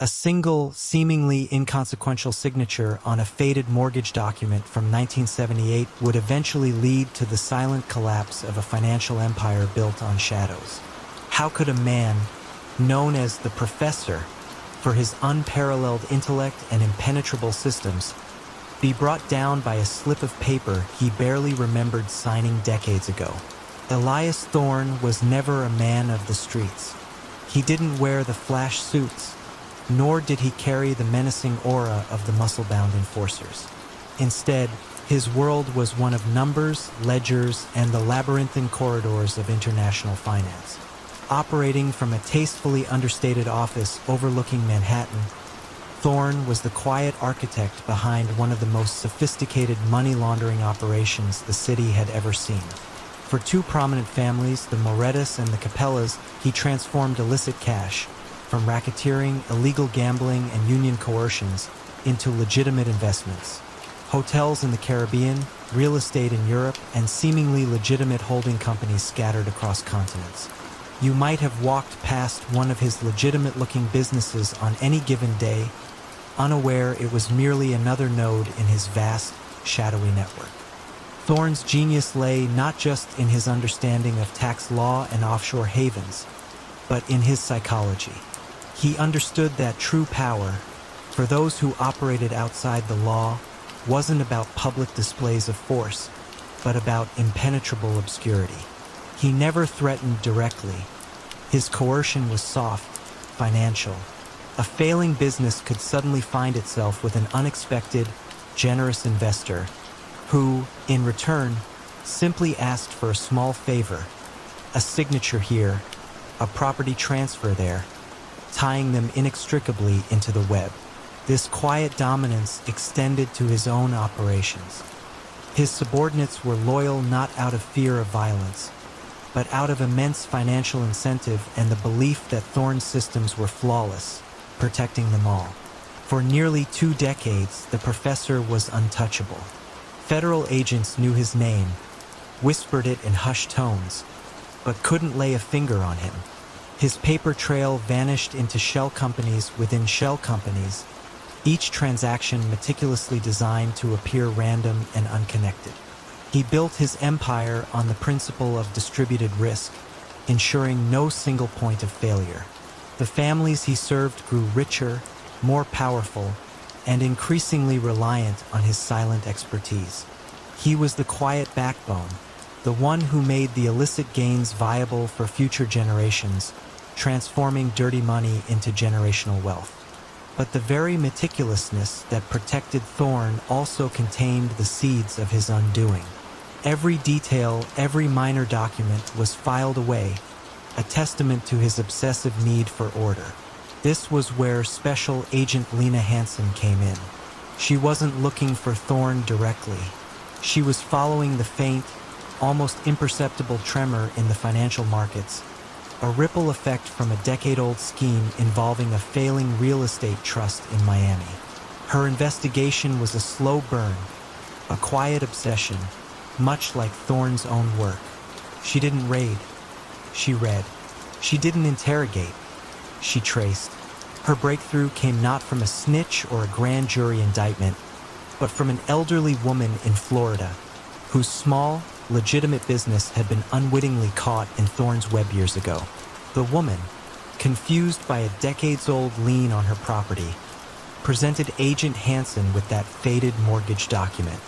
A single, seemingly inconsequential signature on a faded mortgage document from 1978 would eventually lead to the silent collapse of a financial empire built on shadows. How could a man, known as the Professor for his unparalleled intellect and impenetrable systems, be brought down by a slip of paper he barely remembered signing decades ago? Elias Thorne was never a man of the streets. He didn't wear the flash suits, nor did he carry the menacing aura of the muscle-bound enforcers. Instead, his world was one of numbers, ledgers, and the labyrinthine corridors of international finance. Operating from a tastefully understated office overlooking Manhattan, Thorne was the quiet architect behind one of the most sophisticated money laundering operations the city had ever seen. For two prominent families, the Morettas and the Capellas, he transformed illicit cash from racketeering, illegal gambling, and union coercions into legitimate investments. Hotels in the Caribbean, real estate in Europe, and seemingly legitimate holding companies scattered across continents. You might have walked past one of his legitimate-looking businesses on any given day, unaware it was merely another node in his vast, shadowy network. Thorne's genius lay not just in his understanding of tax law and offshore havens, but in his psychology. He understood that true power, for those who operated outside the law, wasn't about public displays of force, but about impenetrable obscurity. He never threatened directly. His coercion was soft, financial. A failing business could suddenly find itself with an unexpected, generous investor who, in return, simply asked for a small favor, a signature here, a property transfer there, tying them inextricably into the web. This quiet dominance extended to his own operations. His subordinates were loyal not out of fear of violence, but out of immense financial incentive and the belief that Thorne's systems were flawless, protecting them all. For nearly 2 decades, the Professor was untouchable. Federal agents knew his name, whispered it in hushed tones, but couldn't lay a finger on him. His paper trail vanished into shell companies within shell companies, each transaction meticulously designed to appear random and unconnected. He built his empire on the principle of distributed risk, ensuring no single point of failure. The families he served grew richer, more powerful, and increasingly reliant on his silent expertise. He was the quiet backbone, the one who made the illicit gains viable for future generations, transforming dirty money into generational wealth. But the very meticulousness that protected Thorne also contained the seeds of his undoing. Every detail, every minor document was filed away, a testament to his obsessive need for order. This was where Special Agent Lena Hansen came in. She wasn't looking for Thorne directly. She was following the faint, almost imperceptible tremor in the financial markets, a ripple effect from a decade-old scheme involving a failing real estate trust in Miami. Her investigation was a slow burn, a quiet obsession, much like Thorne's own work. She didn't raid. She read. She didn't interrogate. She traced. Her breakthrough came not from a snitch or a grand jury indictment, but from an elderly woman in Florida, whose small, legitimate business had been unwittingly caught in Thorne's web years ago. The woman, confused by a decades-old lien on her property, presented Agent Hansen with that faded mortgage document.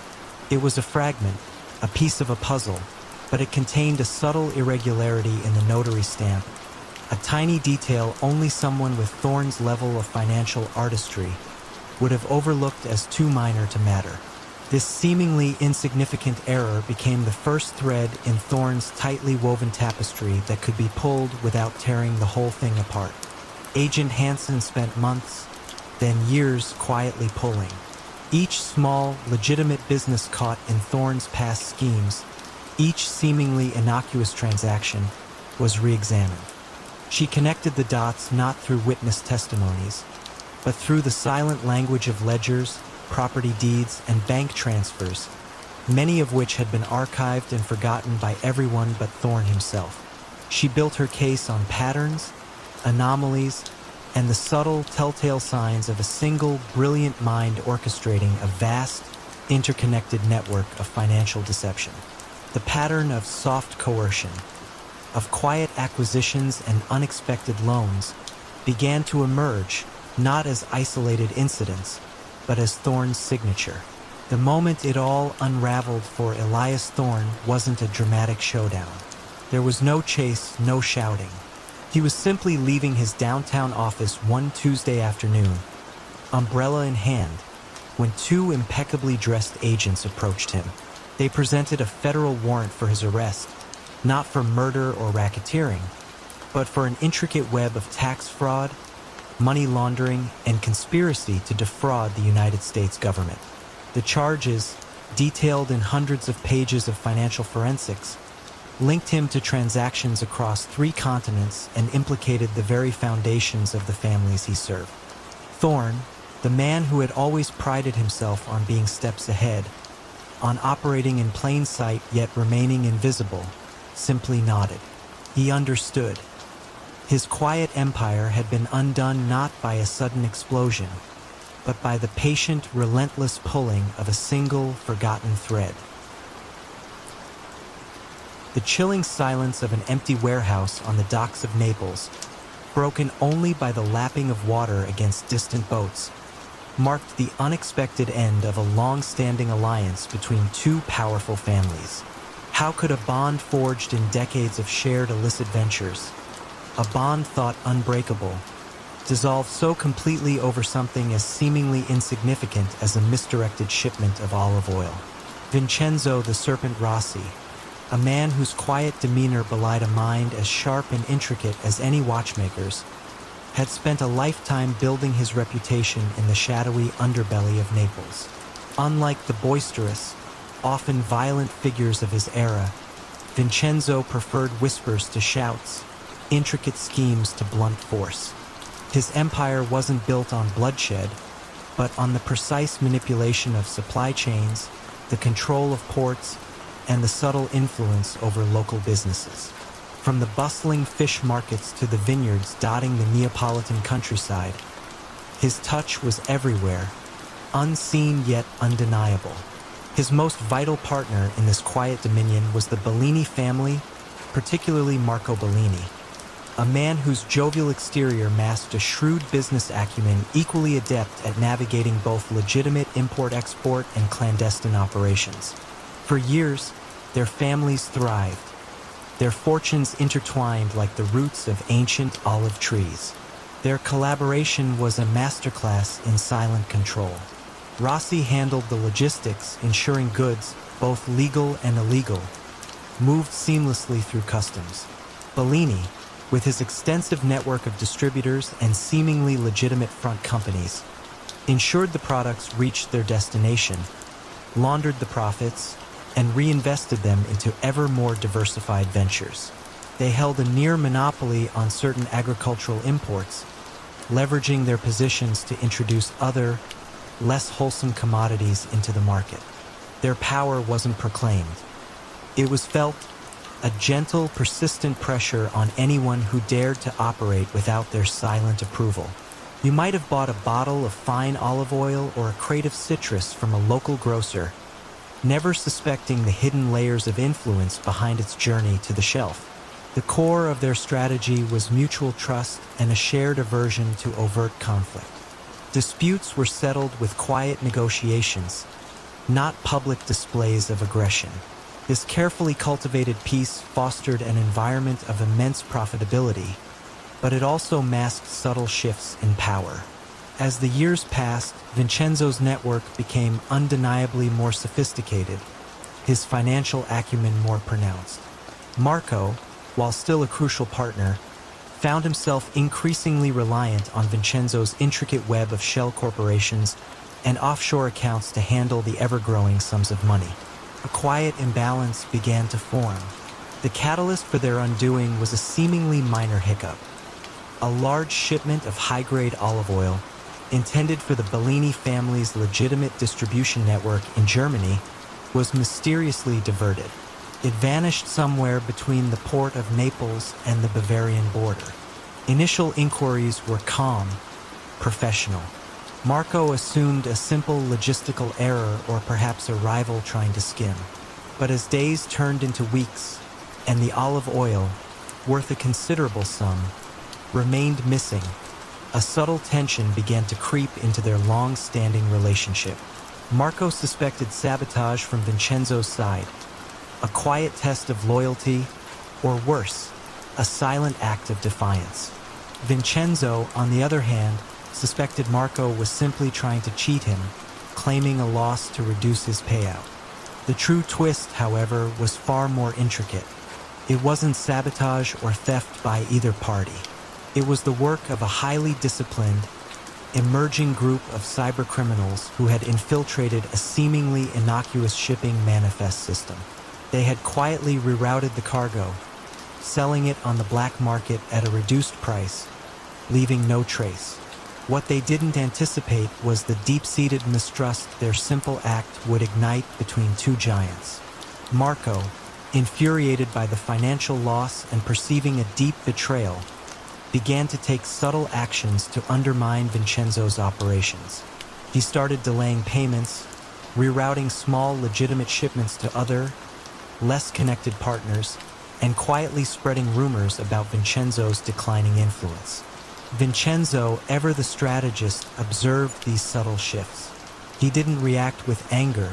It was a fragment, a piece of a puzzle, but it contained a subtle irregularity in the notary stamp, a tiny detail only someone with Thorne's level of financial artistry would have overlooked as too minor to matter. This seemingly insignificant error became the first thread in Thorne's tightly woven tapestry that could be pulled without tearing the whole thing apart. Agent Hansen spent months, then years quietly pulling. Each small, legitimate business caught in Thorne's past schemes, each seemingly innocuous transaction, was re-examined. She connected the dots not through witness testimonies, but through the silent language of ledgers, property deeds, and bank transfers, many of which had been archived and forgotten by everyone but Thorne himself. She built her case on patterns, anomalies, and the subtle, telltale signs of a single, brilliant mind orchestrating a vast, interconnected network of financial deception. The pattern of soft coercion, of quiet acquisitions and unexpected loans, began to emerge not as isolated incidents, but as Thorne's signature. The moment it all unraveled for Elias Thorne wasn't a dramatic showdown. There was no chase, no shouting. He was simply leaving his downtown office one Tuesday afternoon, umbrella in hand, when two impeccably dressed agents approached him. They presented a federal warrant for his arrest, not for murder or racketeering, but for an intricate web of tax fraud, money laundering, and conspiracy to defraud the United States government. The charges, detailed in hundreds of pages of financial forensics, linked him to transactions across 3 continents and implicated the very foundations of the families he served. Thorne, the man who had always prided himself on being steps ahead, on operating in plain sight yet remaining invisible, simply nodded. He understood. His quiet empire had been undone not by a sudden explosion, but by the patient, relentless pulling of a single, forgotten thread. The chilling silence of an empty warehouse on the docks of Naples, broken only by the lapping of water against distant boats, marked the unexpected end of a long-standing alliance between 2 powerful families. How could a bond forged in decades of shared illicit ventures, a bond thought unbreakable, dissolve so completely over something as seemingly insignificant as a misdirected shipment of olive oil? Vincenzo the Serpent Rossi, a man whose quiet demeanor belied a mind as sharp and intricate as any watchmaker's, had spent a lifetime building his reputation in the shadowy underbelly of Naples. Unlike the boisterous, often violent figures of his era, Vincenzo preferred whispers to shouts, intricate schemes to blunt force. His empire wasn't built on bloodshed, but on the precise manipulation of supply chains, the control of ports, and the subtle influence over local businesses. From the bustling fish markets to the vineyards dotting the Neapolitan countryside, his touch was everywhere, unseen yet undeniable. His most vital partner in this quiet dominion was the Bellini family, particularly Marco Bellini, a man whose jovial exterior masked a shrewd business acumen equally adept at navigating both legitimate import-export and clandestine operations. For years, their families thrived, their fortunes intertwined like the roots of ancient olive trees. Their collaboration was a masterclass in silent control. Rossi handled the logistics, ensuring goods, both legal and illegal, moved seamlessly through customs. Bellini, with his extensive network of distributors and seemingly legitimate front companies, ensured the products reached their destination, laundered the profits, and reinvested them into ever more diversified ventures. They held a near monopoly on certain agricultural imports, leveraging their positions to introduce other, less wholesome commodities into the market. Their power wasn't proclaimed. It was felt, a gentle, persistent pressure on anyone who dared to operate without their silent approval. You might have bought a bottle of fine olive oil or a crate of citrus from a local grocer, never suspecting the hidden layers of influence behind its journey to the shelf. The core of their strategy was mutual trust and a shared aversion to overt conflict. Disputes were settled with quiet negotiations, not public displays of aggression. This carefully cultivated peace fostered an environment of immense profitability, but it also masked subtle shifts in power. As the years passed, Vincenzo's network became undeniably more sophisticated, his financial acumen more pronounced. Marco, while still a crucial partner, found himself increasingly reliant on Vincenzo's intricate web of shell corporations and offshore accounts to handle the ever-growing sums of money. A quiet imbalance began to form. The catalyst for their undoing was a seemingly minor hiccup. A large shipment of high-grade olive oil, intended for the Bellini family's legitimate distribution network in Germany, was mysteriously diverted. It vanished somewhere between the port of Naples and the Bavarian border. Initial inquiries were calm, professional. Marco assumed a simple logistical error or perhaps a rival trying to skim. But as days turned into weeks, and the olive oil, worth a considerable sum, remained missing, a subtle tension began to creep into their long-standing relationship. Marco suspected sabotage from Vincenzo's side, a quiet test of loyalty, or worse, a silent act of defiance. Vincenzo, on the other hand, suspected Marco was simply trying to cheat him, claiming a loss to reduce his payout. The true twist, however, was far more intricate. It wasn't sabotage or theft by either party. It was the work of a highly disciplined, emerging group of cybercriminals who had infiltrated a seemingly innocuous shipping manifest system. They had quietly rerouted the cargo, selling it on the black market at a reduced price, leaving no trace. What they didn't anticipate was the deep-seated mistrust their simple act would ignite between two giants. Marco, infuriated by the financial loss and perceiving a deep betrayal, began to take subtle actions to undermine Vincenzo's operations. He started delaying payments, rerouting small legitimate shipments to other, less connected partners, and quietly spreading rumors about Vincenzo's declining influence. Vincenzo, ever the strategist, observed these subtle shifts. He didn't react with anger.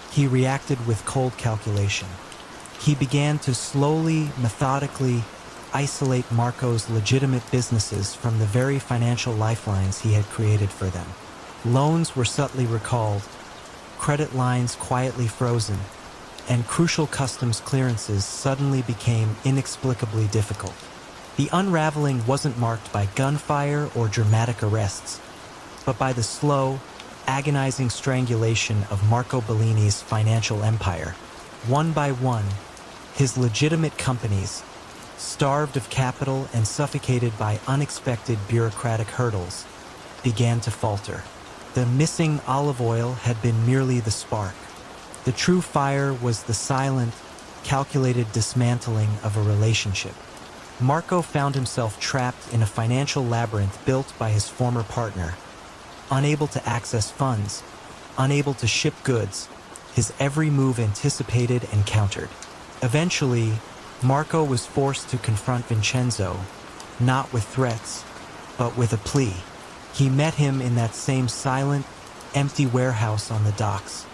He reacted with cold calculation. He began to slowly, methodically isolate Marco's legitimate businesses from the very financial lifelines he had created for them. Loans were subtly recalled, credit lines quietly frozen, and crucial customs clearances suddenly became inexplicably difficult. The unraveling wasn't marked by gunfire or dramatic arrests, but by the slow, agonizing strangulation of Marco Bellini's financial empire. One by one, his legitimate companies, starved of capital and suffocated by unexpected bureaucratic hurdles, began to falter. The missing olive oil had been merely the spark. The true fire was the silent, calculated dismantling of a relationship. Marco found himself trapped in a financial labyrinth built by his former partner, unable to access funds, unable to ship goods, his every move anticipated and countered. Eventually, Marco was forced to confront Vincenzo, not with threats, but with a plea. He met him in that same silent, empty warehouse on the docks,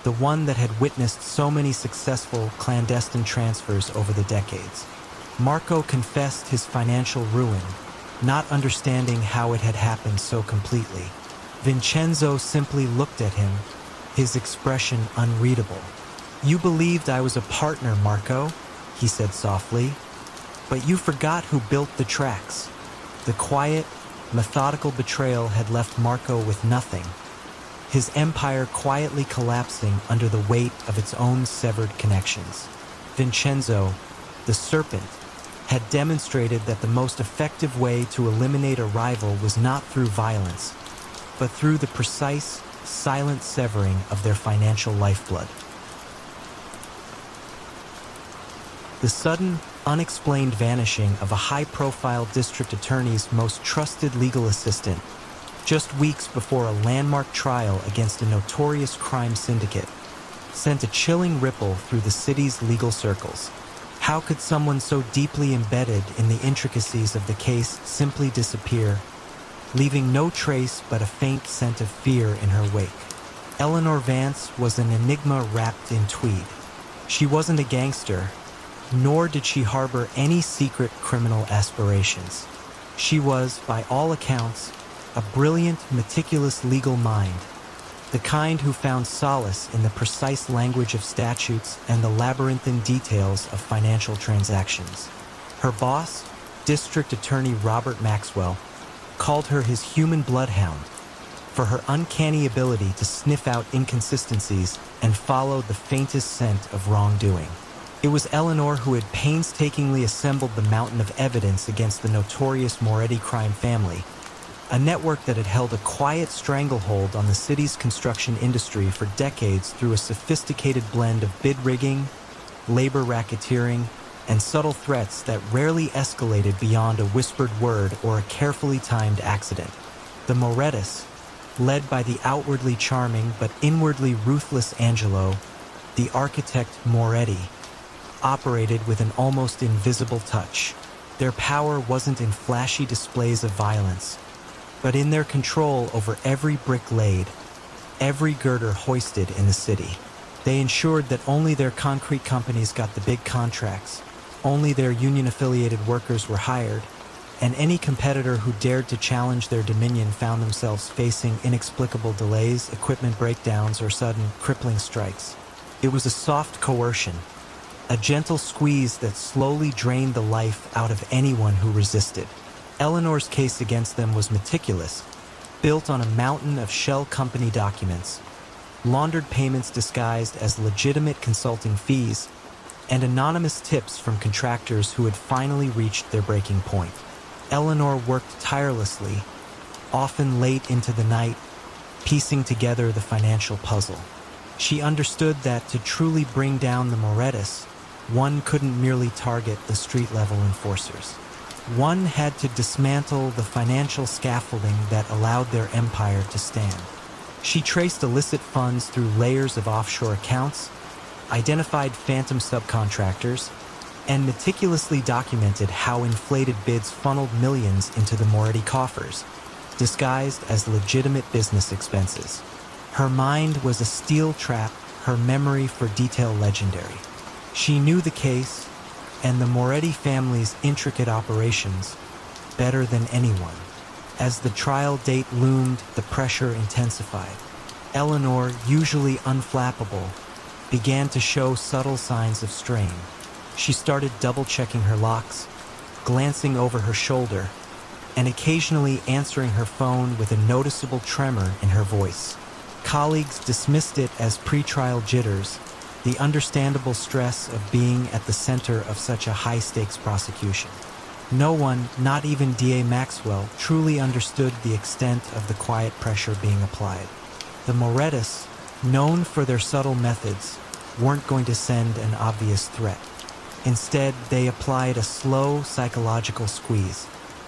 the one that had witnessed so many successful clandestine transfers over the decades. Marco confessed his financial ruin, not understanding how it had happened so completely. Vincenzo simply looked at him, his expression unreadable. "You believed I was a partner, Marco," he said softly, "but you forgot who built the tracks." The quiet, methodical betrayal had left Marco with nothing, his empire quietly collapsing under the weight of its own severed connections. Vincenzo, the serpent, had demonstrated that the most effective way to eliminate a rival was not through violence, but through the precise, silent severing of their financial lifeblood. The sudden, unexplained vanishing of a high-profile district attorney's most trusted legal assistant, just weeks before a landmark trial against a notorious crime syndicate, sent a chilling ripple through the city's legal circles. How could someone so deeply embedded in the intricacies of the case simply disappear, leaving no trace but a faint scent of fear in her wake? Eleanor Vance was an enigma wrapped in tweed. She wasn't a gangster, nor did she harbor any secret criminal aspirations. She was, by all accounts, a brilliant, meticulous legal mind, the kind who found solace in the precise language of statutes and the labyrinthine details of financial transactions. Her boss, District Attorney Robert Maxwell, called her his human bloodhound for her uncanny ability to sniff out inconsistencies and follow the faintest scent of wrongdoing. It was Eleanor who had painstakingly assembled the mountain of evidence against the notorious Moretti crime family, a network that had held a quiet stranglehold on the city's construction industry for decades through a sophisticated blend of bid rigging, labor racketeering, and subtle threats that rarely escalated beyond a whispered word or a carefully timed accident. The Morettas, led by the outwardly charming but inwardly ruthless Angelo, the architect Moretti, operated with an almost invisible touch. Their power wasn't in flashy displays of violence, but in their control over every brick laid, every girder hoisted in the city. They ensured that only their concrete companies got the big contracts, only their union-affiliated workers were hired, and any competitor who dared to challenge their dominion found themselves facing inexplicable delays, equipment breakdowns, or sudden, crippling strikes. It was a soft coercion, a gentle squeeze that slowly drained the life out of anyone who resisted. Eleanor's case against them was meticulous, built on a mountain of shell company documents, laundered payments disguised as legitimate consulting fees, and anonymous tips from contractors who had finally reached their breaking point. Eleanor worked tirelessly, often late into the night, piecing together the financial puzzle. She understood that to truly bring down the Morettas, one couldn't merely target the street-level enforcers. One had to dismantle the financial scaffolding that allowed their empire to stand. She traced illicit funds through layers of offshore accounts, identified phantom subcontractors, and meticulously documented how inflated bids funneled millions into the Moretti coffers, disguised as legitimate business expenses. Her mind was a steel trap, her memory for detail legendary. She knew the case and the Moretti family's intricate operations better than anyone. As the trial date loomed, the pressure intensified. Eleanor, usually unflappable, began to show subtle signs of strain. She started double-checking her locks, glancing over her shoulder, and occasionally answering her phone with a noticeable tremor in her voice. Colleagues dismissed it as pre-trial jitters, the understandable stress of being at the center of such a high-stakes prosecution. No one, not even D.A. Maxwell, truly understood the extent of the quiet pressure being applied. The Morettas, known for their subtle methods, weren't going to send an obvious threat. Instead, they applied a slow psychological squeeze.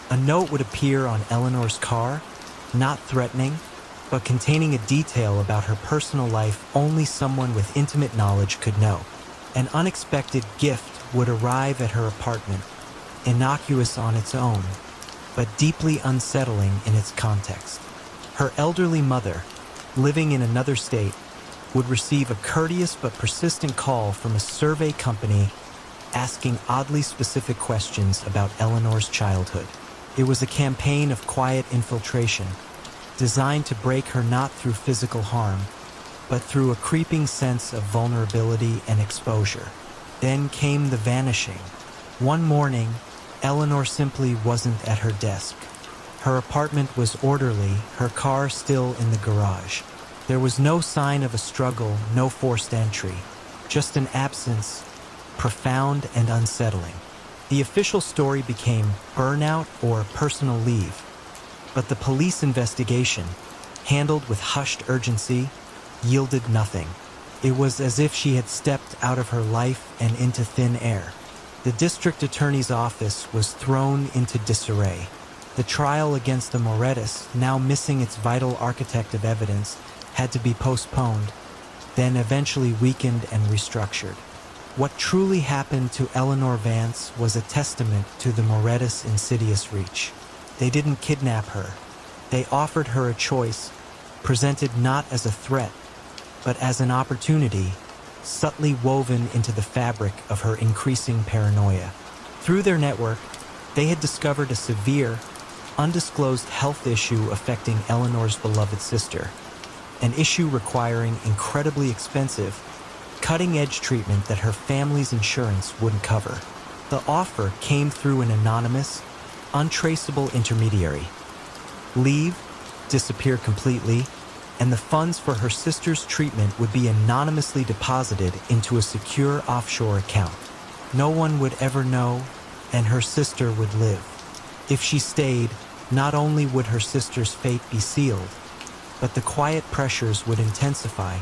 A note would appear on Eleanor's car, not threatening, but containing a detail about her personal life only someone with intimate knowledge could know. An unexpected gift would arrive at her apartment, innocuous on its own, but deeply unsettling in its context. Her elderly mother, living in another state, would receive a courteous but persistent call from a survey company asking oddly specific questions about Eleanor's childhood. It was a campaign of quiet infiltration, designed to break her not through physical harm, but through a creeping sense of vulnerability and exposure. Then came the vanishing. One morning, Eleanor simply wasn't at her desk. Her apartment was orderly, her car still in the garage. There was no sign of a struggle, no forced entry, just an absence, profound and unsettling. The official story became burnout or personal leave, but the police investigation, handled with hushed urgency, yielded nothing. It was as if she had stepped out of her life and into thin air. The district attorney's office was thrown into disarray. The trial against the Morettas, now missing its vital architect of evidence, had to be postponed, then eventually weakened and restructured. What truly happened to Eleanor Vance was a testament to the Morettas' insidious reach. They didn't kidnap her. They offered her a choice, presented not as a threat, but as an opportunity, subtly woven into the fabric of her increasing paranoia. Through their network, they had discovered a severe, undisclosed health issue affecting Eleanor's beloved sister, an issue requiring incredibly expensive, cutting-edge treatment that her family's insurance wouldn't cover. The offer came through an anonymous, untraceable intermediary. Leave, disappear completely, and the funds for her sister's treatment would be anonymously deposited into a secure offshore account. No one would ever know, and her sister would live. If she stayed, not only would her sister's fate be sealed, but the quiet pressures would intensify,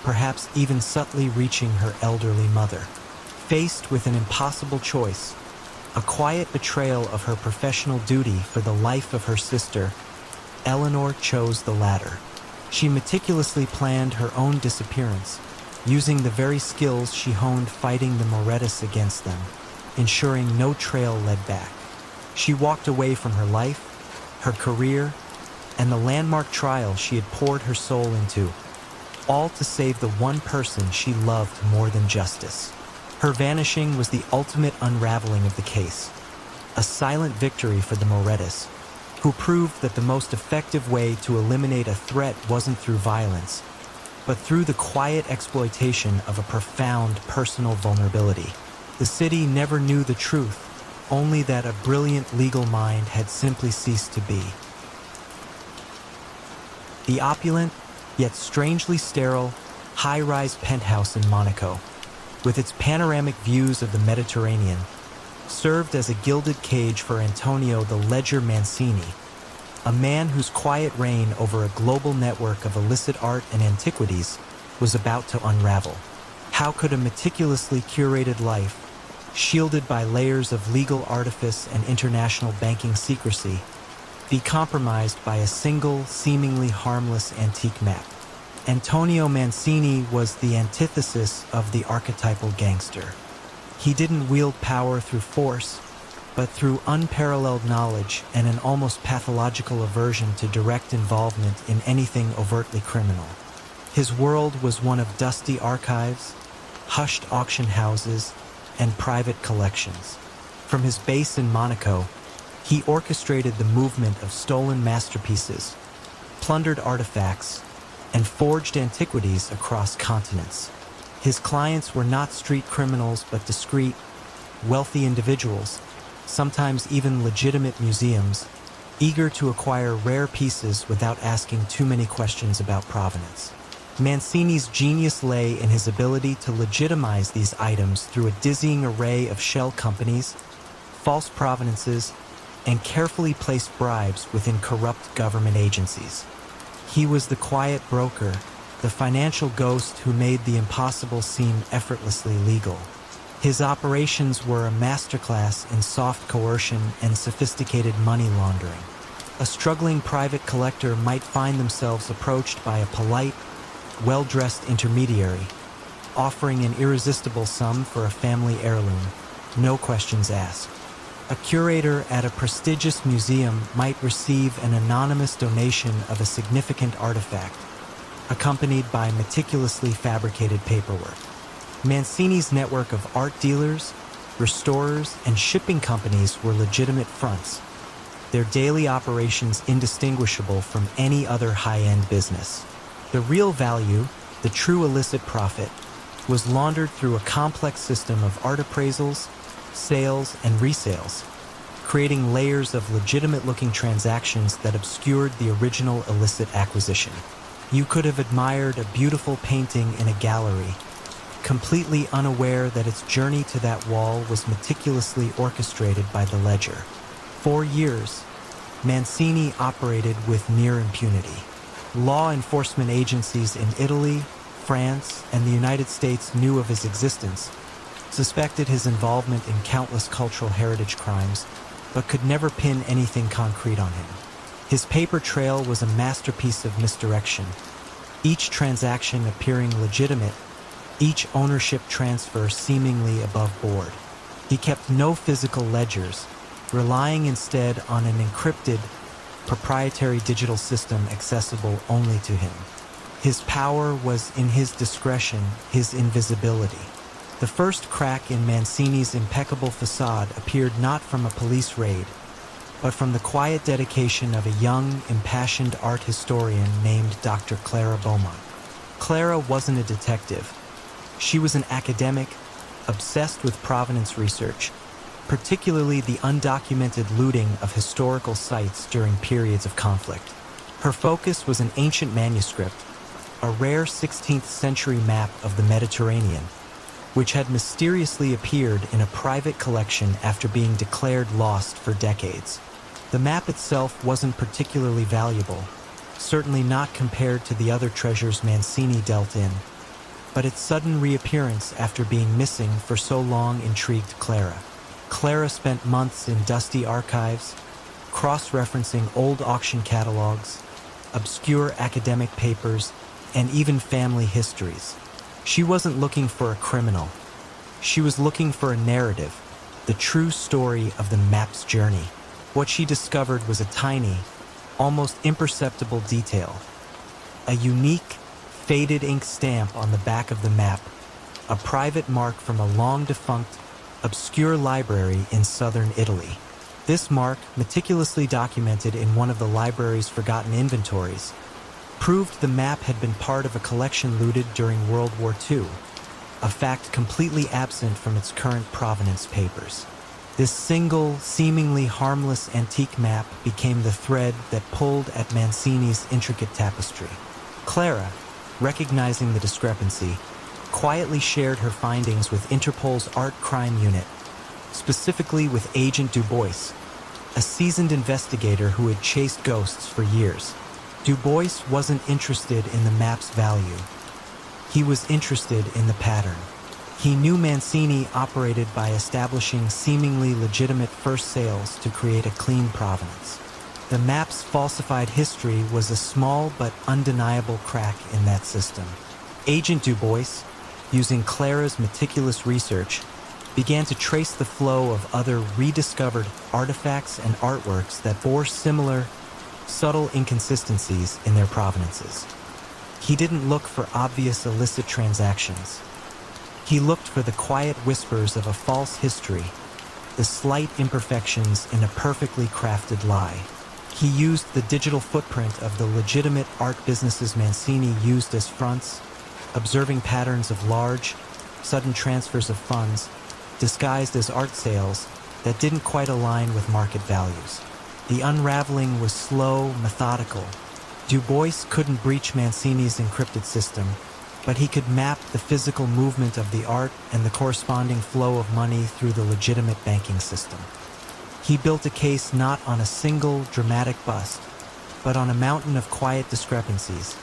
perhaps even subtly reaching her elderly mother. Faced with an impossible choice, a quiet betrayal of her professional duty for the life of her sister, Eleanor chose the latter. She meticulously planned her own disappearance, using the very skills she honed fighting the Morettas against them, ensuring no trail led back. She walked away from her life, her career, and the landmark trial she had poured her soul into, all to save the one person she loved more than justice. Her vanishing was the ultimate unraveling of the case, a silent victory for the Morettas, who proved that the most effective way to eliminate a threat wasn't through violence, but through the quiet exploitation of a profound personal vulnerability. The city never knew the truth, only that a brilliant legal mind had simply ceased to be. The opulent, yet strangely sterile, high-rise penthouse in Monaco, with its panoramic views of the Mediterranean, served as a gilded cage for Antonio the Ledger Mancini, a man whose quiet reign over a global network of illicit art and antiquities was about to unravel. How could a meticulously curated life, shielded by layers of legal artifice and international banking secrecy, be compromised by a single, seemingly harmless antique map? Antonio Mancini was the antithesis of the archetypal gangster. He didn't wield power through force, but through unparalleled knowledge and an almost pathological aversion to direct involvement in anything overtly criminal. His world was one of dusty archives, hushed auction houses, and private collections. From his base in Monaco, he orchestrated the movement of stolen masterpieces, plundered artifacts, and forged antiquities across continents. His clients were not street criminals but discreet, wealthy individuals, sometimes even legitimate museums, eager to acquire rare pieces without asking too many questions about provenance. Mancini's genius lay in his ability to legitimize these items through a dizzying array of shell companies, false provenances, and carefully placed bribes within corrupt government agencies. He was the quiet broker, the financial ghost who made the impossible seem effortlessly legal. His operations were a masterclass in soft coercion and sophisticated money laundering. A struggling private collector might find themselves approached by a polite, well-dressed intermediary, offering an irresistible sum for a family heirloom, no questions asked. A curator at a prestigious museum might receive an anonymous donation of a significant artifact, accompanied by meticulously fabricated paperwork. Mancini's network of art dealers, restorers, and shipping companies were legitimate fronts, their daily operations indistinguishable from any other high-end business. The real value, the true illicit profit, was laundered through a complex system of art appraisals, sales, and resales, creating layers of legitimate-looking transactions that obscured the original illicit acquisition. You could have admired a beautiful painting in a gallery, completely unaware that its journey to that wall was meticulously orchestrated by the ledger. For years, Mancini operated with near impunity. Law enforcement agencies in Italy, France, and the United States knew of his existence, suspected his involvement in countless cultural heritage crimes, but could never pin anything concrete on him. His paper trail was a masterpiece of misdirection, each transaction appearing legitimate, each ownership transfer seemingly above board. He kept no physical ledgers, relying instead on an encrypted, proprietary digital system accessible only to him. His power was in his discretion, his invisibility. The first crack in Mancini's impeccable facade appeared not from a police raid, but from the quiet dedication of a young, impassioned art historian named Dr. Clara Beaumont. Clara wasn't a detective. She was an academic, obsessed with provenance research, particularly the undocumented looting of historical sites during periods of conflict. Her focus was an ancient manuscript, a rare 16th century map of the Mediterranean, which had mysteriously appeared in a private collection after being declared lost for decades. The map itself wasn't particularly valuable, certainly not compared to the other treasures Mancini dealt in, but its sudden reappearance after being missing for so long intrigued Clara. Clara spent months in dusty archives, cross-referencing old auction catalogs, obscure academic papers, and even family histories. She wasn't looking for a criminal. She was looking for a narrative, the true story of the map's journey. What she discovered was a tiny, almost imperceptible detail. A unique, faded ink stamp on the back of the map, a private mark from a long-defunct, obscure library in southern Italy. This mark, meticulously documented in one of the library's forgotten inventories, proved the map had been part of a collection looted during World War II, a fact completely absent from its current provenance papers. This single, seemingly harmless antique map became the thread that pulled at Mancini's intricate tapestry. Clara, recognizing the discrepancy, quietly shared her findings with Interpol's Art Crime Unit, specifically with Agent Du Bois, a seasoned investigator who had chased ghosts for years. Du Bois wasn't interested in the map's value. He was interested in the pattern. He knew Mancini operated by establishing seemingly legitimate first sales to create a clean provenance. The map's falsified history was a small but undeniable crack in that system. Agent Du Bois, using Clara's meticulous research, began to trace the flow of other rediscovered artifacts and artworks that bore similar, subtle inconsistencies in their provenances. He didn't look for obvious illicit transactions. He looked for the quiet whispers of a false history, the slight imperfections in a perfectly crafted lie. He used the digital footprint of the legitimate art businesses Mancini used as fronts, observing patterns of large, sudden transfers of funds, disguised as art sales that didn't quite align with market values. The unraveling was slow, methodical. Du Bois couldn't breach Mancini's encrypted system, but he could map the physical movement of the art and the corresponding flow of money through the legitimate banking system. He built a case not on a single dramatic bust, but on a mountain of quiet discrepancies,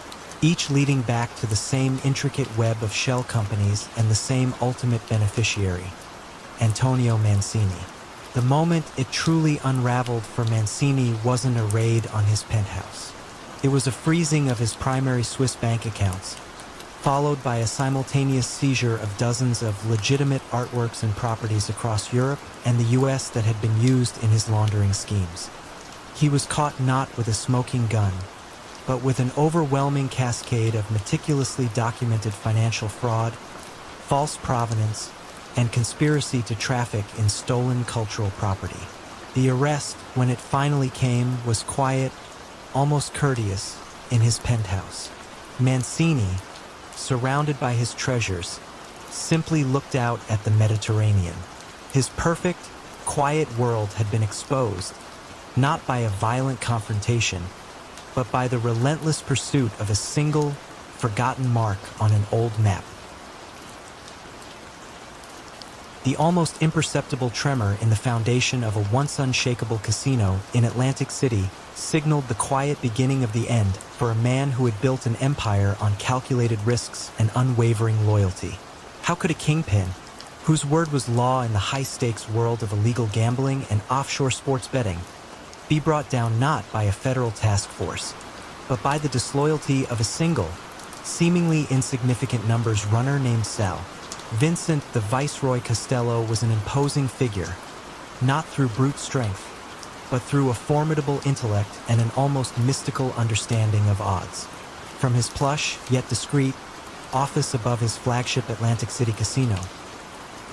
each leading back to the same intricate web of shell companies and the same ultimate beneficiary, Antonio Mancini. The moment it truly unraveled for Mancini wasn't a raid on his penthouse. It was a freezing of his primary Swiss bank accounts, followed by a simultaneous seizure of dozens of legitimate artworks and properties across Europe and the US that had been used in his laundering schemes. He was caught not with a smoking gun, but with an overwhelming cascade of meticulously documented financial fraud, false provenance, and conspiracy to traffic in stolen cultural property. The arrest, when it finally came, was quiet, almost courteous, in his penthouse. Mancini, surrounded by his treasures, simply looked out at the Mediterranean. His perfect, quiet world had been exposed, not by a violent confrontation, but by the relentless pursuit of a single, forgotten mark on an old map. The almost imperceptible tremor in the foundation of a once unshakable casino in Atlantic City signaled the quiet beginning of the end for a man who had built an empire on calculated risks and unwavering loyalty. How could a kingpin, whose word was law in the high-stakes world of illegal gambling and offshore sports betting, be brought down not by a federal task force, but by the disloyalty of a single, seemingly insignificant numbers runner named Sal? Vincent the Viceroy Costello was an imposing figure, not through brute strength, but through a formidable intellect and an almost mystical understanding of odds. From his plush, yet discreet, office above his flagship Atlantic City casino,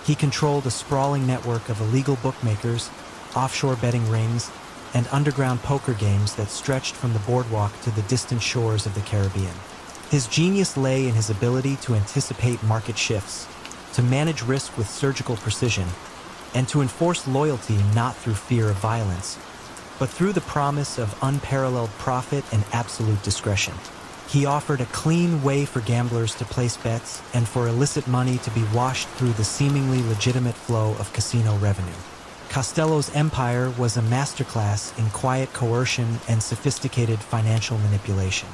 he controlled a sprawling network of illegal bookmakers, offshore betting rings, and underground poker games that stretched from the boardwalk to the distant shores of the Caribbean. His genius lay in his ability to anticipate market shifts, to manage risk with surgical precision, and to enforce loyalty not through fear of violence, but through the promise of unparalleled profit and absolute discretion. He offered a clean way for gamblers to place bets and for illicit money to be washed through the seemingly legitimate flow of casino revenue. Costello's empire was a masterclass in quiet coercion and sophisticated financial manipulation.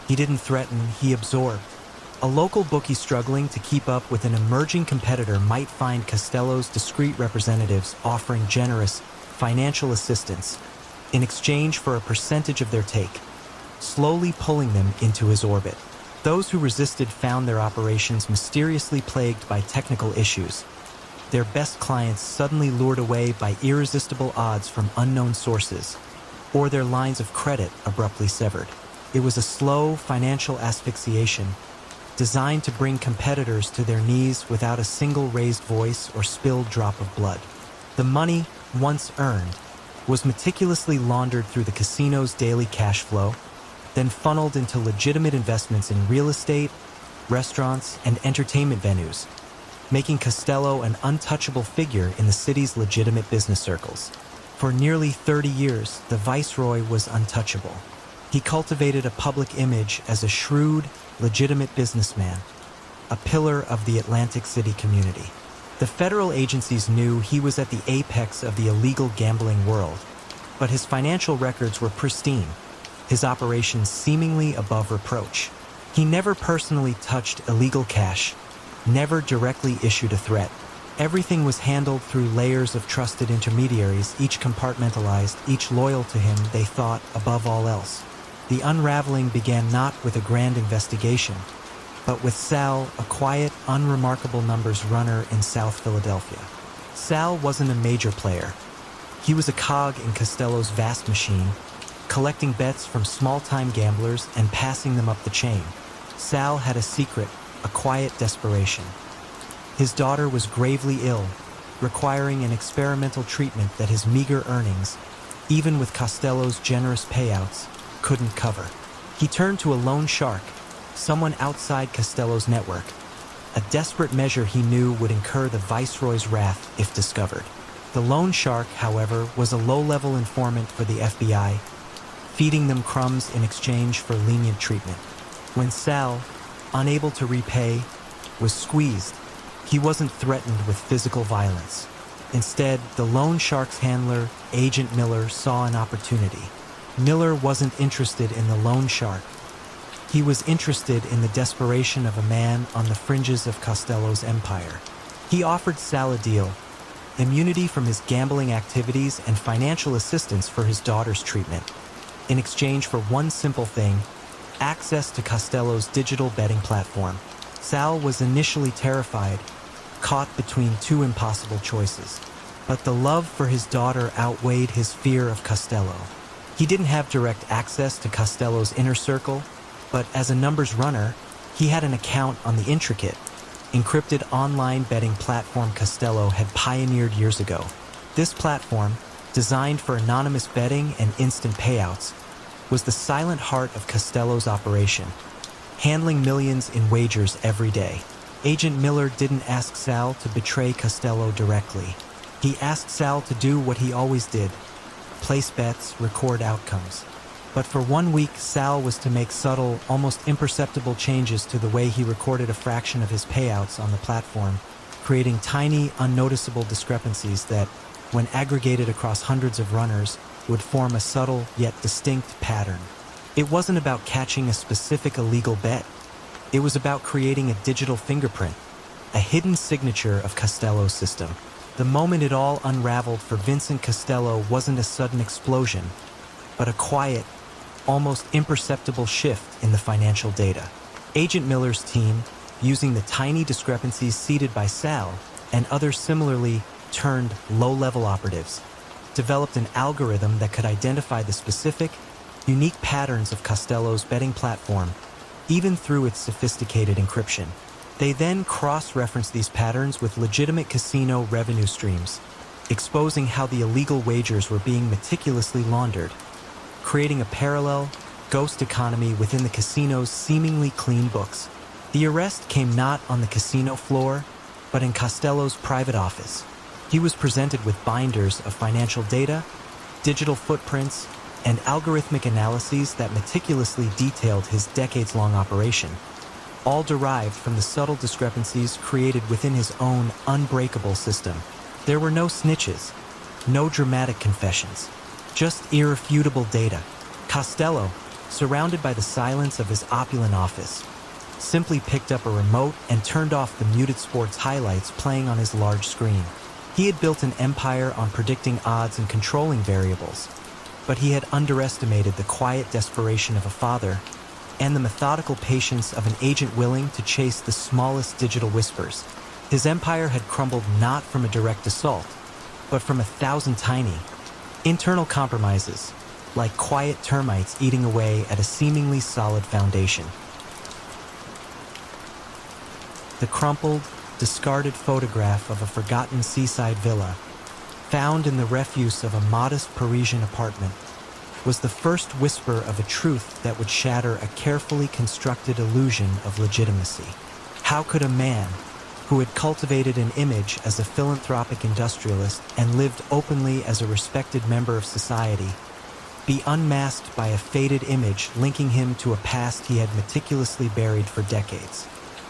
He didn't threaten, he absorbed, A local bookie struggling to keep up with an emerging competitor might find Costello's discreet representatives offering generous financial assistance in exchange for a percentage of their take, slowly pulling them into his orbit. Those who resisted found their operations mysteriously plagued by technical issues, their best clients suddenly lured away by irresistible odds from unknown sources, or their lines of credit abruptly severed. It was a slow financial asphyxiation designed to bring competitors to their knees without a single raised voice or spilled drop of blood. The money, once earned, was meticulously laundered through the casino's daily cash flow, then funneled into legitimate investments in real estate, restaurants, and entertainment venues, making Costello an untouchable figure in the city's legitimate business circles. For nearly 30 years, the Viceroy was untouchable. He cultivated a public image as a shrewd, legitimate businessman, a pillar of the Atlantic City community. The federal agencies knew he was at the apex of the illegal gambling world, but his financial records were pristine, his operations seemingly above reproach. He never personally touched illegal cash, never directly issued a threat. Everything was handled through layers of trusted intermediaries, each compartmentalized, each loyal to him, they thought, above all else. The unraveling began not with a grand investigation, but with Sal, a quiet, unremarkable numbers runner in South Philadelphia. Sal wasn't a major player. He was a cog in Costello's vast machine, collecting bets from small-time gamblers and passing them up the chain. Sal had a secret, a quiet desperation. His daughter was gravely ill, requiring an experimental treatment that his meager earnings, even with Costello's generous payouts, couldn't cover. He turned to a loan shark, someone outside Costello's network, a desperate measure he knew would incur the Viceroy's wrath if discovered. The loan shark, however, was a low-level informant for the FBI, feeding them crumbs in exchange for lenient treatment. When Sal, unable to repay, was squeezed, he wasn't threatened with physical violence. Instead, the loan shark's handler, Agent Miller, saw an opportunity. Miller wasn't interested in the loan shark. He was interested in the desperation of a man on the fringes of Costello's empire. He offered Sal a deal: immunity from his gambling activities and financial assistance for his daughter's treatment. In exchange for one simple thing: access to Costello's digital betting platform. Sal was initially terrified, caught between two impossible choices. But the love for his daughter outweighed his fear of Costello. He didn't have direct access to Costello's inner circle, but as a numbers runner, he had an account on the intricate, encrypted online betting platform Costello had pioneered years ago. This platform, designed for anonymous betting and instant payouts, was the silent heart of Costello's operation, handling millions in wagers every day. Agent Miller didn't ask Sal to betray Costello directly. He asked Sal to do what he always did: place bets, record outcomes. But for 1 week, Sal was to make subtle, almost imperceptible changes to the way he recorded a fraction of his payouts on the platform, creating tiny, unnoticeable discrepancies that, when aggregated across hundreds of runners, would form a subtle yet distinct pattern. It wasn't about catching a specific illegal bet. It was about creating a digital fingerprint, a hidden signature of Costello's system. The moment it all unraveled for Vincent Costello wasn't a sudden explosion, but a quiet, almost imperceptible shift in the financial data. Agent Miller's team, using the tiny discrepancies seeded by Sal and other similarly turned low-level operatives, developed an algorithm that could identify the specific, unique patterns of Costello's betting platform, even through its sophisticated encryption. They then cross-referenced these patterns with legitimate casino revenue streams, exposing how the illegal wagers were being meticulously laundered, creating a parallel, ghost economy within the casino's seemingly clean books. The arrest came not on the casino floor, but in Costello's private office. He was presented with binders of financial data, digital footprints, and algorithmic analyses that meticulously detailed his decades-long operation, all derived from the subtle discrepancies created within his own unbreakable system. There were no snitches, no dramatic confessions, just irrefutable data. Costello, surrounded by the silence of his opulent office, simply picked up a remote and turned off the muted sports highlights playing on his large screen. He had built an empire on predicting odds and controlling variables, but he had underestimated the quiet desperation of a father and the methodical patience of an agent willing to chase the smallest digital whispers. His empire had crumbled not from a direct assault, but from 1,000 tiny, internal compromises, like quiet termites eating away at a seemingly solid foundation. The crumpled, discarded photograph of a forgotten seaside villa, found in the refuse of a modest Parisian apartment, was the first whisper of a truth that would shatter a carefully constructed illusion of legitimacy. How could a man, who had cultivated an image as a philanthropic industrialist and lived openly as a respected member of society, be unmasked by a faded image linking him to a past he had meticulously buried for decades?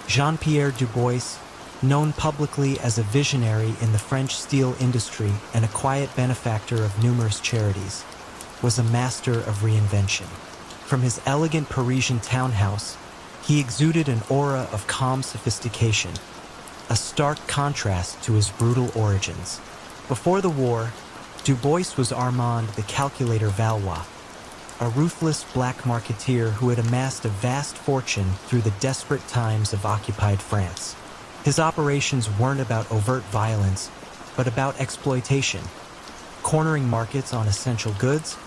Jean-Pierre Dubois, known publicly as a visionary in the French steel industry and a quiet benefactor of numerous charities, was a master of reinvention. From his elegant Parisian townhouse, he exuded an aura of calm sophistication, a stark contrast to his brutal origins. Before the war, Dubois was Armand the Calculator Valois, a ruthless black marketeer who had amassed a vast fortune through the desperate times of occupied France. His operations weren't about overt violence, but about exploitation, cornering markets on essential goods,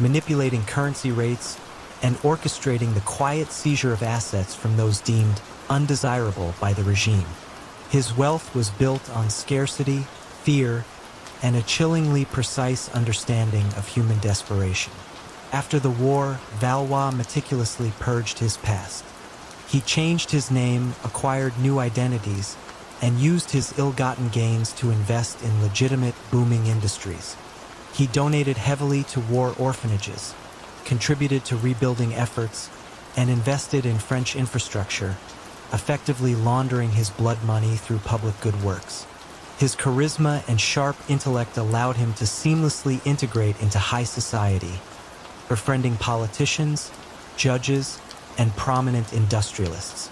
manipulating currency rates, and orchestrating the quiet seizure of assets from those deemed undesirable by the regime. His wealth was built on scarcity, fear, and a chillingly precise understanding of human desperation. After the war, Valois meticulously purged his past. He changed his name, acquired new identities, and used his ill-gotten gains to invest in legitimate, booming industries. He donated heavily to war orphanages, contributed to rebuilding efforts, and invested in French infrastructure, effectively laundering his blood money through public good works. His charisma and sharp intellect allowed him to seamlessly integrate into high society, befriending politicians, judges, and prominent industrialists.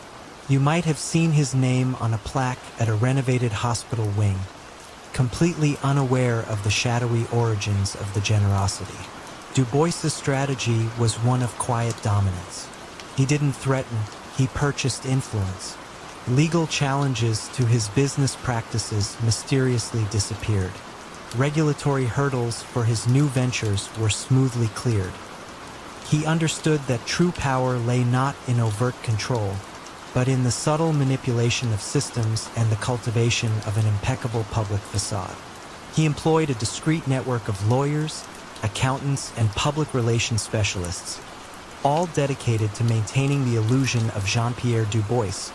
You might have seen his name on a plaque at a renovated hospital wing, completely unaware of the shadowy origins of the generosity. Dubois's strategy was one of quiet dominance. He didn't threaten, he purchased influence. Legal challenges to his business practices mysteriously disappeared. Regulatory hurdles for his new ventures were smoothly cleared. He understood that true power lay not in overt control, but in the subtle manipulation of systems and the cultivation of an impeccable public facade. He employed a discreet network of lawyers, accountants, and public relations specialists, all dedicated to maintaining the illusion of Jean-Pierre Dubois,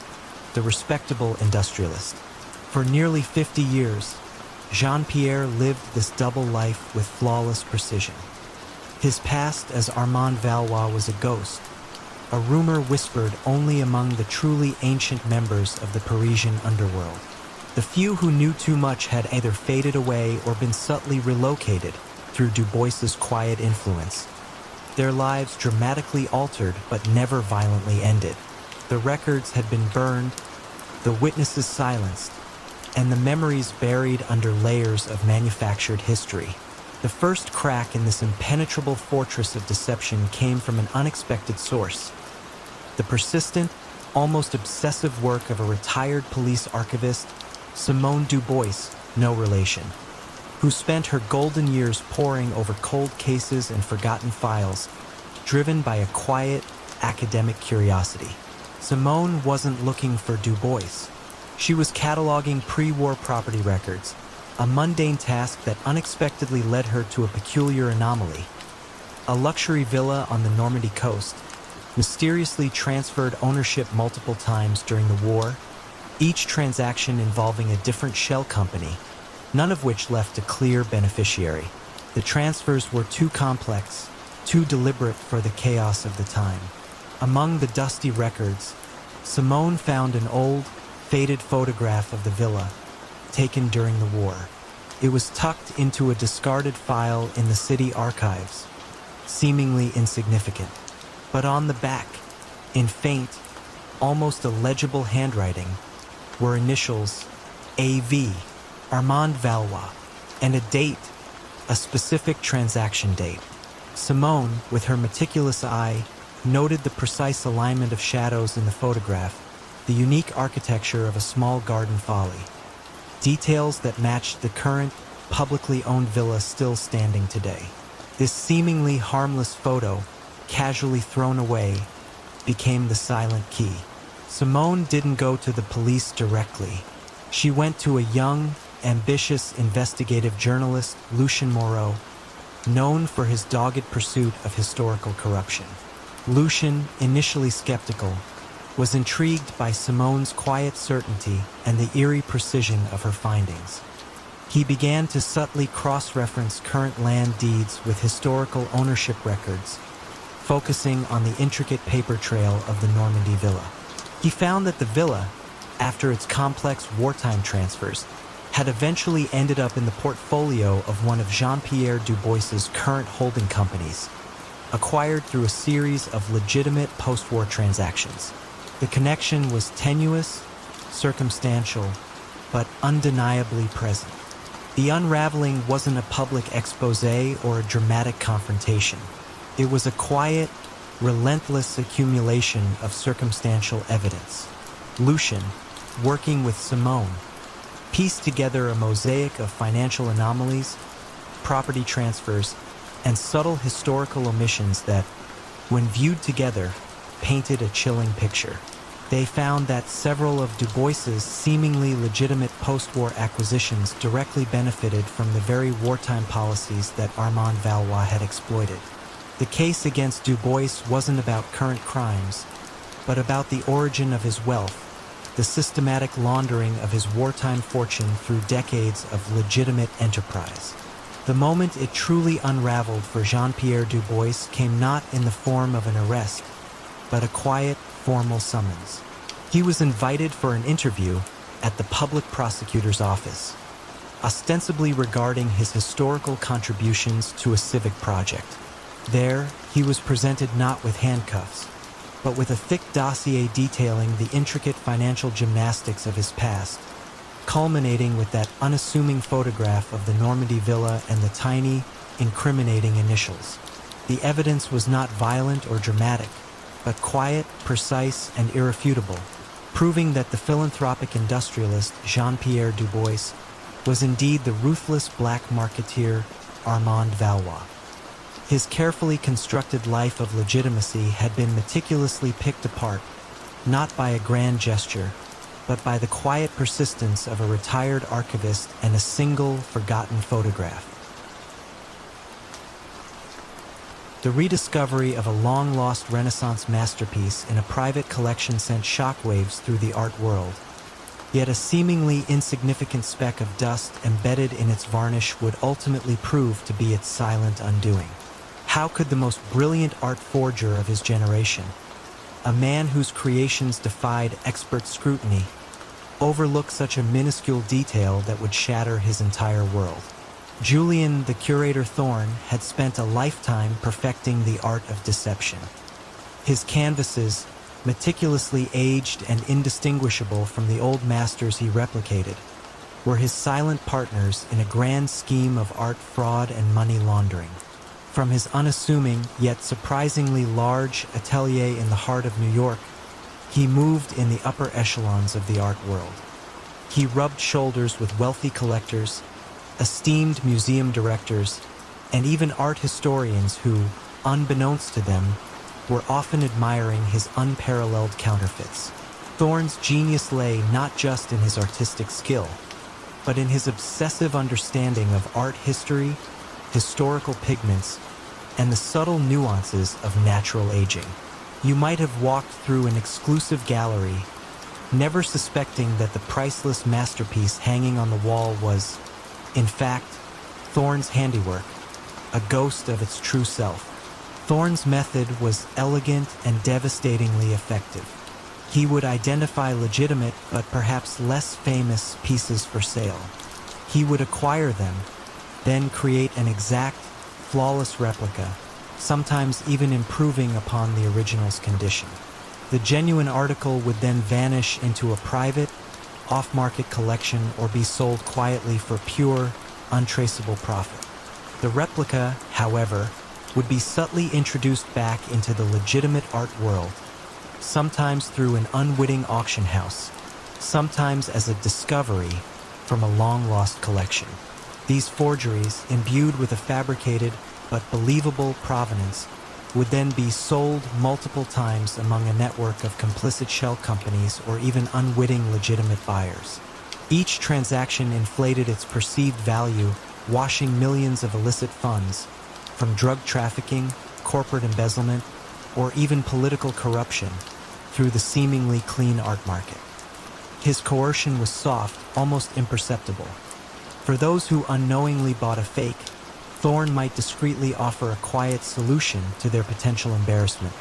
the respectable industrialist. For nearly 50 years, Jean-Pierre lived this double life with flawless precision. His past as Armand Valois was a ghost, a rumor whispered only among the truly ancient members of the Parisian underworld. The few who knew too much had either faded away or been subtly relocated through Dubois's quiet influence. Their lives dramatically altered but never violently ended. The records had been burned, the witnesses silenced, and the memories buried under layers of manufactured history. The first crack in this impenetrable fortress of deception came from an unexpected source: the persistent, almost obsessive work of a retired police archivist, Simone Dubois, no relation, who spent her golden years poring over cold cases and forgotten files, driven by a quiet, academic curiosity. Simone wasn't looking for Dubois. She was cataloging pre-war property records, a mundane task that unexpectedly led her to a peculiar anomaly. A luxury villa on the Normandy coast, mysteriously transferred ownership multiple times during the war, each transaction involving a different shell company, none of which left a clear beneficiary. The transfers were too complex, too deliberate for the chaos of the time. Among the dusty records, Simone found an old, faded photograph of the villa, taken during the war. It was tucked into a discarded file in the city archives, seemingly insignificant. But on the back, in faint, almost illegible handwriting were initials AV, Armand Valois, and a date, a specific transaction date. Simone, with her meticulous eye, noted the precise alignment of shadows in the photograph, the unique architecture of a small garden folly, details that matched the current, publicly owned villa still standing today. This seemingly harmless photo, casually thrown away, became the silent key. Simone didn't go to the police directly. She went to a young, ambitious investigative journalist, Lucien Moreau, known for his dogged pursuit of historical corruption. Lucien, initially skeptical, was intrigued by Simone's quiet certainty and the eerie precision of her findings. He began to subtly cross-reference current land deeds with historical ownership records, focusing on the intricate paper trail of the Normandy villa. He found that the villa, after its complex wartime transfers, had eventually ended up in the portfolio of one of Jean-Pierre Dubois's current holding companies, acquired through a series of legitimate post-war transactions. The connection was tenuous, circumstantial, but undeniably present. The unraveling wasn't a public exposé or a dramatic confrontation. It was a quiet, relentless accumulation of circumstantial evidence. Lucien, working with Simone, pieced together a mosaic of financial anomalies, property transfers, and subtle historical omissions that, when viewed together, painted a chilling picture. They found that several of Dubois's seemingly legitimate post-war acquisitions directly benefited from the very wartime policies that Armand Valois had exploited. The case against Dubois wasn't about current crimes, but about the origin of his wealth, the systematic laundering of his wartime fortune through decades of legitimate enterprise. The moment it truly unraveled for Jean-Pierre Dubois came not in the form of an arrest, but a quiet, formal summons. He was invited for an interview at the public prosecutor's office, ostensibly regarding his historical contributions to a civic project. There, he was presented not with handcuffs, but with a thick dossier detailing the intricate financial gymnastics of his past, culminating with that unassuming photograph of the Normandy villa and the tiny, incriminating initials. The evidence was not violent or dramatic, but quiet, precise, and irrefutable, proving that the philanthropic industrialist Jean-Pierre Dubois was indeed the ruthless black marketeer Armand Valois. His carefully constructed life of legitimacy had been meticulously picked apart, not by a grand gesture, but by the quiet persistence of a retired archivist and a single, forgotten photograph. The rediscovery of a long-lost Renaissance masterpiece in a private collection sent shockwaves through the art world. Yet a seemingly insignificant speck of dust embedded in its varnish would ultimately prove to be its silent undoing. How could the most brilliant art forger of his generation, a man whose creations defied expert scrutiny, overlook such a minuscule detail that would shatter his entire world? Julian the Curator Thorne had spent a lifetime perfecting the art of deception. His canvases, meticulously aged and indistinguishable from the old masters he replicated, were his silent partners in a grand scheme of art fraud and money laundering. From his unassuming yet surprisingly large atelier in the heart of New York, he moved in the upper echelons of the art world. He rubbed shoulders with wealthy collectors, esteemed museum directors, and even art historians who, unbeknownst to them, were often admiring his unparalleled counterfeits. Thorne's genius lay not just in his artistic skill, but in his obsessive understanding of art history, historical pigments, and the subtle nuances of natural aging. You might have walked through an exclusive gallery, never suspecting that the priceless masterpiece hanging on the wall was, in fact, Thorne's handiwork, a ghost of its true self. Thorne's method was elegant and devastatingly effective. He would identify legitimate but perhaps less famous pieces for sale. He would acquire them, then create an exact, flawless replica, sometimes even improving upon the original's condition. The genuine article would then vanish into a private, off-market collection or be sold quietly for pure, untraceable profit. The replica, however, would be subtly introduced back into the legitimate art world, sometimes through an unwitting auction house, sometimes as a discovery from a long-lost collection. These forgeries, imbued with a fabricated but believable provenance, would then be sold multiple times among a network of complicit shell companies or even unwitting legitimate buyers. Each transaction inflated its perceived value, washing millions of illicit funds from drug trafficking, corporate embezzlement, or even political corruption through the seemingly clean art market. His coercion was soft, almost imperceptible. For those who unknowingly bought a fake, Thorne might discreetly offer a quiet solution to their potential embarrassment,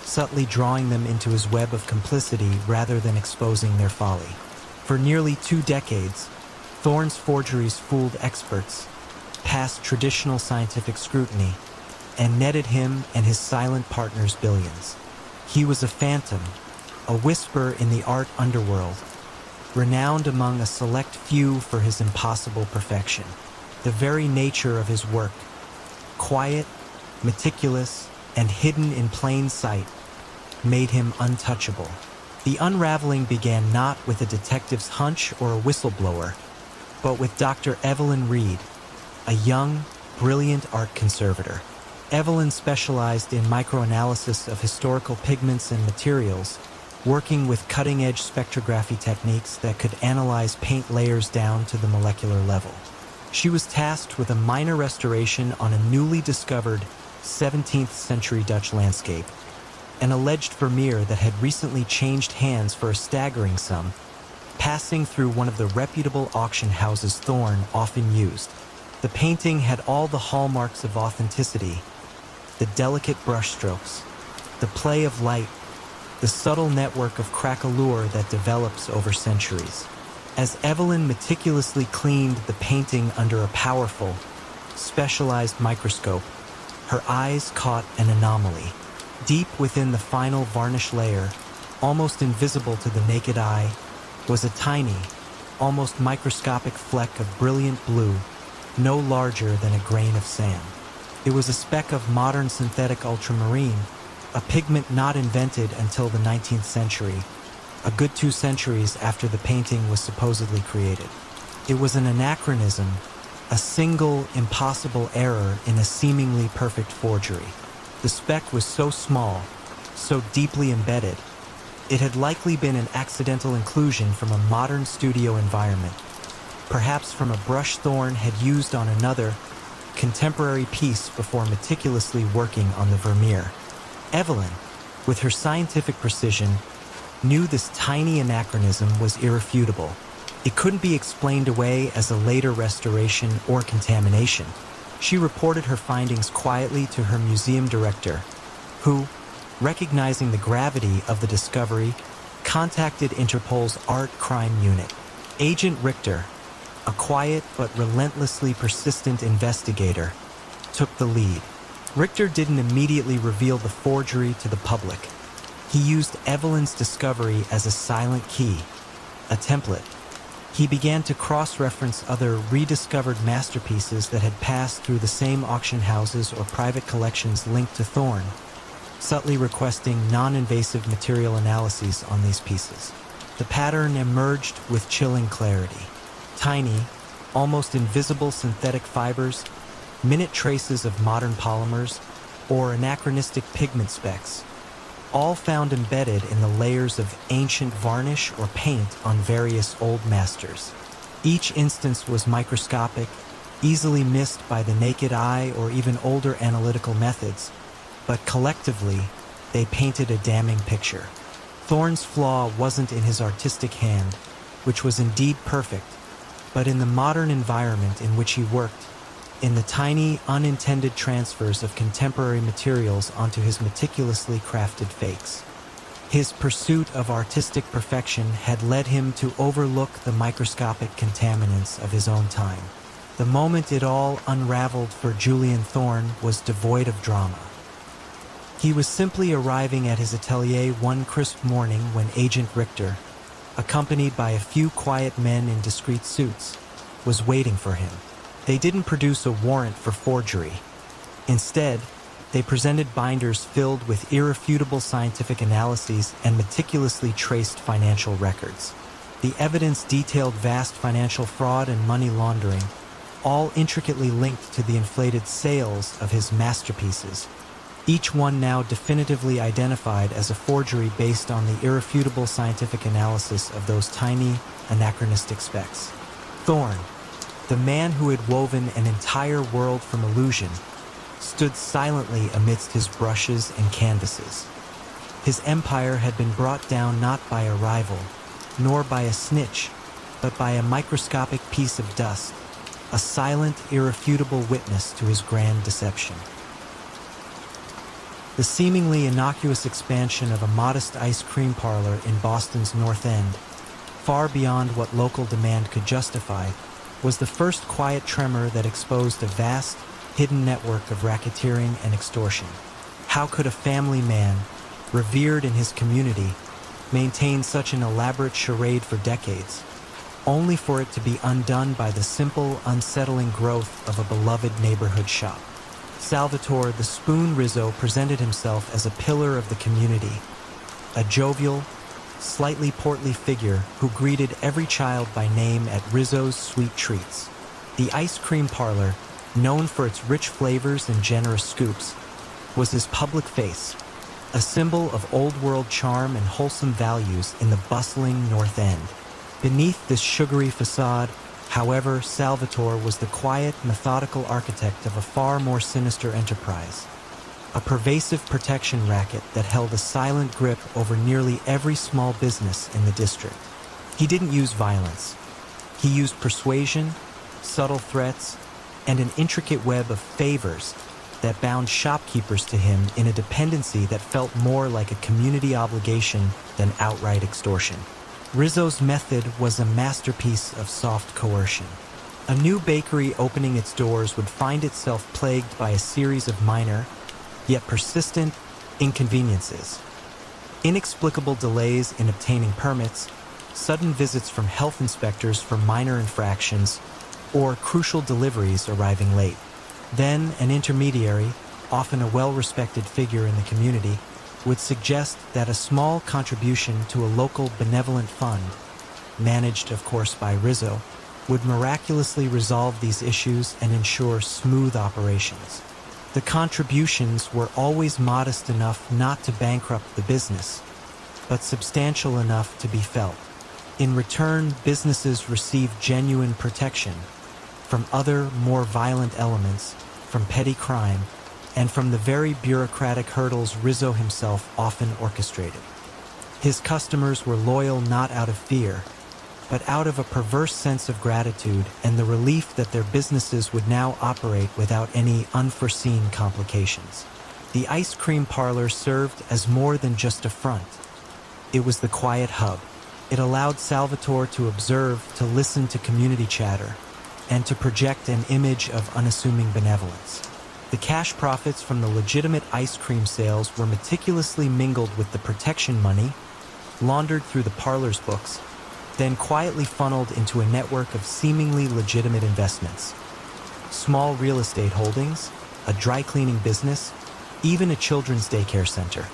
subtly drawing them into his web of complicity rather than exposing their folly. For nearly 2 decades, Thorne's forgeries fooled experts, passed traditional scientific scrutiny, and netted him and his silent partners billions. He was a phantom, a whisper in the art underworld, renowned among a select few for his impossible perfection. The very nature of his work, quiet, meticulous, and hidden in plain sight, made him untouchable. The unraveling began not with a detective's hunch or a whistleblower, but with Dr. Evelyn Reed, a young, brilliant art conservator. Evelyn specialized in microanalysis of historical pigments and materials, working with cutting-edge spectrography techniques that could analyze paint layers down to the molecular level. She was tasked with a minor restoration on a newly discovered 17th century Dutch landscape, an alleged Vermeer that had recently changed hands for a staggering sum, passing through one of the reputable auction houses Thorne often used. The painting had all the hallmarks of authenticity: the delicate brushstrokes, the play of light, the subtle network of craquelure that develops over centuries. As Evelyn meticulously cleaned the painting under a powerful, specialized microscope, her eyes caught an anomaly. Deep within the final varnish layer, almost invisible to the naked eye, was a tiny, almost microscopic fleck of brilliant blue, no larger than a grain of sand. It was a speck of modern synthetic ultramarine, a pigment not invented until the 19th century, a good 2 centuries after the painting was supposedly created. It was an anachronism, a single, impossible error in a seemingly perfect forgery. The speck was so small, so deeply embedded, it had likely been an accidental inclusion from a modern studio environment, perhaps from a brush Thorne had used on another, contemporary piece before meticulously working on the Vermeer. Evelyn, with her scientific precision, knew this tiny anachronism was irrefutable. It couldn't be explained away as a later restoration or contamination. She reported her findings quietly to her museum director, who, recognizing the gravity of the discovery, contacted Interpol's Art Crime Unit. Agent Richter, a quiet but relentlessly persistent investigator, took the lead. Richter didn't immediately reveal the forgery to the public. He used Evelyn's discovery as a silent key, a template. He began to cross-reference other rediscovered masterpieces that had passed through the same auction houses or private collections linked to Thorne, subtly requesting non-invasive material analyses on these pieces. The pattern emerged with chilling clarity. Tiny, almost invisible synthetic fibers, minute traces of modern polymers, or anachronistic pigment specks, all found embedded in the layers of ancient varnish or paint on various old masters. Each instance was microscopic, easily missed by the naked eye or even older analytical methods, but collectively, they painted a damning picture. Thorne's flaw wasn't in his artistic hand, which was indeed perfect, but in the modern environment in which he worked, in the tiny, unintended transfers of contemporary materials onto his meticulously crafted fakes. His pursuit of artistic perfection had led him to overlook the microscopic contaminants of his own time. The moment it all unraveled for Julian Thorne was devoid of drama. He was simply arriving at his atelier one crisp morning when Agent Richter, accompanied by a few quiet men in discreet suits, was waiting for him. They didn't produce a warrant for forgery. Instead, they presented binders filled with irrefutable scientific analyses and meticulously traced financial records. The evidence detailed vast financial fraud and money laundering, all intricately linked to the inflated sales of his masterpieces, each one now definitively identified as a forgery based on the irrefutable scientific analysis of those tiny, anachronistic specks. Thorne, the man who had woven an entire world from illusion, stood silently amidst his brushes and canvases. His empire had been brought down not by a rival, nor by a snitch, but by a microscopic piece of dust, a silent, irrefutable witness to his grand deception. The seemingly innocuous expansion of a modest ice cream parlor in Boston's North End, far beyond what local demand could justify, was the first quiet tremor that exposed a vast, hidden network of racketeering and extortion. How could a family man, revered in his community, maintain such an elaborate charade for decades, only for it to be undone by the simple, unsettling growth of a beloved neighborhood shop? Salvatore the Spoon Rizzo presented himself as a pillar of the community, a jovial, slightly portly figure who greeted every child by name at Rizzo's Sweet Treats. The ice cream parlor, known for its rich flavors and generous scoops, was his public face, a symbol of old-world charm and wholesome values in the bustling North End. Beneath this sugary facade, however, Salvatore was the quiet, methodical architect of a far more sinister enterprise, a pervasive protection racket that held a silent grip over nearly every small business in the district. He didn't use violence. He used persuasion, subtle threats, and an intricate web of favors that bound shopkeepers to him in a dependency that felt more like a community obligation than outright extortion. Rizzo's method was a masterpiece of soft coercion. A new bakery opening its doors would find itself plagued by a series of minor, yet persistent, inconveniences. Inexplicable delays in obtaining permits, sudden visits from health inspectors for minor infractions, or crucial deliveries arriving late. Then an intermediary, often a well-respected figure in the community, would suggest that a small contribution to a local benevolent fund, managed of course by Rizzo, would miraculously resolve these issues and ensure smooth operations. The contributions were always modest enough not to bankrupt the business, but substantial enough to be felt. In return, businesses received genuine protection from other, more violent elements, from petty crime, and from the very bureaucratic hurdles Rizzo himself often orchestrated. His customers were loyal not out of fear, but out of a perverse sense of gratitude and the relief that their businesses would now operate without any unforeseen complications. The ice cream parlor served as more than just a front. It was the quiet hub. It allowed Salvatore to observe, to listen to community chatter, and to project an image of unassuming benevolence. The cash profits from the legitimate ice cream sales were meticulously mingled with the protection money, laundered through the parlor's books, then quietly funneled into a network of seemingly legitimate investments. Small real estate holdings, a dry cleaning business, even a children's daycare center.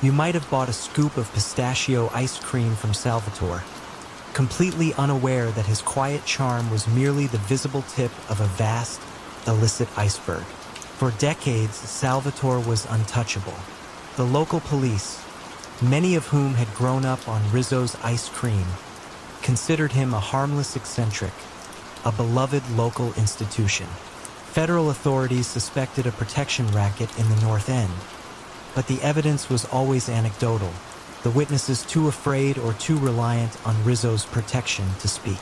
You might have bought a scoop of pistachio ice cream from Salvatore, completely unaware that his quiet charm was merely the visible tip of a vast, illicit iceberg. For decades, Salvatore was untouchable. The local police, many of whom had grown up on Rizzo's ice cream, considered him a harmless eccentric, a beloved local institution. Federal authorities suspected a protection racket in the North End, but the evidence was always anecdotal, the witnesses too afraid or too reliant on Rizzo's protection to speak.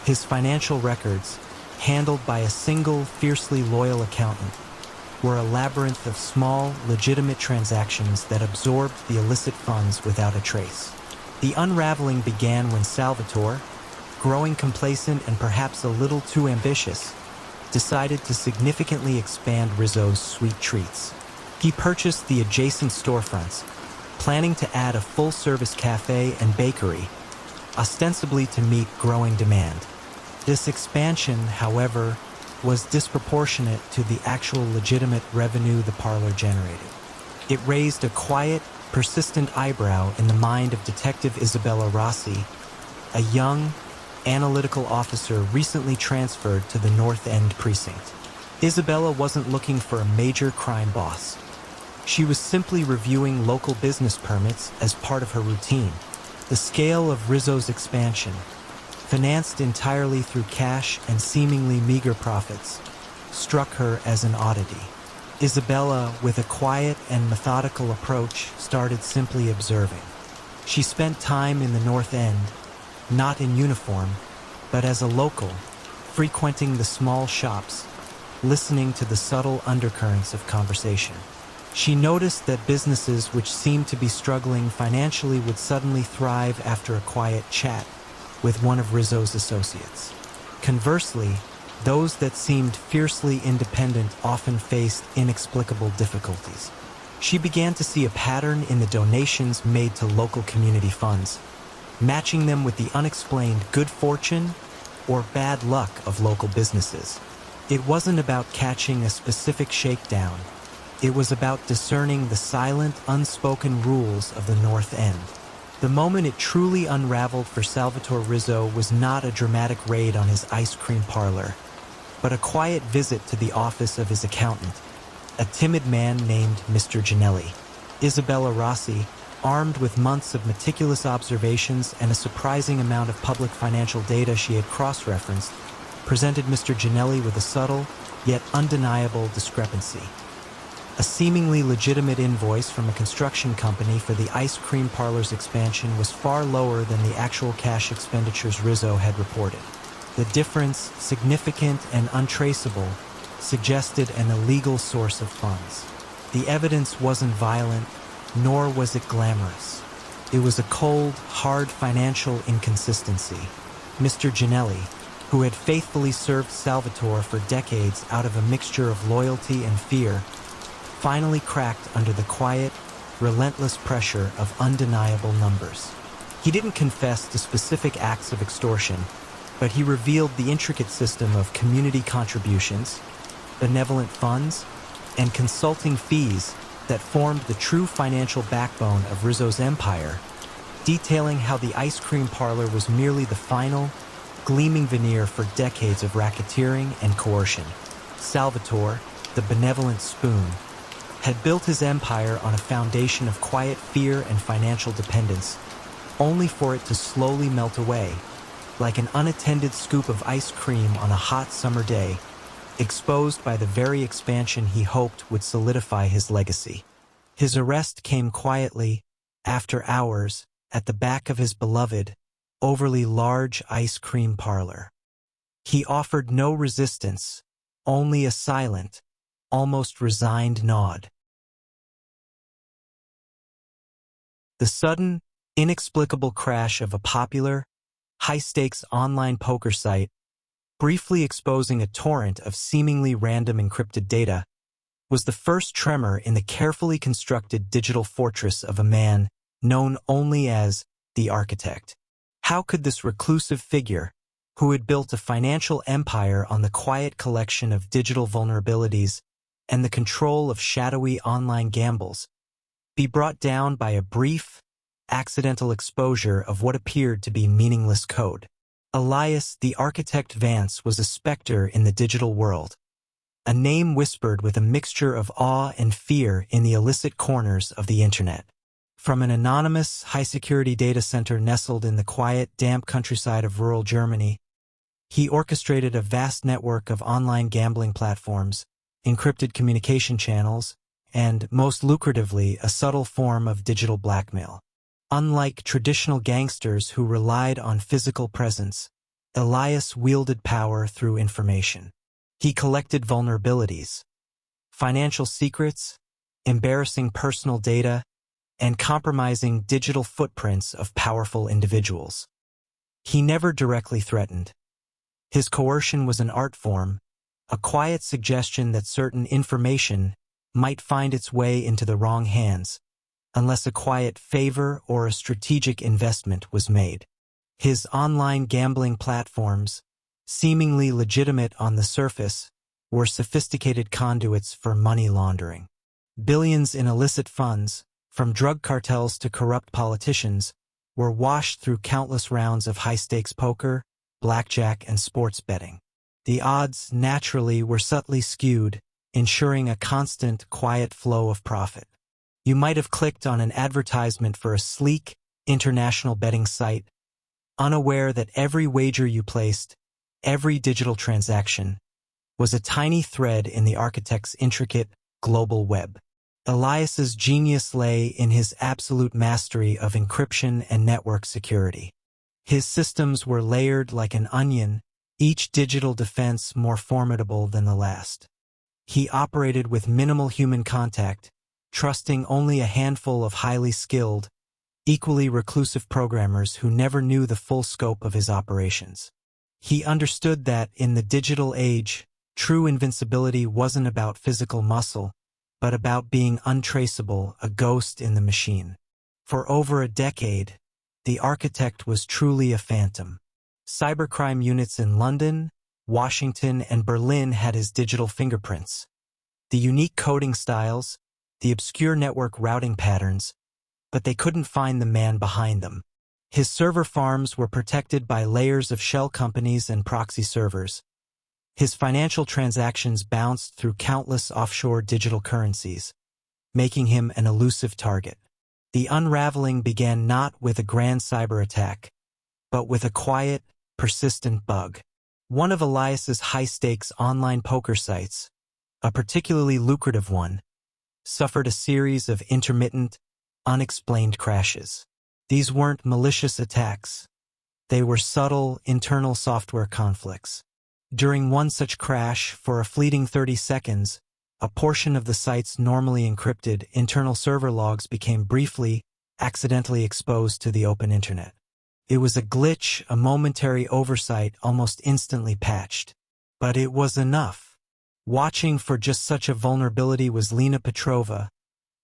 His financial records, handled by a single, fiercely loyal accountant, were a labyrinth of small, legitimate transactions that absorbed the illicit funds without a trace. The unraveling began when Salvatore, growing complacent and perhaps a little too ambitious, decided to significantly expand Rizzo's Sweet Treats. He purchased the adjacent storefronts, planning to add a full-service cafe and bakery, ostensibly to meet growing demand. This expansion, however, was disproportionate to the actual legitimate revenue the parlor generated. It raised a quiet, persistent eyebrow in the mind of Detective Isabella Rossi, a young, analytical officer recently transferred to the North End precinct. Isabella wasn't looking for a major crime boss. She was simply reviewing local business permits as part of her routine. The scale of Rizzo's expansion, financed entirely through cash and seemingly meager profits, struck her as an oddity. Isabella, with a quiet and methodical approach, started simply observing. She spent time in the North End, not in uniform, but as a local, frequenting the small shops, listening to the subtle undercurrents of conversation. She noticed that businesses which seemed to be struggling financially would suddenly thrive after a quiet chat with one of Rizzo's associates. Conversely, those that seemed fiercely independent often faced inexplicable difficulties. She began to see a pattern in the donations made to local community funds, matching them with the unexplained good fortune or bad luck of local businesses. It wasn't about catching a specific shakedown. It was about discerning the silent, unspoken rules of the North End. The moment it truly unraveled for Salvatore Rizzo was not a dramatic raid on his ice cream parlor, but a quiet visit to the office of his accountant, a timid man named Mr. Ginelli. Isabella Rossi, armed with months of meticulous observations and a surprising amount of public financial data she had cross-referenced, presented Mr. Ginelli with a subtle, yet undeniable discrepancy. A seemingly legitimate invoice from a construction company for the ice cream parlor's expansion was far lower than the actual cash expenditures Rizzo had reported. The difference, significant and untraceable, suggested an illegal source of funds. The evidence wasn't violent, nor was it glamorous. It was a cold, hard financial inconsistency. Mr. Ginelli, who had faithfully served Salvatore for decades out of a mixture of loyalty and fear, finally cracked under the quiet, relentless pressure of undeniable numbers. He didn't confess to specific acts of extortion, but he revealed the intricate system of community contributions, benevolent funds, and consulting fees that formed the true financial backbone of Rizzo's empire, detailing how the ice cream parlor was merely the final, gleaming veneer for decades of racketeering and coercion. Salvatore, the benevolent spoon, had built his empire on a foundation of quiet fear and financial dependence, only for it to slowly melt away, like an unattended scoop of ice cream on a hot summer day, exposed by the very expansion he hoped would solidify his legacy. His arrest came quietly, after hours, at the back of his beloved, overly large ice cream parlor. He offered no resistance, only a silent, almost resigned nod. The sudden, inexplicable crash of a popular, high-stakes online poker site, briefly exposing a torrent of seemingly random encrypted data, was the first tremor in the carefully constructed digital fortress of a man known only as the architect. How could this reclusive figure, who had built a financial empire on the quiet collection of digital vulnerabilities and the control of shadowy online gambles, be brought down by a brief, accidental exposure of what appeared to be meaningless code? Elias the Architect Vance was a specter in the digital world, a name whispered with a mixture of awe and fear in the illicit corners of the internet. From an anonymous, high-security data center nestled in the quiet, damp countryside of rural Germany, he orchestrated a vast network of online gambling platforms, encrypted communication channels, and, most lucratively, a subtle form of digital blackmail. Unlike traditional gangsters who relied on physical presence, Elias wielded power through information. He collected vulnerabilities, financial secrets, embarrassing personal data, and compromising digital footprints of powerful individuals. He never directly threatened. His coercion was an art form, a quiet suggestion that certain information might find its way into the wrong hands, unless a quiet favor or a strategic investment was made. His online gambling platforms, seemingly legitimate on the surface, were sophisticated conduits for money laundering. Billions in illicit funds, from drug cartels to corrupt politicians, were washed through countless rounds of high-stakes poker, blackjack, and sports betting. The odds, naturally, were subtly skewed, ensuring a constant, quiet flow of profit. You might have clicked on an advertisement for a sleek, international betting site, unaware that every wager you placed, every digital transaction, was a tiny thread in the architect's intricate, global web. Elias's genius lay in his absolute mastery of encryption and network security. His systems were layered like an onion, each digital defense more formidable than the last. He operated with minimal human contact, trusting only a handful of highly skilled, equally reclusive programmers who never knew the full scope of his operations. He understood that, in the digital age, true invincibility wasn't about physical muscle, but about being untraceable, a ghost in the machine. For over a decade, the architect was truly a phantom. Cybercrime units in London, Washington, and Berlin had his digital fingerprints. The unique coding styles, the obscure network routing patterns, but they couldn't find the man behind them. His server farms were protected by layers of shell companies and proxy servers. His financial transactions bounced through countless offshore digital currencies, making him an elusive target. The unraveling began not with a grand cyber attack, but with a quiet, persistent bug. One of Elias's high-stakes online poker sites, a particularly lucrative one, suffered a series of intermittent, unexplained crashes. These weren't malicious attacks. They were subtle, internal software conflicts. During one such crash, for a fleeting 30 seconds, a portion of the site's normally encrypted internal server logs became briefly, accidentally exposed to the open internet. It was a glitch, a momentary oversight, almost instantly patched. But it was enough. Watching for just such a vulnerability was Lena Petrova,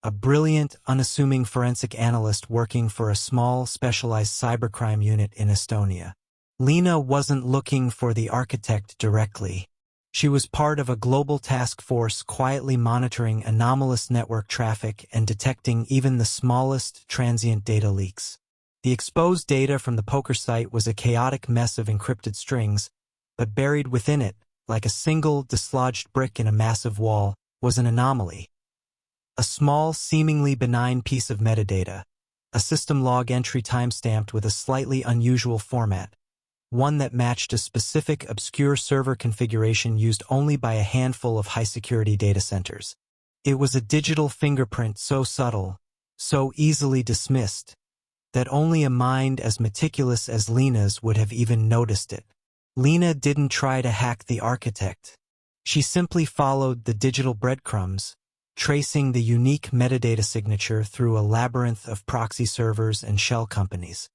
a brilliant, unassuming forensic analyst working for a small, specialized cybercrime unit in Estonia. Lena wasn't looking for the architect directly. She was part of a global task force quietly monitoring anomalous network traffic and detecting even the smallest transient data leaks. The exposed data from the poker site was a chaotic mess of encrypted strings, but buried within it, like a single dislodged brick in a massive wall, was an anomaly. A small, seemingly benign piece of metadata, a system log entry timestamped with a slightly unusual format, one that matched a specific obscure server configuration used only by a handful of high-security data centers. It was a digital fingerprint so subtle, so easily dismissed, that only a mind as meticulous as Lena's would have even noticed it. Lena didn't try to hack the architect. She simply followed the digital breadcrumbs, tracing the unique metadata signature through a labyrinth of proxy servers and shell companies.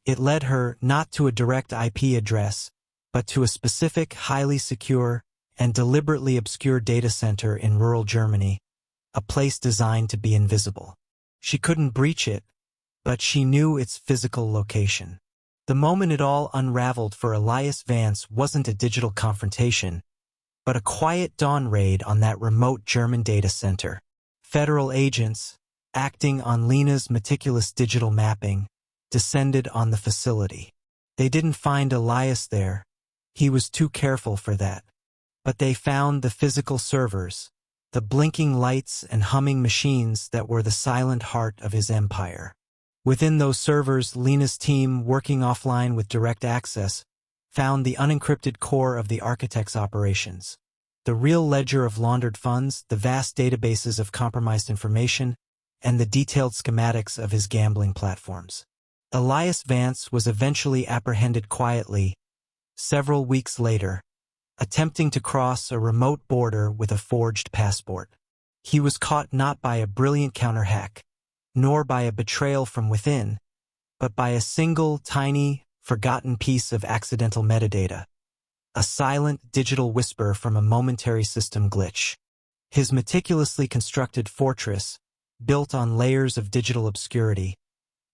It led her not to a direct IP address, but to a specific, highly secure, and deliberately obscure data center in rural Germany, a place designed to be invisible. She couldn't breach it, but she knew its physical location. The moment it all unraveled for Elias Vance wasn't a digital confrontation, but a quiet dawn raid on that remote German data center. Federal agents, acting on Lena's meticulous digital mapping, descended on the facility. They didn't find Elias there. He was too careful for that. But they found the physical servers, the blinking lights and humming machines that were the silent heart of his empire. Within those servers, Lena's team, working offline with direct access, found the unencrypted core of the architect's operations. The real ledger of laundered funds, the vast databases of compromised information, and the detailed schematics of his gambling platforms. Elias Vance was eventually apprehended quietly, several weeks later, attempting to cross a remote border with a forged passport. He was caught not by a brilliant counter-hack, nor by a betrayal from within, but by a single, tiny, forgotten piece of accidental metadata, a silent digital whisper from a momentary system glitch. His meticulously constructed fortress, built on layers of digital obscurity,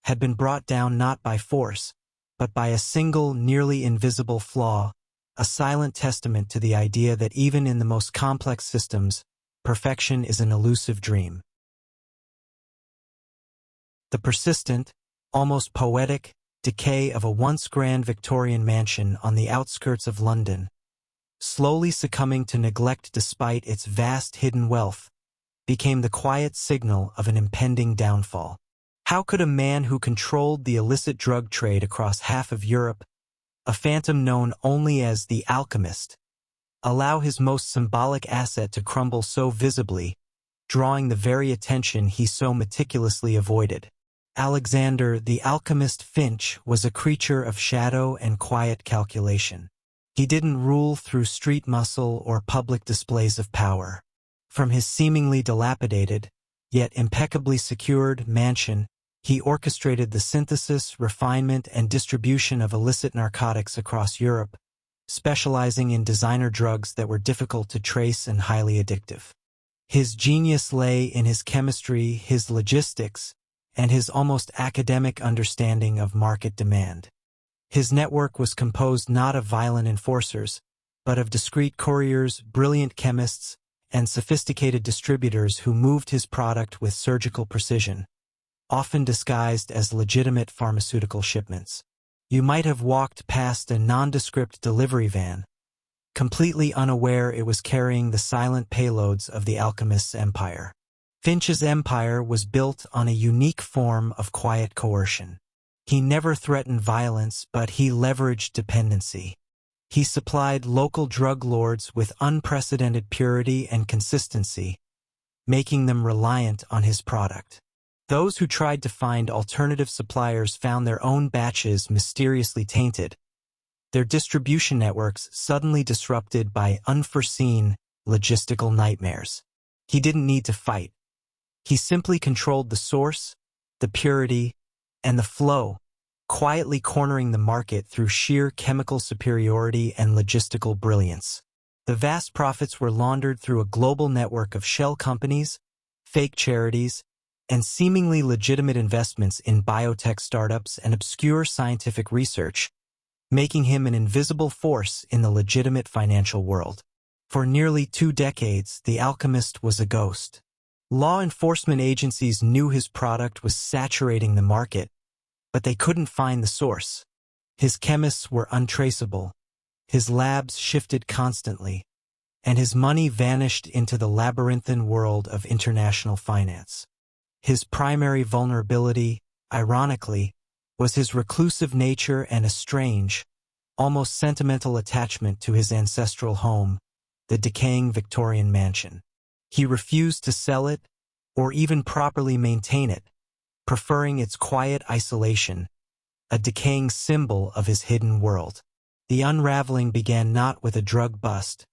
had been brought down not by force, but by a single, nearly invisible flaw, a silent testament to the idea that even in the most complex systems, perfection is an elusive dream. The persistent, almost poetic, decay of a once grand Victorian mansion on the outskirts of London, slowly succumbing to neglect despite its vast hidden wealth, became the quiet signal of an impending downfall. How could a man who controlled the illicit drug trade across half of Europe, a phantom known only as the alchemist, allow his most symbolic asset to crumble so visibly, drawing the very attention he so meticulously avoided? Alexander the Alchemist Finch was a creature of shadow and quiet calculation. He didn't rule through street muscle or public displays of power. From his seemingly dilapidated, yet impeccably secured mansion, he orchestrated the synthesis, refinement, and distribution of illicit narcotics across Europe, specializing in designer drugs that were difficult to trace and highly addictive. His genius lay in his chemistry, his logistics, and his almost academic understanding of market demand. His network was composed not of violent enforcers, but of discreet couriers, brilliant chemists, and sophisticated distributors who moved his product with surgical precision, often disguised as legitimate pharmaceutical shipments. You might have walked past a nondescript delivery van, completely unaware it was carrying the silent payloads of the alchemist's empire. Finch's empire was built on a unique form of quiet coercion. He never threatened violence, but he leveraged dependency. He supplied local drug lords with unprecedented purity and consistency, making them reliant on his product. Those who tried to find alternative suppliers found their own batches mysteriously tainted, their distribution networks suddenly disrupted by unforeseen logistical nightmares. He didn't need to fight. He simply controlled the source, the purity, and the flow, quietly cornering the market through sheer chemical superiority and logistical brilliance. The vast profits were laundered through a global network of shell companies, fake charities, and seemingly legitimate investments in biotech startups and obscure scientific research, making him an invisible force in the legitimate financial world. For nearly 2 decades, the alchemist was a ghost. Law enforcement agencies knew his product was saturating the market, but they couldn't find the source. His chemists were untraceable, his labs shifted constantly, and his money vanished into the labyrinthine world of international finance. His primary vulnerability, ironically, was his reclusive nature and a strange, almost sentimental attachment to his ancestral home, the decaying Victorian mansion. He refused to sell it or even properly maintain it, preferring its quiet isolation, a decaying symbol of his hidden world. The unraveling began not with a drug bust,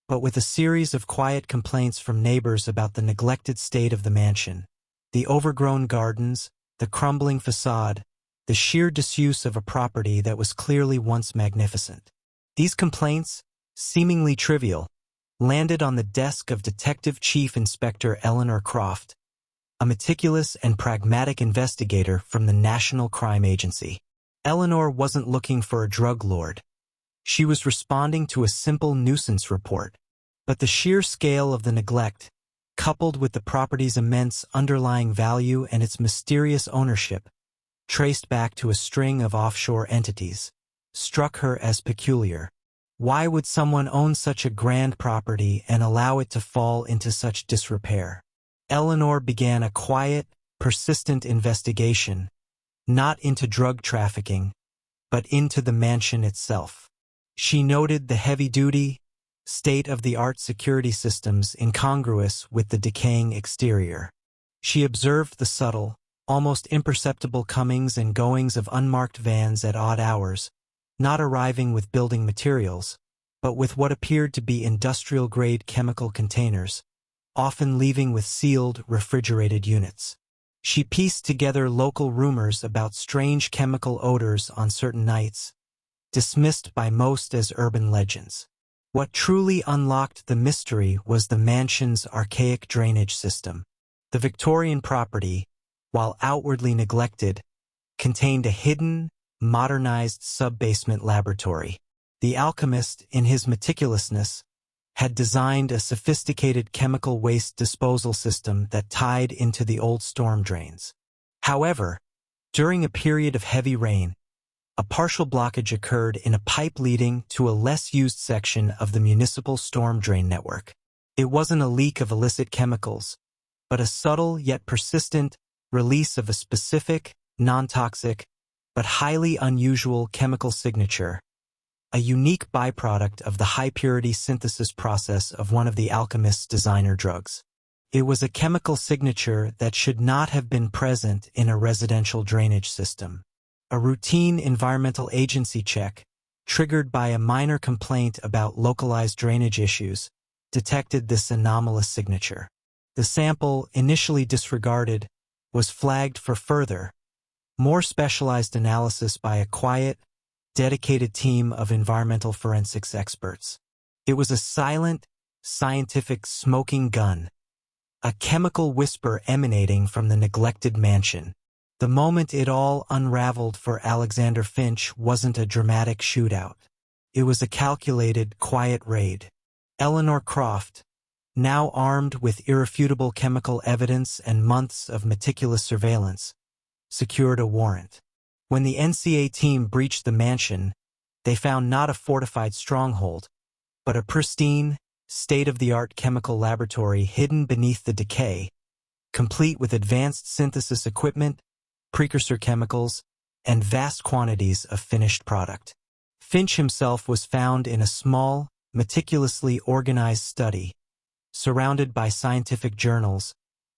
but with a series of quiet complaints from neighbors about the neglected state of the mansion, the overgrown gardens, the crumbling facade, the sheer disuse of a property that was clearly once magnificent. These complaints, seemingly trivial, landed on the desk of Detective Chief Inspector Eleanor Croft, a meticulous and pragmatic investigator from the National Crime Agency. Eleanor wasn't looking for a drug lord. She was responding to a simple nuisance report. But the sheer scale of the neglect, coupled with the property's immense underlying value and its mysterious ownership, traced back to a string of offshore entities, struck her as peculiar. Why would someone own such a grand property and allow it to fall into such disrepair? Eleanor began a quiet, persistent investigation, not into drug trafficking, but into the mansion itself. She noted the heavy-duty, state-of-the-art security systems incongruous with the decaying exterior. She observed the subtle, almost imperceptible comings and goings of unmarked vans at odd hours, not arriving with building materials, but with what appeared to be industrial-grade chemical containers, often leaving with sealed, refrigerated units. She pieced together local rumors about strange chemical odors on certain nights, dismissed by most as urban legends. What truly unlocked the mystery was the mansion's archaic drainage system. The Victorian property, while outwardly neglected, contained a hidden, modernized sub-basement laboratory. The alchemist, in his meticulousness, had designed a sophisticated chemical waste disposal system that tied into the old storm drains. However, during a period of heavy rain, a partial blockage occurred in a pipe leading to a less-used section of the municipal storm drain network. It wasn't a leak of illicit chemicals, but a subtle yet persistent release of a specific, non-toxic, but highly unusual chemical signature, a unique byproduct of the high-purity synthesis process of one of the alchemist's designer drugs. It was a chemical signature that should not have been present in a residential drainage system. A routine environmental agency check, triggered by a minor complaint about localized drainage issues, detected this anomalous signature. The sample, initially disregarded, was flagged for further, more specialized analysis by a quiet, dedicated team of environmental forensics experts. It was a silent, scientific smoking gun, a chemical whisper emanating from the neglected mansion. The moment it all unraveled for Alexander Finch wasn't a dramatic shootout. It was a calculated, quiet raid. Eleanor Croft, now armed with irrefutable chemical evidence and months of meticulous surveillance, secured a warrant. When the NCA team breached the mansion, they found not a fortified stronghold, but a pristine, state-of-the-art chemical laboratory hidden beneath the decay, complete with advanced synthesis equipment, precursor chemicals, and vast quantities of finished product. Finch himself was found in a small, meticulously organized study, surrounded by scientific journals,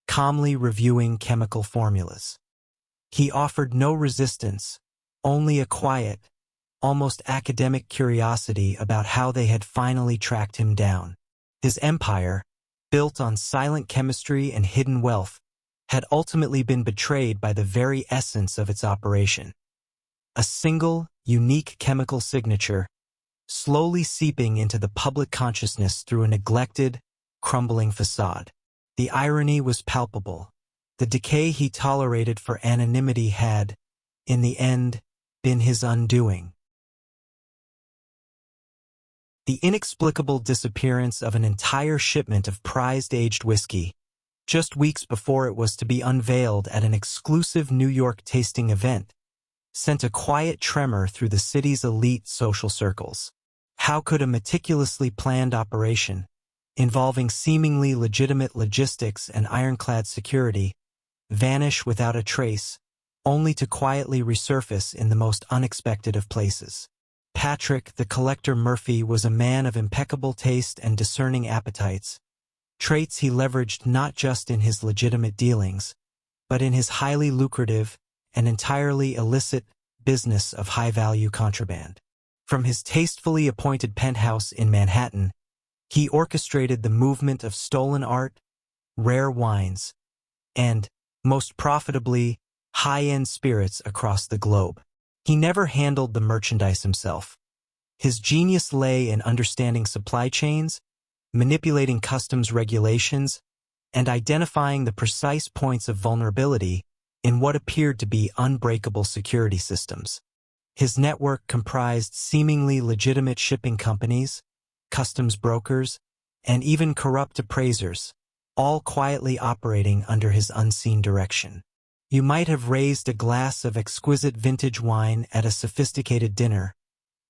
calmly reviewing chemical formulas. He offered no resistance, only a quiet, almost academic curiosity about how they had finally tracked him down. His empire, built on silent chemistry and hidden wealth, had ultimately been betrayed by the very essence of its operation. A single, unique chemical signature, slowly seeping into the public consciousness through a neglected, crumbling facade. The irony was palpable. The decay he tolerated for anonymity had, in the end, been his undoing. The inexplicable disappearance of an entire shipment of prized aged whiskey, just weeks before it was to be unveiled at an exclusive New York tasting event, sent a quiet tremor through the city's elite social circles. How could a meticulously planned operation, involving seemingly legitimate logistics and ironclad security, vanish without a trace, only to quietly resurface in the most unexpected of places? Patrick, the collector Murphy, was a man of impeccable taste and discerning appetites, traits he leveraged not just in his legitimate dealings, but in his highly lucrative and entirely illicit business of high-value contraband. From his tastefully appointed penthouse in Manhattan, he orchestrated the movement of stolen art, rare wines, and, most profitably, high-end spirits across the globe. He never handled the merchandise himself. His genius lay in understanding supply chains, manipulating customs regulations, and identifying the precise points of vulnerability in what appeared to be unbreakable security systems. His network comprised seemingly legitimate shipping companies, customs brokers, and even corrupt appraisers, all quietly operating under his unseen direction. You might have raised a glass of exquisite vintage wine at a sophisticated dinner,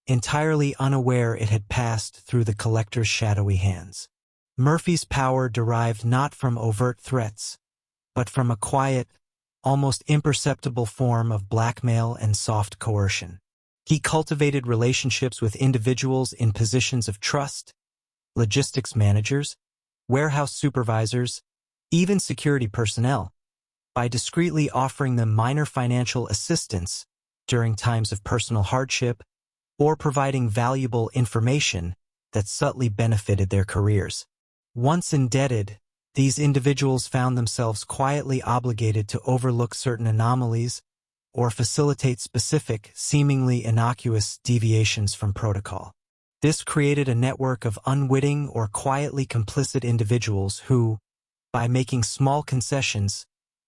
entirely unaware it had passed through the collector's shadowy hands. Murphy's power derived not from overt threats, but from a quiet, almost imperceptible form of blackmail and soft coercion. He cultivated relationships with individuals in positions of trust, logistics managers, warehouse supervisors, even security personnel, by discreetly offering them minor financial assistance during times of personal hardship or providing valuable information that subtly benefited their careers. Once indebted, these individuals found themselves quietly obligated to overlook certain anomalies or facilitate specific, seemingly innocuous deviations from protocol. This created a network of unwitting or quietly complicit individuals who, by making small concessions,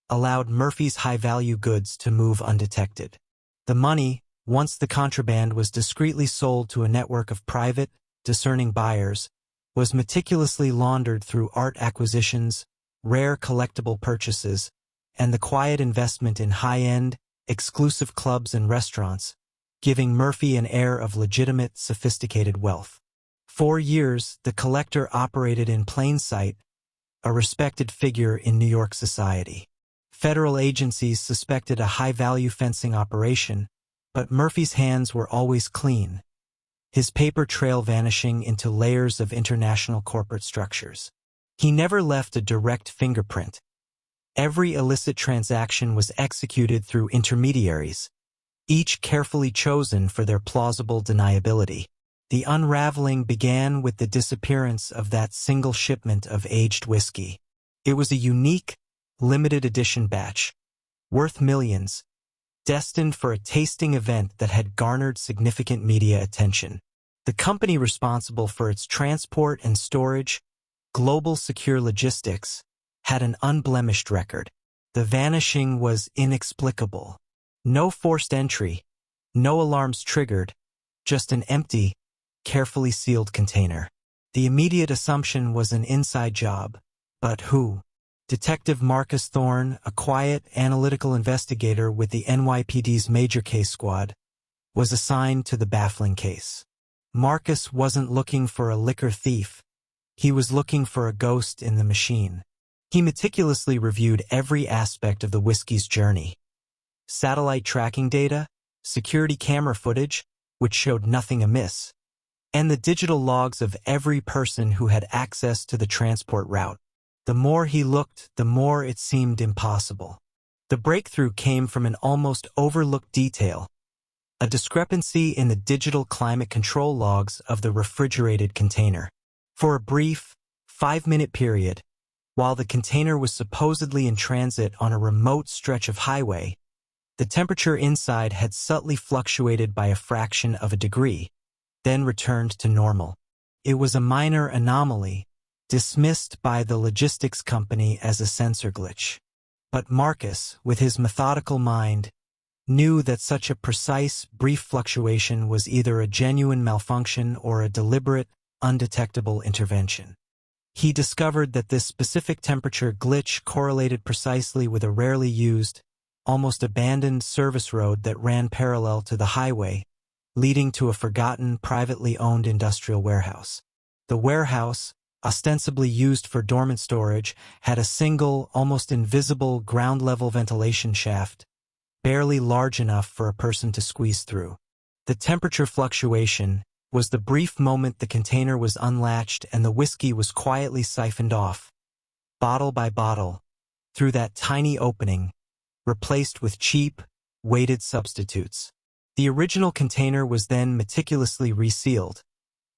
allowed Murphy's high-value goods to move undetected. The money, once the contraband was discreetly sold to a network of private, discerning buyers, was meticulously laundered through art acquisitions, rare collectible purchases, and the quiet investment in high-end, exclusive clubs and restaurants, giving Murphy an air of legitimate, sophisticated wealth. For years, the collector operated in plain sight, a respected figure in New York society. Federal agencies suspected a high-value fencing operation, but Murphy's hands were always clean, his paper trail vanishing into layers of international corporate structures. He never left a direct fingerprint. Every illicit transaction was executed through intermediaries, each carefully chosen for their plausible deniability. The unraveling began with the disappearance of that single shipment of aged whiskey. It was a unique, limited edition batch, worth millions, destined for a tasting event that had garnered significant media attention. The company responsible for its transport and storage, Global Secure Logistics, had an unblemished record. The vanishing was inexplicable. No forced entry, no alarms triggered, just an empty, carefully sealed container. The immediate assumption was an inside job. But who? Detective Marcus Thorne, a quiet, analytical investigator with the NYPD's Major Case Squad, was assigned to the baffling case. Marcus wasn't looking for a liquor thief. He was looking for a ghost in the machine. He meticulously reviewed every aspect of the whiskey's journey. Satellite tracking data, security camera footage, which showed nothing amiss, and the digital logs of every person who had access to the transport route. The more he looked, the more it seemed impossible. The breakthrough came from an almost overlooked detail, a discrepancy in the digital climate control logs of the refrigerated container. For a brief, 5-minute period, while the container was supposedly in transit on a remote stretch of highway, the temperature inside had subtly fluctuated by a fraction of a degree, then returned to normal. It was a minor anomaly, dismissed by the logistics company as a sensor glitch. But Marcus, with his methodical mind, knew that such a precise, brief fluctuation was either a genuine malfunction or a deliberate, undetectable intervention. He discovered that this specific temperature glitch correlated precisely with a rarely used, almost abandoned service road that ran parallel to the highway, leading to a forgotten, privately owned industrial warehouse. The warehouse, ostensibly used for dormant storage, had a single, almost invisible ground-level ventilation shaft, barely large enough for a person to squeeze through. The temperature fluctuation was the brief moment the container was unlatched and the whiskey was quietly siphoned off, bottle by bottle, through that tiny opening, replaced with cheap, weighted substitutes. The original container was then meticulously resealed,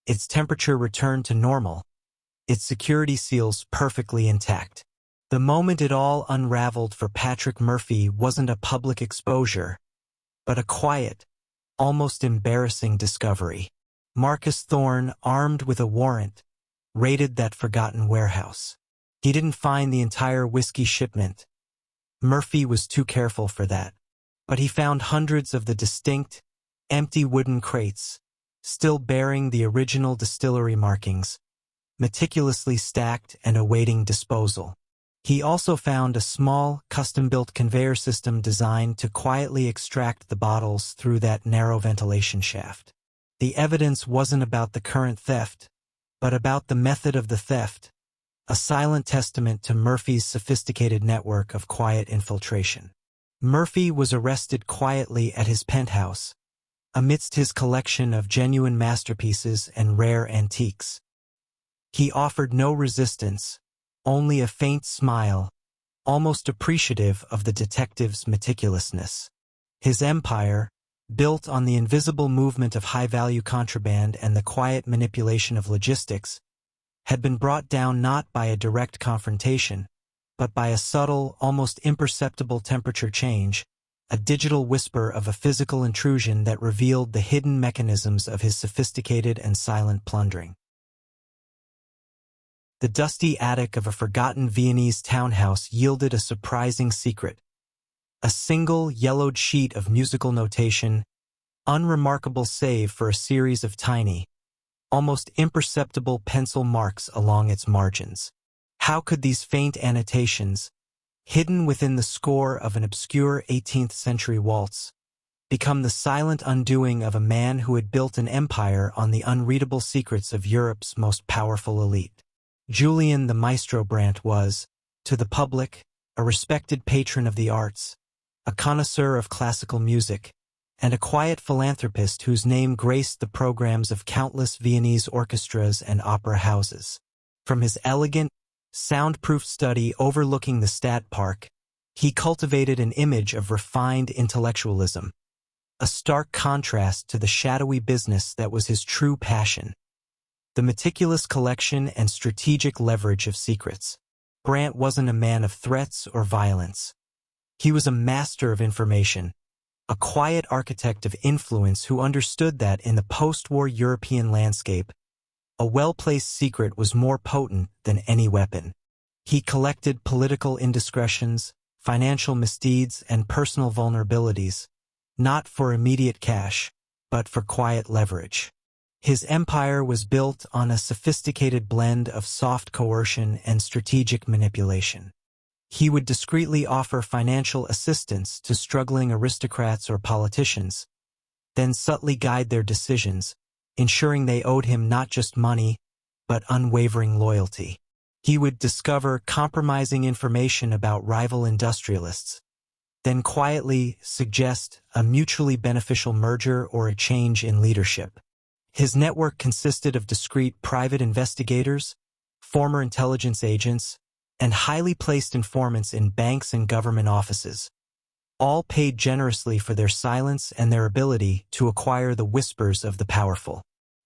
its temperature returned to normal, its security seals perfectly intact. The moment it all unraveled for Patrick Murphy wasn't a public exposure, but a quiet, almost embarrassing discovery. Marcus Thorne, armed with a warrant, raided that forgotten warehouse. He didn't find the entire whiskey shipment. Murphy was too careful for that. But he found hundreds of the distinct, empty wooden crates, still bearing the original distillery markings, meticulously stacked and awaiting disposal. He also found a small, custom-built conveyor system designed to quietly extract the bottles through that narrow ventilation shaft. The evidence wasn't about the current theft, but about the method of the theft, a silent testament to Murphy's sophisticated network of quiet infiltration. Murphy was arrested quietly at his penthouse, amidst his collection of genuine masterpieces and rare antiques. He offered no resistance, only a faint smile, almost appreciative of the detective's meticulousness. His empire, built on the invisible movement of high-value contraband and the quiet manipulation of logistics, had been brought down not by a direct confrontation, but by a subtle, almost imperceptible temperature change, a digital whisper of a physical intrusion that revealed the hidden mechanisms of his sophisticated and silent plundering. The dusty attic of a forgotten Viennese townhouse yielded a surprising secret. A single yellowed sheet of musical notation, unremarkable save for a series of tiny, almost imperceptible pencil marks along its margins. How could these faint annotations, hidden within the score of an obscure 18th-century waltz, become the silent undoing of a man who had built an empire on the unreadable secrets of Europe's most powerful elite? Julian the Maestro Brandt was, to the public, a respected patron of the arts, a connoisseur of classical music, and a quiet philanthropist whose name graced the programs of countless Viennese orchestras and opera houses. From his elegant, soundproof study overlooking the Stadtpark, he cultivated an image of refined intellectualism, a stark contrast to the shadowy business that was his true passion. The meticulous collection and strategic leverage of secrets. Brandt wasn't a man of threats or violence. He was a master of information, a quiet architect of influence who understood that in the post-war European landscape, a well-placed secret was more potent than any weapon. He collected political indiscretions, financial misdeeds, and personal vulnerabilities, not for immediate cash, but for quiet leverage. His empire was built on a sophisticated blend of soft coercion and strategic manipulation. He would discreetly offer financial assistance to struggling aristocrats or politicians, then subtly guide their decisions, ensuring they owed him not just money, but unwavering loyalty. He would discover compromising information about rival industrialists, then quietly suggest a mutually beneficial merger or a change in leadership. His network consisted of discreet private investigators, former intelligence agents, and highly placed informants in banks and government offices, all paid generously for their silence and their ability to acquire the whispers of the powerful.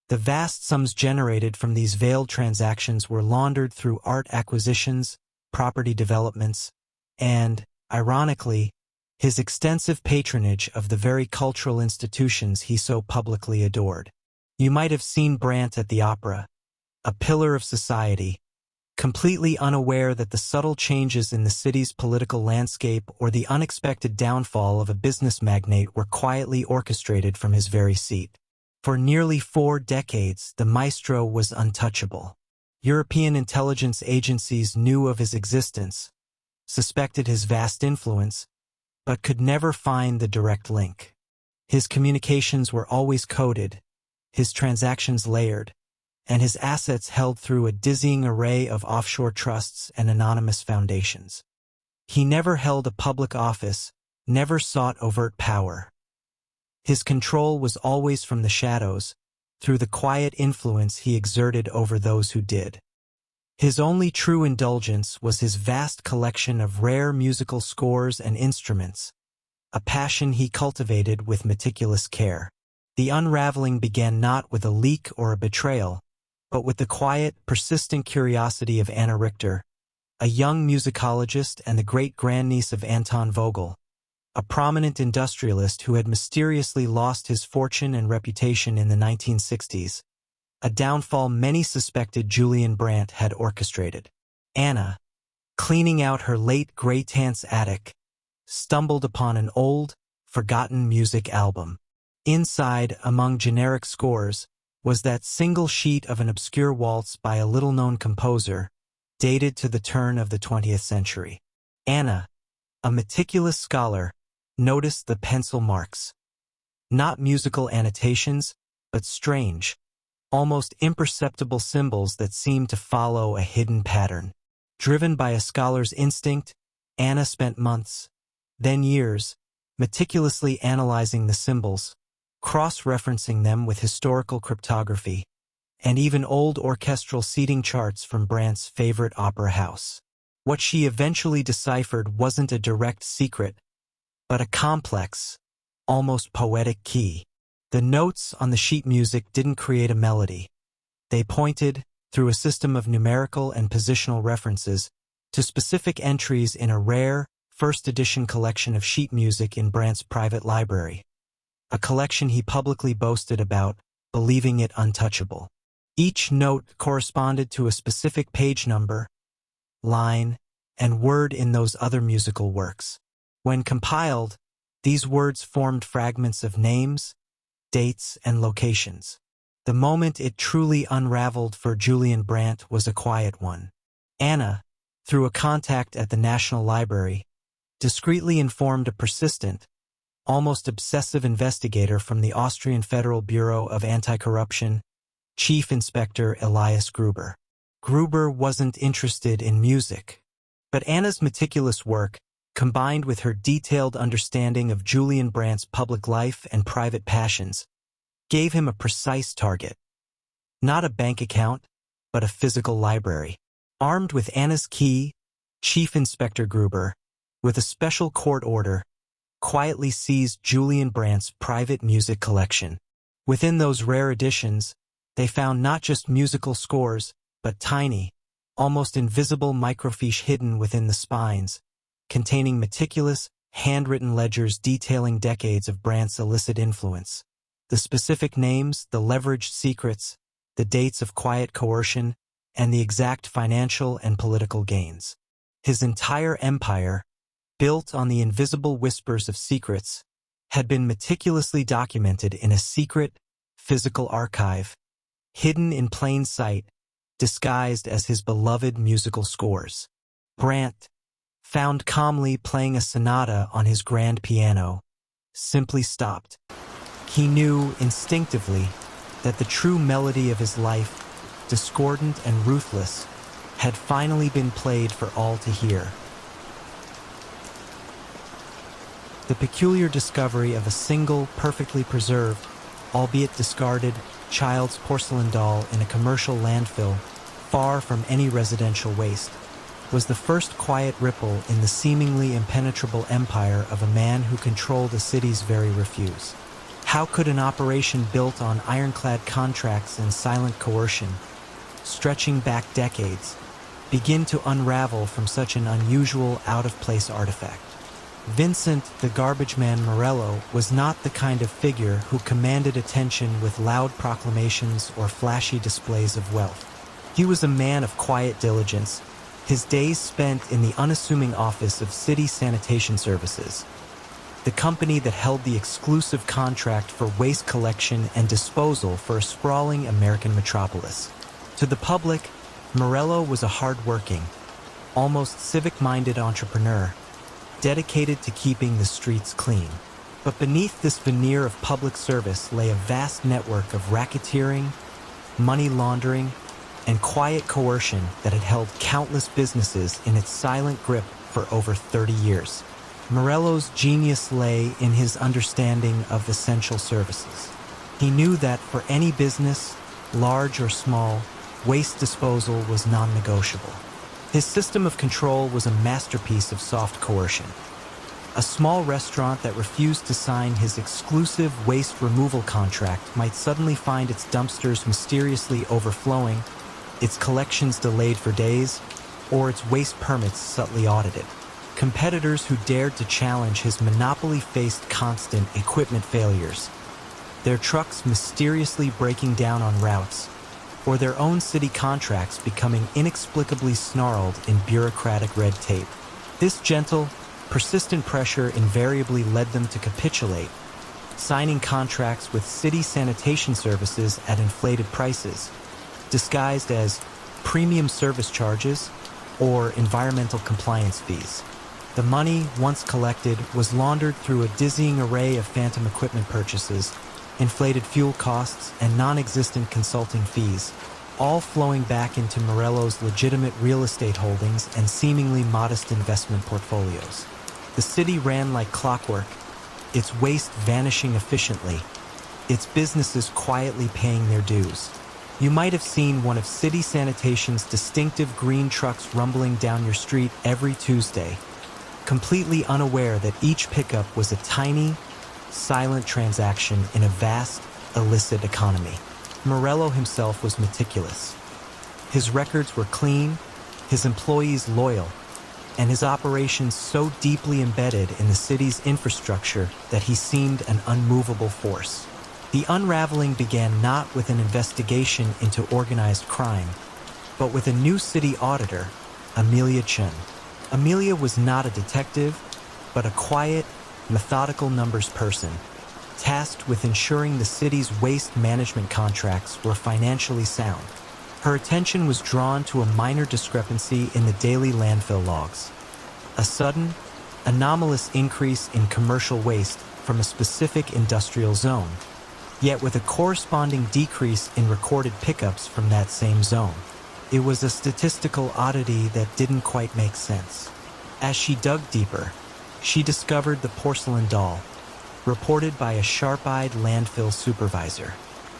The vast sums generated from these veiled transactions were laundered through art acquisitions, property developments, and, ironically, his extensive patronage of the very cultural institutions he so publicly adored. You might have seen Brandt at the opera, a pillar of society, completely unaware that the subtle changes in the city's political landscape or the unexpected downfall of a business magnate were quietly orchestrated from his very seat. For nearly 4 decades, the maestro was untouchable. European intelligence agencies knew of his existence, suspected his vast influence, but could never find the direct link. His communications were always coded, his transactions layered, and his assets held through a dizzying array of offshore trusts and anonymous foundations. He never held a public office, never sought overt power. His control was always from the shadows, through the quiet influence he exerted over those who did. His only true indulgence was his vast collection of rare musical scores and instruments, a passion he cultivated with meticulous care. The unraveling began not with a leak or a betrayal, but with the quiet, persistent curiosity of Anna Richter, a young musicologist and the great-grandniece of Anton Vogel, a prominent industrialist who had mysteriously lost his fortune and reputation in the 1960s, a downfall many suspected Julian Brandt had orchestrated. Anna, cleaning out her late gray-tant's attic, stumbled upon an old, forgotten music album. Inside, among generic scores, was that single sheet of an obscure waltz by a little-known composer, dated to the turn of the 20th century. Anna, a meticulous scholar, noticed the pencil marks. Not musical annotations, but strange, almost imperceptible symbols that seemed to follow a hidden pattern. Driven by a scholar's instinct, Anna spent months, then years, meticulously analyzing the symbols, cross-referencing them with historical cryptography, and even old orchestral seating charts from Brandt's favorite opera house. What she eventually deciphered wasn't a direct secret, but a complex, almost poetic key. The notes on the sheet music didn't create a melody. They pointed, through a system of numerical and positional references, to specific entries in a rare, first edition collection of sheet music in Brandt's private library, a collection he publicly boasted about, believing it untouchable. Each note corresponded to a specific page number, line, and word in those other musical works. When compiled, these words formed fragments of names, dates, and locations. The moment it truly unraveled for Julian Brandt was a quiet one. Anna, through a contact at the National Library, discreetly informed a persistent, almost obsessive investigator from the Austrian Federal Bureau of Anti-Corruption, Chief Inspector Elias Gruber. Gruber wasn't interested in music, but Anna's meticulous work, combined with her detailed understanding of Julian Brandt's public life and private passions, gave him a precise target. Not a bank account, but a physical library. Armed with Anna's key, Chief Inspector Gruber, with a special court order, quietly seized Julian Brandt's private music collection. Within those rare editions, they found not just musical scores, but tiny, almost invisible microfiche hidden within the spines, containing meticulous, handwritten ledgers detailing decades of Brandt's illicit influence. The specific names, the leveraged secrets, the dates of quiet coercion, and the exact financial and political gains. His entire empire, built on the invisible whispers of secrets, had been meticulously documented in a secret, physical archive, hidden in plain sight, disguised as his beloved musical scores. Brandt, found calmly playing a sonata on his grand piano, simply stopped. He knew instinctively that the true melody of his life, discordant and ruthless, had finally been played for all to hear. The peculiar discovery of a single, perfectly preserved, albeit discarded, child's porcelain doll in a commercial landfill, far from any residential waste, was the first quiet ripple in the seemingly impenetrable empire of a man who controlled a city's very refuse. How could an operation built on ironclad contracts and silent coercion, stretching back decades, begin to unravel from such an unusual, out-of-place artifact? Vincent the Garbage Man Morello was not the kind of figure who commanded attention with loud proclamations or flashy displays of wealth. He was a man of quiet diligence, his days spent in the unassuming office of City Sanitation Services, the company that held the exclusive contract for waste collection and disposal for a sprawling American metropolis. To the public, Morello was a hard-working, almost civic-minded entrepreneur, dedicated to keeping the streets clean. But beneath this veneer of public service lay a vast network of racketeering, money laundering, and quiet coercion that had held countless businesses in its silent grip for over 30 years. Morello's genius lay in his understanding of essential services. He knew that for any business, large or small, waste disposal was non-negotiable. His system of control was a masterpiece of soft coercion. A small restaurant that refused to sign his exclusive waste removal contract might suddenly find its dumpsters mysteriously overflowing, its collections delayed for days, or its waste permits subtly audited. Competitors who dared to challenge his monopoly faced constant equipment failures, their trucks mysteriously breaking down on routes, or their own city contracts becoming inexplicably snarled in bureaucratic red tape. This gentle, persistent pressure invariably led them to capitulate, signing contracts with city sanitation services at inflated prices, disguised as premium service charges or environmental compliance fees. The money, once collected, was laundered through a dizzying array of phantom equipment purchases, inflated fuel costs, and non-existent consulting fees, all flowing back into Morello's legitimate real estate holdings and seemingly modest investment portfolios. The city ran like clockwork, its waste vanishing efficiently, its businesses quietly paying their dues. You might have seen one of City Sanitation's distinctive green trucks rumbling down your street every Tuesday, completely unaware that each pickup was a tiny, silent transaction in a vast, illicit economy. Morello himself was meticulous. His records were clean, his employees loyal, and his operations so deeply embedded in the city's infrastructure that he seemed an unmovable force. The unraveling began not with an investigation into organized crime, but with a new city auditor, Amelia Chen. Amelia was not a detective, but a quiet, methodical numbers person, tasked with ensuring the city's waste management contracts were financially sound. Her attention was drawn to a minor discrepancy in the daily landfill logs. A sudden, anomalous increase in commercial waste from a specific industrial zone, yet with a corresponding decrease in recorded pickups from that same zone. It was a statistical oddity that didn't quite make sense. As she dug deeper, she discovered the porcelain doll, reported by a sharp-eyed landfill supervisor.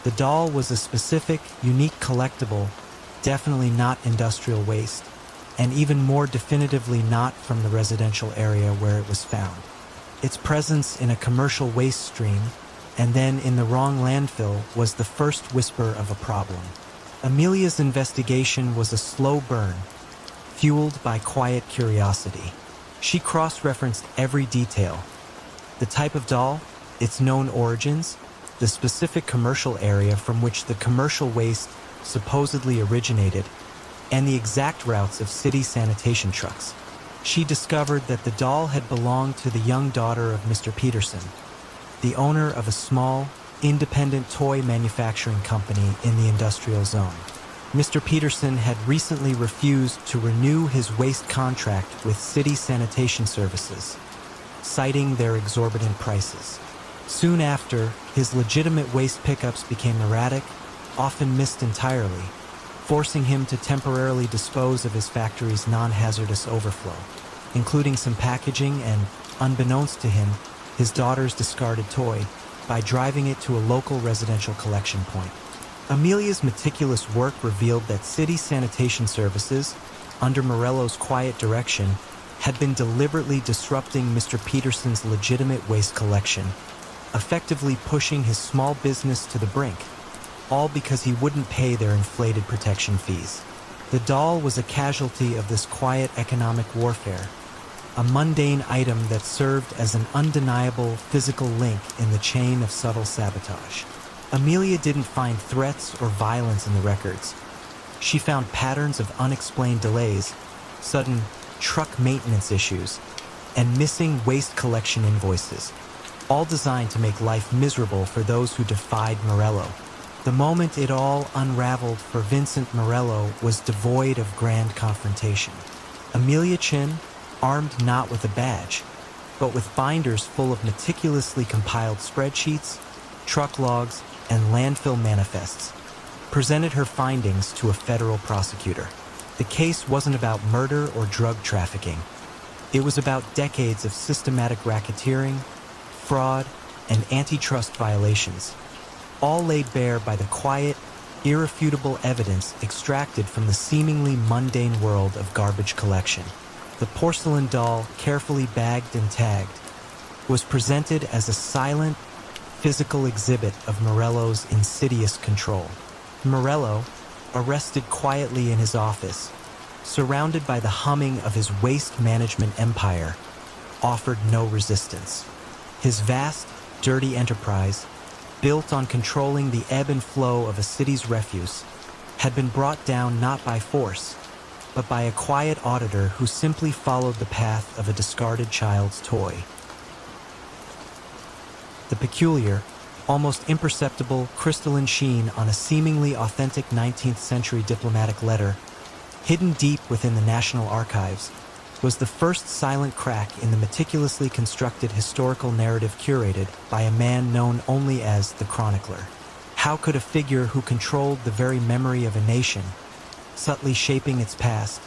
The doll was a specific, unique collectible, definitely not industrial waste, and even more definitively not from the residential area where it was found. Its presence in a commercial waste stream, and then in the wrong landfill, was the first whisper of a problem. Amelia's investigation was a slow burn, fueled by quiet curiosity. She cross-referenced every detail: the type of doll, its known origins, the specific commercial area from which the commercial waste supposedly originated, and the exact routes of city sanitation trucks. She discovered that the doll had belonged to the young daughter of Mr. Peterson, the owner of a small, independent toy manufacturing company in the industrial zone. Mr. Peterson had recently refused to renew his waste contract with city sanitation services, citing their exorbitant prices. Soon after, his legitimate waste pickups became erratic, often missed entirely, forcing him to temporarily dispose of his factory's non-hazardous overflow, including some packaging and, unbeknownst to him, his daughter's discarded toy, by driving it to a local residential collection point. Amelia's meticulous work revealed that city sanitation services, under Morello's quiet direction, had been deliberately disrupting Mr. Peterson's legitimate waste collection, effectively pushing his small business to the brink, all because he wouldn't pay their inflated protection fees. The doll was a casualty of this quiet economic warfare, a mundane item that served as an undeniable physical link in the chain of subtle sabotage. Amelia didn't find threats or violence in the records. She found patterns of unexplained delays, sudden truck maintenance issues, and missing waste collection invoices, all designed to make life miserable for those who defied Morello. The moment it all unraveled for Vincent Morello was devoid of grand confrontation. Amelia Chin, armed not with a badge, but with binders full of meticulously compiled spreadsheets, truck logs, and landfill manifests, presented her findings to a federal prosecutor. The case wasn't about murder or drug trafficking. It was about decades of systematic racketeering, fraud, and antitrust violations, all laid bare by the quiet, irrefutable evidence extracted from the seemingly mundane world of garbage collection. The porcelain doll, carefully bagged and tagged, was presented as a silent, physical exhibit of Morello's insidious control. Morello, arrested quietly in his office, surrounded by the humming of his waste management empire, offered no resistance. His vast, dirty enterprise, built on controlling the ebb and flow of a city's refuse, had been brought down not by force, but by a quiet auditor who simply followed the path of a discarded child's toy. The peculiar, almost imperceptible crystalline sheen on a seemingly authentic 19th century diplomatic letter, hidden deep within the National Archives, was the first silent crack in the meticulously constructed historical narrative curated by a man known only as the chronicler. How could a figure who controlled the very memory of a nation, subtly shaping its past,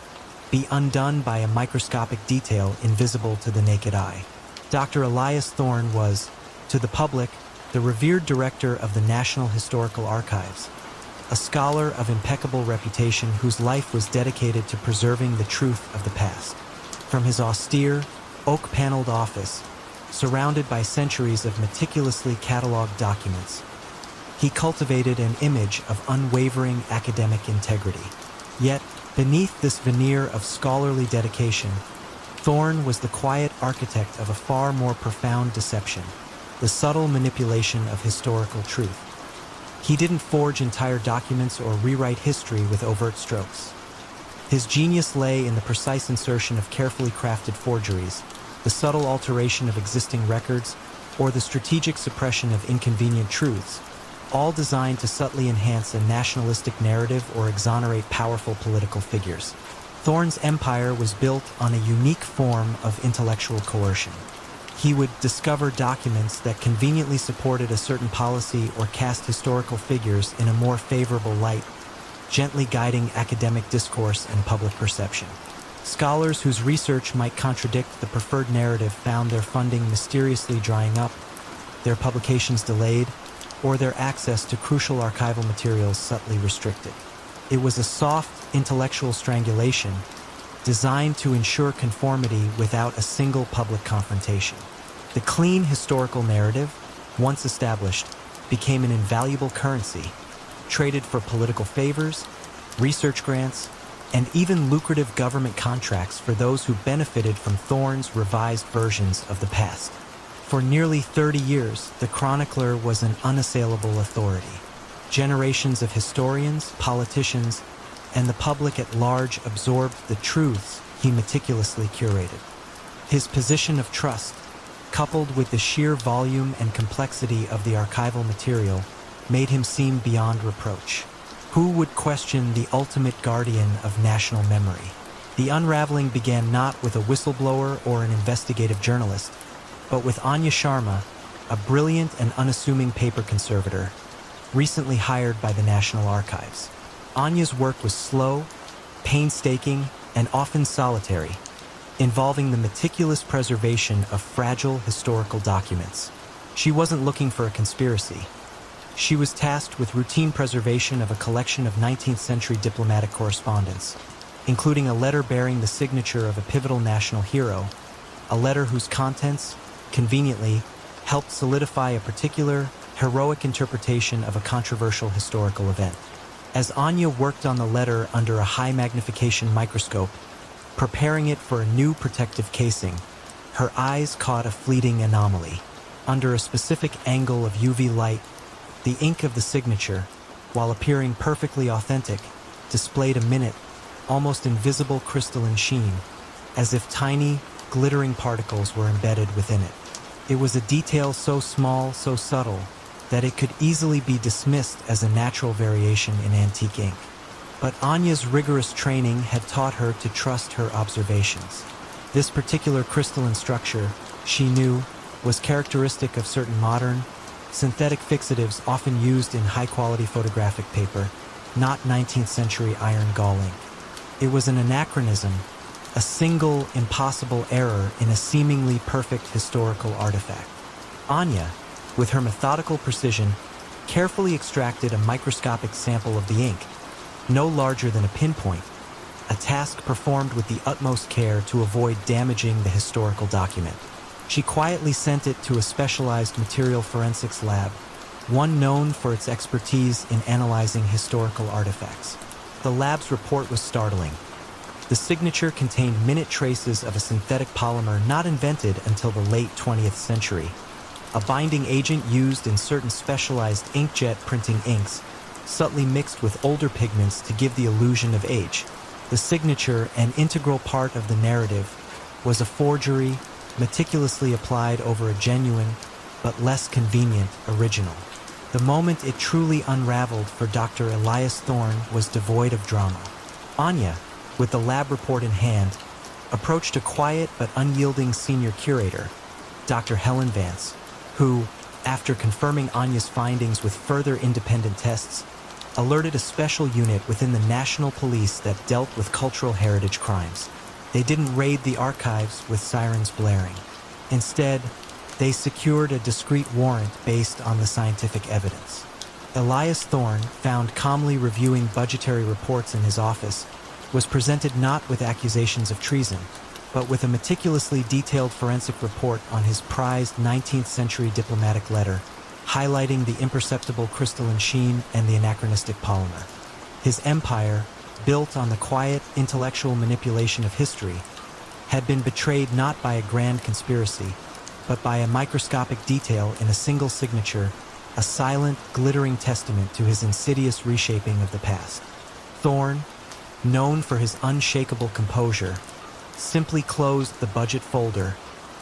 be undone by a microscopic detail invisible to the naked eye? Dr. Elias Thorne was, to the public, the revered director of the National Historical Archives, a scholar of impeccable reputation whose life was dedicated to preserving the truth of the past. From his austere, oak-paneled office, surrounded by centuries of meticulously catalogued documents, he cultivated an image of unwavering academic integrity. Yet, beneath this veneer of scholarly dedication, Thorne was the quiet architect of a far more profound deception, the subtle manipulation of historical truth. He didn't forge entire documents or rewrite history with overt strokes. His genius lay in the precise insertion of carefully crafted forgeries, the subtle alteration of existing records, or the strategic suppression of inconvenient truths, all designed to subtly enhance a nationalistic narrative or exonerate powerful political figures. Thorne's empire was built on a unique form of intellectual coercion. He would discover documents that conveniently supported a certain policy or cast historical figures in a more favorable light, gently guiding academic discourse and public perception. Scholars whose research might contradict the preferred narrative found their funding mysteriously drying up, their publications delayed, or their access to crucial archival materials subtly restricted. It was a soft, intellectual strangulation designed to ensure conformity without a single public confrontation. The clean historical narrative, once established, became an invaluable currency, traded for political favors, research grants, and even lucrative government contracts for those who benefited from Thorne's revised versions of the past. For nearly 30 years, the chronicler was an unassailable authority. Generations of historians, politicians, and the public at large absorbed the truths he meticulously curated. His position of trust, coupled with the sheer volume and complexity of the archival material, made him seem beyond reproach. Who would question the ultimate guardian of national memory? The unraveling began not with a whistleblower or an investigative journalist, but with Anya Sharma, a brilliant and unassuming paper conservator, recently hired by the National Archives. Anya's work was slow, painstaking, and often solitary, involving the meticulous preservation of fragile historical documents. She wasn't looking for a conspiracy. She was tasked with routine preservation of a collection of 19th century diplomatic correspondence, including a letter bearing the signature of a pivotal national hero, a letter whose contents, conveniently, helped solidify a particular, heroic interpretation of a controversial historical event. As Anya worked on the letter under a high magnification microscope, preparing it for a new protective casing, her eyes caught a fleeting anomaly. Under a specific angle of UV light, the ink of the signature, while appearing perfectly authentic, displayed a minute, almost invisible crystalline sheen, as if tiny, glittering particles were embedded within it. It was a detail so small, so subtle, that it could easily be dismissed as a natural variation in antique ink. But Anya's rigorous training had taught her to trust her observations. This particular crystalline structure, she knew, was characteristic of certain modern, synthetic fixatives often used in high-quality photographic paper, not 19th century iron gall ink. It was an anachronism, a single, impossible error in a seemingly perfect historical artifact. Anya, with her methodical precision, carefully extracted a microscopic sample of the ink, no larger than a pinpoint, a task performed with the utmost care to avoid damaging the historical document. She quietly sent it to a specialized material forensics lab, one known for its expertise in analyzing historical artifacts. The lab's report was startling. The signature contained minute traces of a synthetic polymer not invented until the late 20th century, a binding agent used in certain specialized inkjet printing inks, subtly mixed with older pigments to give the illusion of age. The signature, an integral part of the narrative, was a forgery meticulously applied over a genuine, but less convenient, original. The moment it truly unraveled for Dr. Elias Thorne was devoid of drama. Anya, with the lab report in hand, approached a quiet but unyielding senior curator, Dr. Helen Vance, who, after confirming Anya's findings with further independent tests, alerted a special unit within the National Police that dealt with cultural heritage crimes. They didn't raid the archives with sirens blaring. Instead, they secured a discreet warrant based on the scientific evidence. Elias Thorne, found calmly reviewing budgetary reports in his office, was presented not with accusations of treason, but with a meticulously detailed forensic report on his prized 19th century diplomatic letter, highlighting the imperceptible crystalline sheen and the anachronistic polymer. His empire, built on the quiet, intellectual manipulation of history, had been betrayed not by a grand conspiracy, but by a microscopic detail in a single signature, a silent, glittering testament to his insidious reshaping of the past. Thorne, known for his unshakable composure, simply closed the budget folder,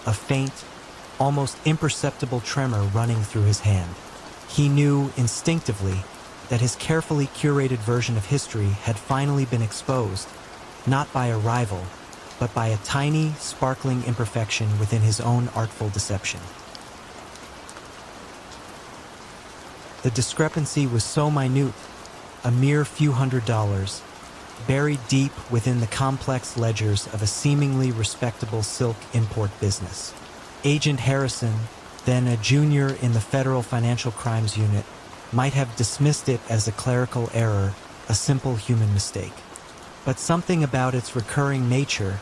a faint, almost imperceptible tremor running through his hand. He knew instinctively that his carefully curated version of history had finally been exposed, not by a rival, but by a tiny, sparkling imperfection within his own artful deception. The discrepancy was so minute, a mere few $100s, buried deep within the complex ledgers of a seemingly respectable silk import business. Agent Harrison, then a junior in the Federal Financial Crimes Unit, might have dismissed it as a clerical error, a simple human mistake. But something about its recurring nature,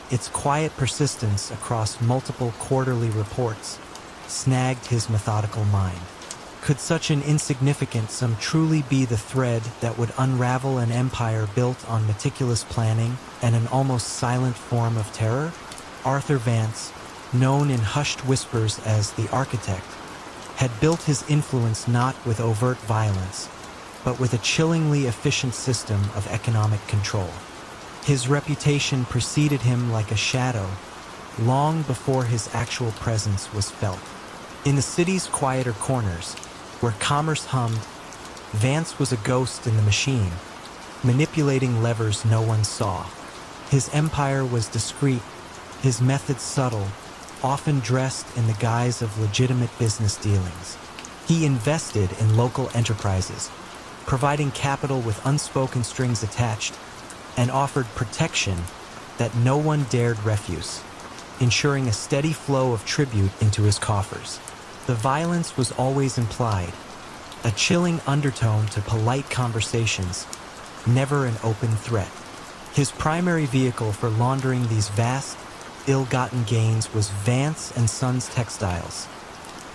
its quiet persistence across multiple quarterly reports, snagged his methodical mind. Could such an insignificant sum truly be the thread that would unravel an empire built on meticulous planning and an almost silent form of terror? Arthur Vance, known in hushed whispers as the Architect, had built his influence not with overt violence, but with a chillingly efficient system of economic control. His reputation preceded him like a shadow, long before his actual presence was felt. In the city's quieter corners, where commerce hummed, Vance was a ghost in the machine, manipulating levers no one saw. His empire was discreet, his methods subtle, often dressed in the guise of legitimate business dealings. He invested in local enterprises, providing capital with unspoken strings attached, and offered protection that no one dared refuse, ensuring a steady flow of tribute into his coffers. The violence was always implied, a chilling undertone to polite conversations, never an open threat. His primary vehicle for laundering these vast, ill-gotten gains was Vance & Sons Textiles,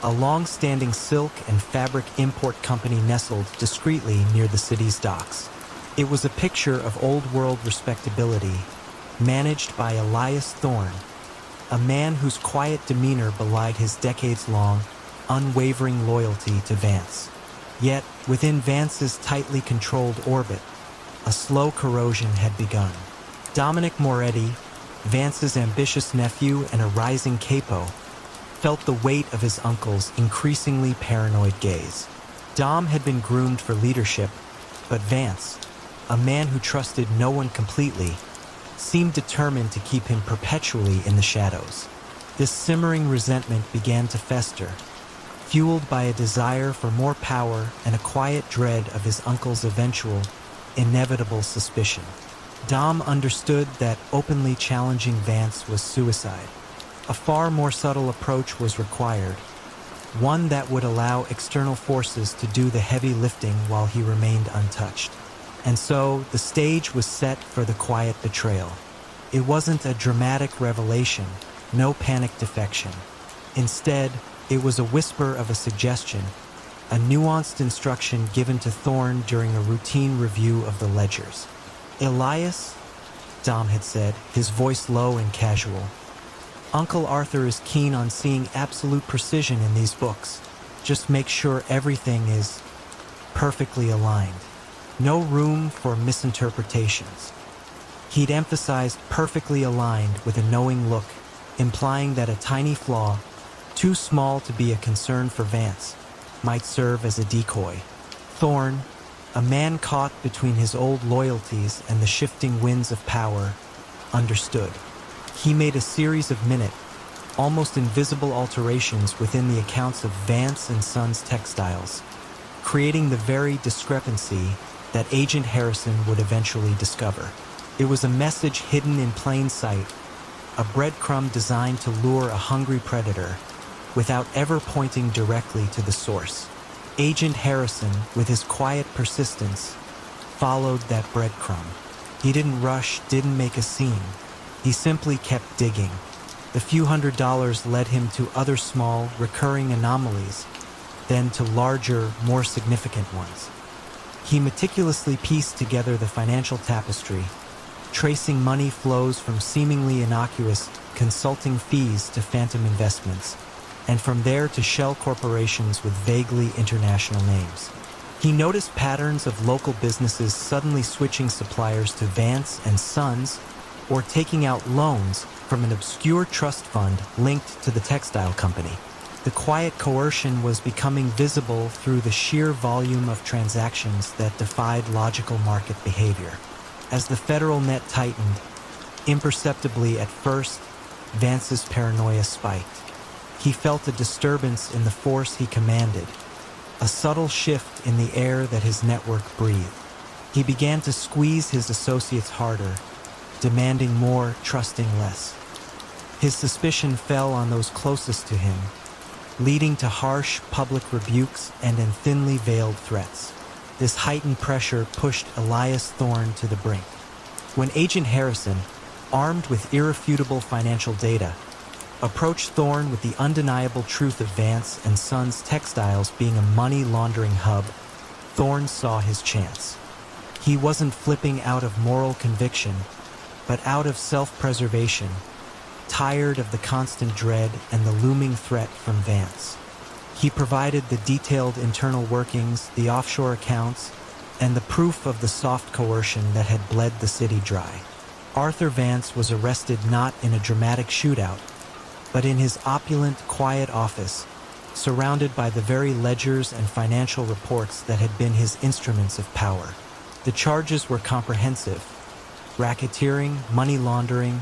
a long-standing silk and fabric import company nestled discreetly near the city's docks. It was a picture of old-world respectability, managed by Elias Thorne, a man whose quiet demeanor belied his decades-long, unwavering loyalty to Vance. Yet, within Vance's tightly controlled orbit, a slow corrosion had begun. Dominic Moretti, Vance's ambitious nephew and a rising capo, felt the weight of his uncle's increasingly paranoid gaze. Dom had been groomed for leadership, but Vance, a man who trusted no one completely, seemed determined to keep him perpetually in the shadows. This simmering resentment began to fester, fueled by a desire for more power and a quiet dread of his uncle's eventual, inevitable suspicion. Dom understood that openly challenging Vance was suicide. A far more subtle approach was required, one that would allow external forces to do the heavy lifting while he remained untouched. And so, the stage was set for the quiet betrayal. It wasn't a dramatic revelation, no panic defection. Instead, it was a whisper of a suggestion, a nuanced instruction given to Thorne during a routine review of the ledgers. "Elias," Dom had said, his voice low and casual, "Uncle Arthur is keen on seeing absolute precision in these books. Just make sure everything is perfectly aligned. No room for misinterpretations." He'd emphasized perfectly aligned with a knowing look, implying that a tiny flaw, too small to be a concern for Vance, might serve as a decoy. Thorne, a man caught between his old loyalties and the shifting winds of power, understood. He made a series of minute, almost invisible alterations within the accounts of Vance & Sons Textiles, creating the very discrepancy that Agent Harrison would eventually discover. It was a message hidden in plain sight, a breadcrumb designed to lure a hungry predator, without ever pointing directly to the source. Agent Harrison, with his quiet persistence, followed that breadcrumb. He didn't rush, didn't make a scene. He simply kept digging. The few $100s led him to other small, recurring anomalies, then to larger, more significant ones. He meticulously pieced together the financial tapestry, tracing money flows from seemingly innocuous consulting fees to phantom investments, and from there to shell corporations with vaguely international names. He noticed patterns of local businesses suddenly switching suppliers to Vance and Sons, or taking out loans from an obscure trust fund linked to the textile company. The quiet coercion was becoming visible through the sheer volume of transactions that defied logical market behavior. As the federal net tightened, imperceptibly at first, Vance's paranoia spiked. He felt a disturbance in the force he commanded, a subtle shift in the air that his network breathed. He began to squeeze his associates harder, demanding more, trusting less. His suspicion fell on those closest to him, leading to harsh public rebukes and in thinly veiled threats. This heightened pressure pushed Elias Thorne to the brink. When Agent Harrison, armed with irrefutable financial data, approached Thorne with the undeniable truth of Vance and Sons Textiles being a money laundering hub, Thorne saw his chance. He wasn't flipping out of moral conviction, but out of self-preservation, tired of the constant dread and the looming threat from Vance. He provided the detailed internal workings, the offshore accounts, and the proof of the soft coercion that had bled the city dry. Arthur Vance was arrested not in a dramatic shootout, but in his opulent, quiet office, surrounded by the very ledgers and financial reports that had been his instruments of power. The charges were comprehensive: racketeering, money laundering,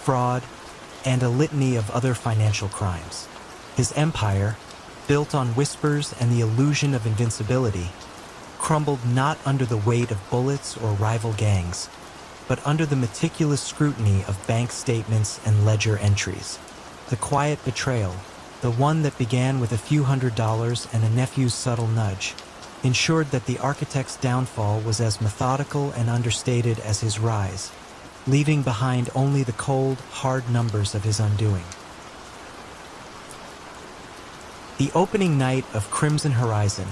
fraud, and a litany of other financial crimes. His empire, built on whispers and the illusion of invincibility, crumbled not under the weight of bullets or rival gangs, but under the meticulous scrutiny of bank statements and ledger entries. The quiet betrayal, the one that began with a few $100s and a nephew's subtle nudge, ensured that the architect's downfall was as methodical and understated as his rise, leaving behind only the cold, hard numbers of his undoing. The opening night of Crimson Horizon,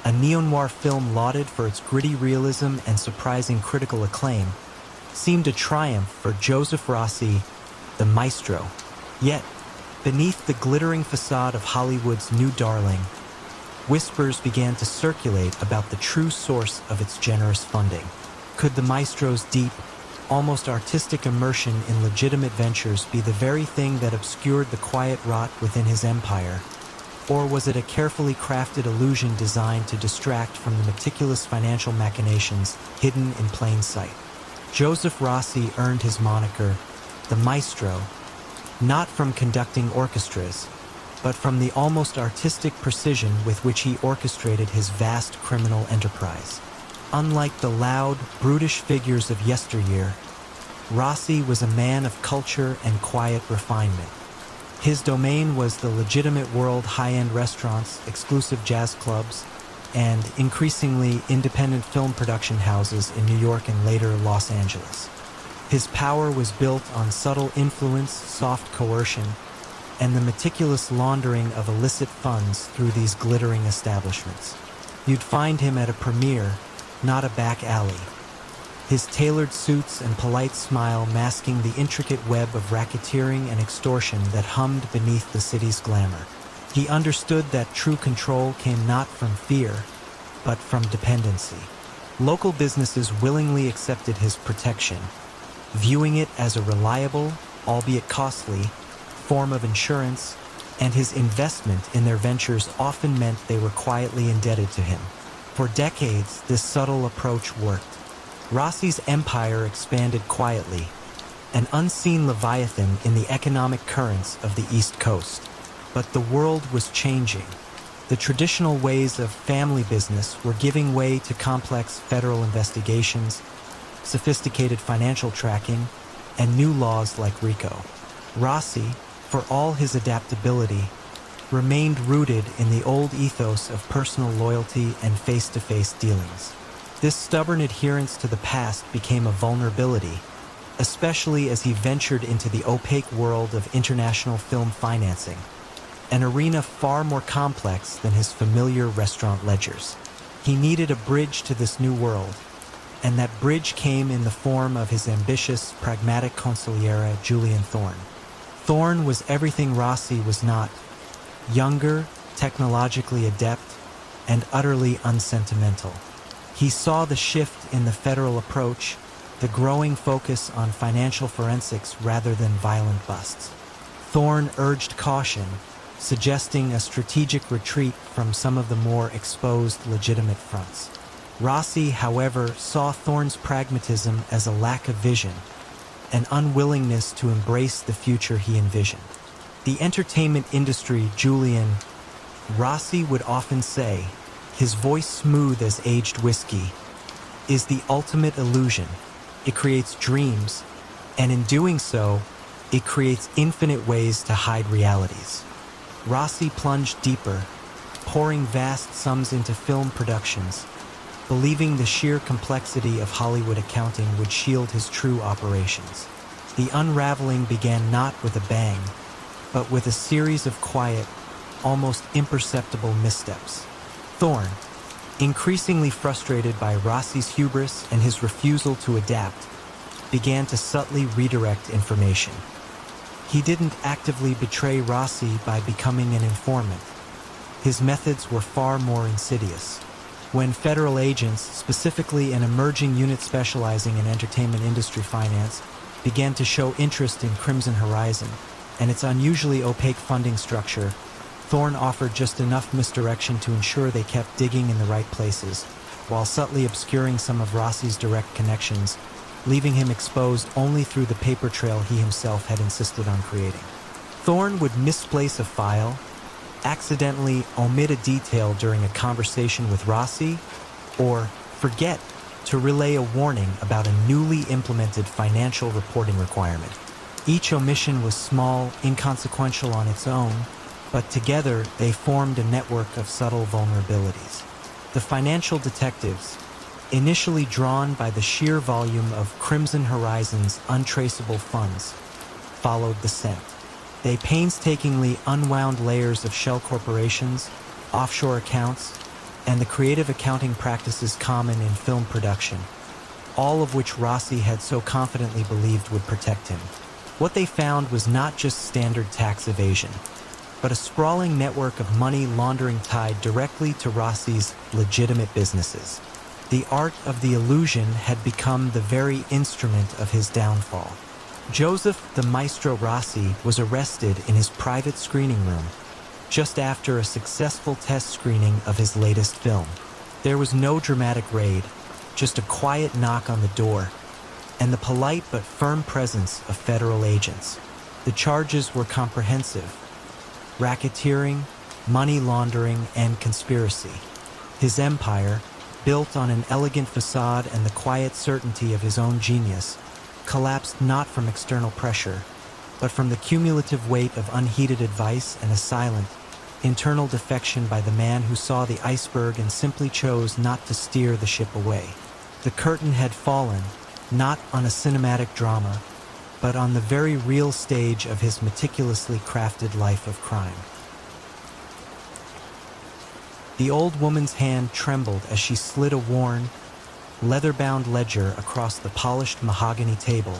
a neo-noir film lauded for its gritty realism and surprising critical acclaim, seemed a triumph for Joseph Rossi, the maestro. Yet, beneath the glittering facade of Hollywood's new darling, whispers began to circulate about the true source of its generous funding. Could the maestro's deep, almost artistic immersion in legitimate ventures be the very thing that obscured the quiet rot within his empire? Or was it a carefully crafted illusion designed to distract from the meticulous financial machinations hidden in plain sight? Joseph Rossi earned his moniker, the Maestro, not from conducting orchestras, but from the almost artistic precision with which he orchestrated his vast criminal enterprise. Unlike the loud, brutish figures of yesteryear, Rossi was a man of culture and quiet refinement. His domain was the legitimate world: high-end restaurants, exclusive jazz clubs, and increasingly independent film production houses in New York and later Los Angeles. His power was built on subtle influence, soft coercion, and the meticulous laundering of illicit funds through these glittering establishments. You'd find him at a premiere, not a back alley, his tailored suits and polite smile masking the intricate web of racketeering and extortion that hummed beneath the city's glamour. He understood that true control came not from fear, but from dependency. Local businesses willingly accepted his protection, viewing it as a reliable, albeit costly, form of insurance, and his investment in their ventures often meant they were quietly indebted to him. For decades, this subtle approach worked. Rossi's empire expanded quietly, an unseen leviathan in the economic currents of the East Coast. But the world was changing. The traditional ways of family business were giving way to complex federal investigations, sophisticated financial tracking, and new laws like RICO. Rossi, for all his adaptability, remained rooted in the old ethos of personal loyalty and face-to-face dealings. This stubborn adherence to the past became a vulnerability, especially as he ventured into the opaque world of international film financing, an arena far more complex than his familiar restaurant ledgers. He needed a bridge to this new world, and that bridge came in the form of his ambitious, pragmatic consigliere, Julian Thorne. Thorne was everything Rossi was not: younger, technologically adept, and utterly unsentimental. He saw the shift in the federal approach, the growing focus on financial forensics rather than violent busts. Thorne urged caution, suggesting a strategic retreat from some of the more exposed legitimate fronts. Rossi, however, saw Thorne's pragmatism as a lack of vision, an unwillingness to embrace the future he envisioned. The entertainment industry, Julian, Rossi would often say, his voice smooth as aged whiskey, is the ultimate illusion. It creates dreams, and in doing so, it creates infinite ways to hide realities. Rossi plunged deeper, pouring vast sums into film productions, believing the sheer complexity of Hollywood accounting would shield his true operations. The unraveling began not with a bang, but with a series of quiet, almost imperceptible missteps. Thorne, increasingly frustrated by Rossi's hubris and his refusal to adapt, began to subtly redirect information. He didn't actively betray Rossi by becoming an informant. His methods were far more insidious. When federal agents, specifically an emerging unit specializing in entertainment industry finance, began to show interest in Crimson Horizon and its unusually opaque funding structure, Thorne offered just enough misdirection to ensure they kept digging in the right places, while subtly obscuring some of Rossi's direct connections, leaving him exposed only through the paper trail he himself had insisted on creating. Thorne would misplace a file, accidentally omit a detail during a conversation with Rossi, or forget to relay a warning about a newly implemented financial reporting requirement. Each omission was small, inconsequential on its own, but together they formed a network of subtle vulnerabilities. The financial detectives, initially drawn by the sheer volume of Crimson Horizon's untraceable funds, followed the scent. They painstakingly unwound layers of shell corporations, offshore accounts, and the creative accounting practices common in film production, all of which Rossi had so confidently believed would protect him. What they found was not just standard tax evasion, but a sprawling network of money laundering tied directly to Rossi's legitimate businesses. The art of the illusion had become the very instrument of his downfall. Joseph the Maestro Rossi was arrested in his private screening room just after a successful test screening of his latest film. There was no dramatic raid, just a quiet knock on the door, and the polite but firm presence of federal agents. The charges were comprehensive: racketeering, money laundering, and conspiracy. His empire, built on an elegant facade and the quiet certainty of his own genius, collapsed not from external pressure, but from the cumulative weight of unheeded advice and a silent, internal defection by the man who saw the iceberg and simply chose not to steer the ship away. The curtain had fallen, not on a cinematic drama, but on the very real stage of his meticulously crafted life of crime. The old woman's hand trembled as she slid a worn, leather-bound ledger across the polished mahogany table,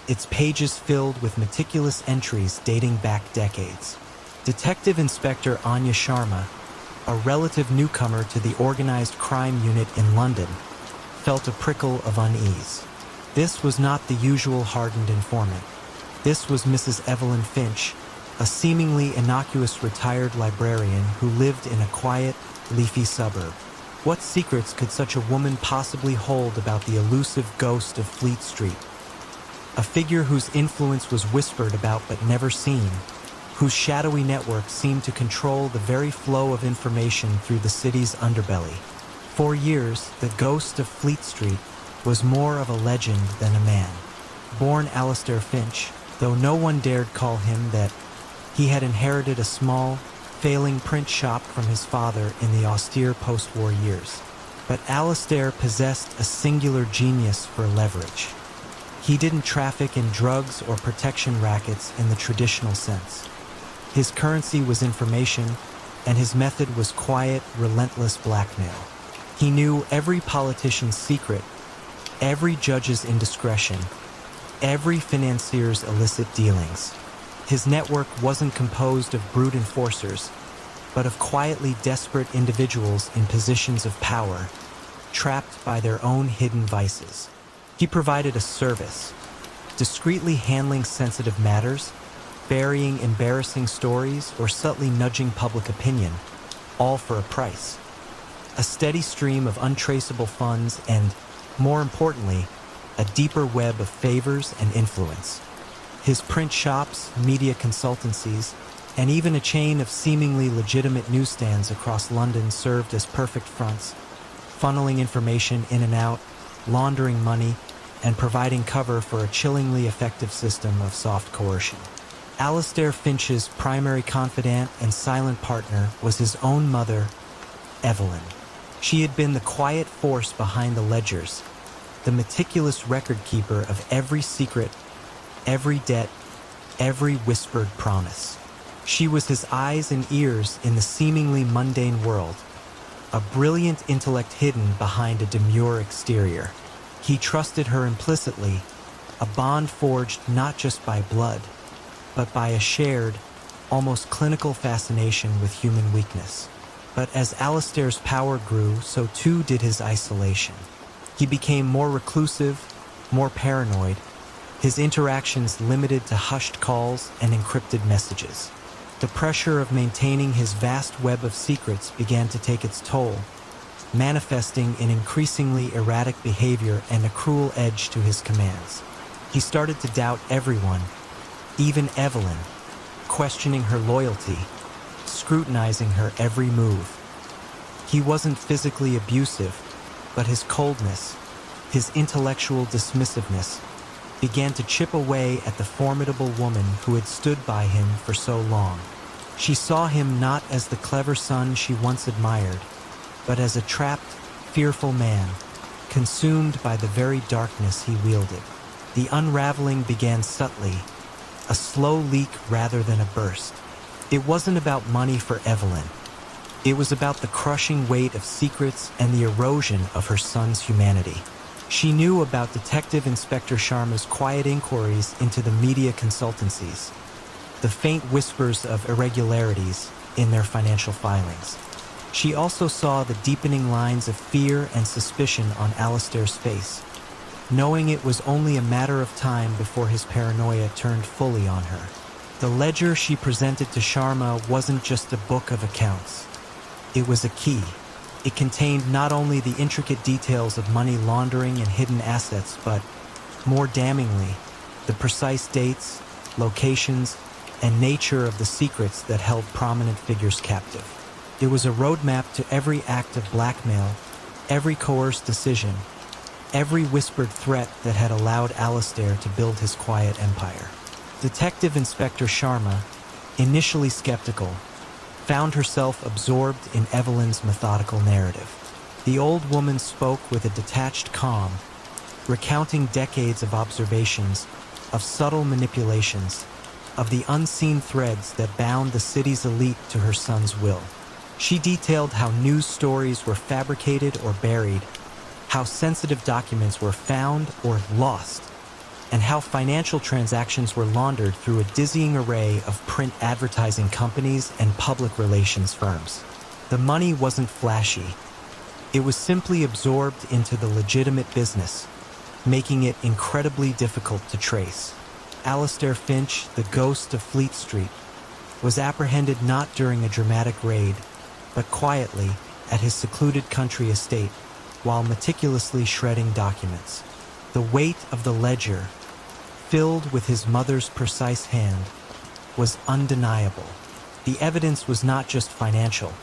its pages filled with meticulous entries dating back decades. Detective Inspector Anya Sharma, a relative newcomer to the organized crime unit in London, felt a prickle of unease. This was not the usual hardened informant. This was Mrs. Evelyn Finch, a seemingly innocuous retired librarian who lived in a quiet, leafy suburb. What secrets could such a woman possibly hold about the elusive ghost of Fleet Street? A figure whose influence was whispered about but never seen, whose shadowy network seemed to control the very flow of information through the city's underbelly. For years, the ghost of Fleet Street was more of a legend than a man. Born Alistair Finch, though no one dared call him that, he had inherited a small, failing print shop from his father in the austere post-war years. But Alistair possessed a singular genius for leverage. He didn't traffic in drugs or protection rackets in the traditional sense. His currency was information, and his method was quiet, relentless blackmail. He knew every politician's secret, every judge's indiscretion, every financier's illicit dealings. His network wasn't composed of brute enforcers, but of quietly desperate individuals in positions of power, trapped by their own hidden vices. He provided a service, discreetly handling sensitive matters, burying embarrassing stories, or subtly nudging public opinion, all for a price. A steady stream of untraceable funds and, more importantly, a deeper web of favors and influence. His print shops, media consultancies, and even a chain of seemingly legitimate newsstands across London served as perfect fronts, funneling information in and out, laundering money, and providing cover for a chillingly effective system of soft coercion. Alistair Finch's primary confidant and silent partner was his own mother, Evelyn. She had been the quiet force behind the ledgers, the meticulous record keeper of every secret, every debt, every whispered promise. She was his eyes and ears in the seemingly mundane world, a brilliant intellect hidden behind a demure exterior. He trusted her implicitly, a bond forged not just by blood, but by a shared, almost clinical fascination with human weakness. But as Alistair's power grew, so too did his isolation. He became more reclusive, more paranoid, his interactions limited to hushed calls and encrypted messages. The pressure of maintaining his vast web of secrets began to take its toll, manifesting in increasingly erratic behavior and a cruel edge to his commands. He started to doubt everyone, even Evelyn, questioning her loyalty, scrutinizing her every move. He wasn't physically abusive, but his coldness, his intellectual dismissiveness, began to chip away at the formidable woman who had stood by him for so long. She saw him not as the clever son she once admired, but as a trapped, fearful man, consumed by the very darkness he wielded. The unraveling began subtly, a slow leak rather than a burst. It wasn't about money for Evelyn. It was about the crushing weight of secrets and the erosion of her son's humanity. She knew about Detective Inspector Sharma's quiet inquiries into the media consultancies, the faint whispers of irregularities in their financial filings. She also saw the deepening lines of fear and suspicion on Alistair's face, knowing it was only a matter of time before his paranoia turned fully on her. The ledger she presented to Sharma wasn't just a book of accounts. It was a key. It contained not only the intricate details of money laundering and hidden assets, but, more damningly, the precise dates, locations, and nature of the secrets that held prominent figures captive. It was a roadmap to every act of blackmail, every coerced decision, every whispered threat that had allowed Alistair to build his quiet empire. Detective Inspector Sharma, initially skeptical, found herself absorbed in Evelyn's methodical narrative. The old woman spoke with a detached calm, recounting decades of observations, of subtle manipulations, of the unseen threads that bound the city's elite to her son's will. She detailed how news stories were fabricated or buried, how sensitive documents were found or lost, and how financial transactions were laundered through a dizzying array of print advertising companies and public relations firms. The money wasn't flashy. It was simply absorbed into the legitimate business, making it incredibly difficult to trace. Alistair Finch, the ghost of Fleet Street, was apprehended not during a dramatic raid, but quietly at his secluded country estate while meticulously shredding documents. The weight of the ledger, filled with his mother's precise hand, was undeniable. The evidence was not just financial.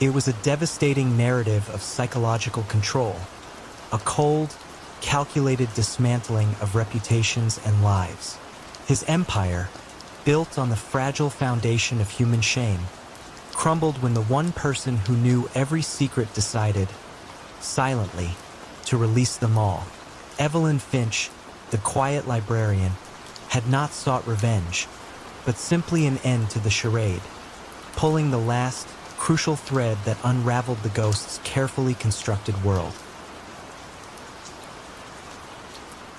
It was a devastating narrative of psychological control, a cold, calculated dismantling of reputations and lives. His empire, built on the fragile foundation of human shame, crumbled when the one person who knew every secret decided, silently, to release them all. Evelyn Finch, the quiet librarian, had not sought revenge, but simply an end to the charade, pulling the last, crucial thread that unraveled the ghost's carefully constructed world.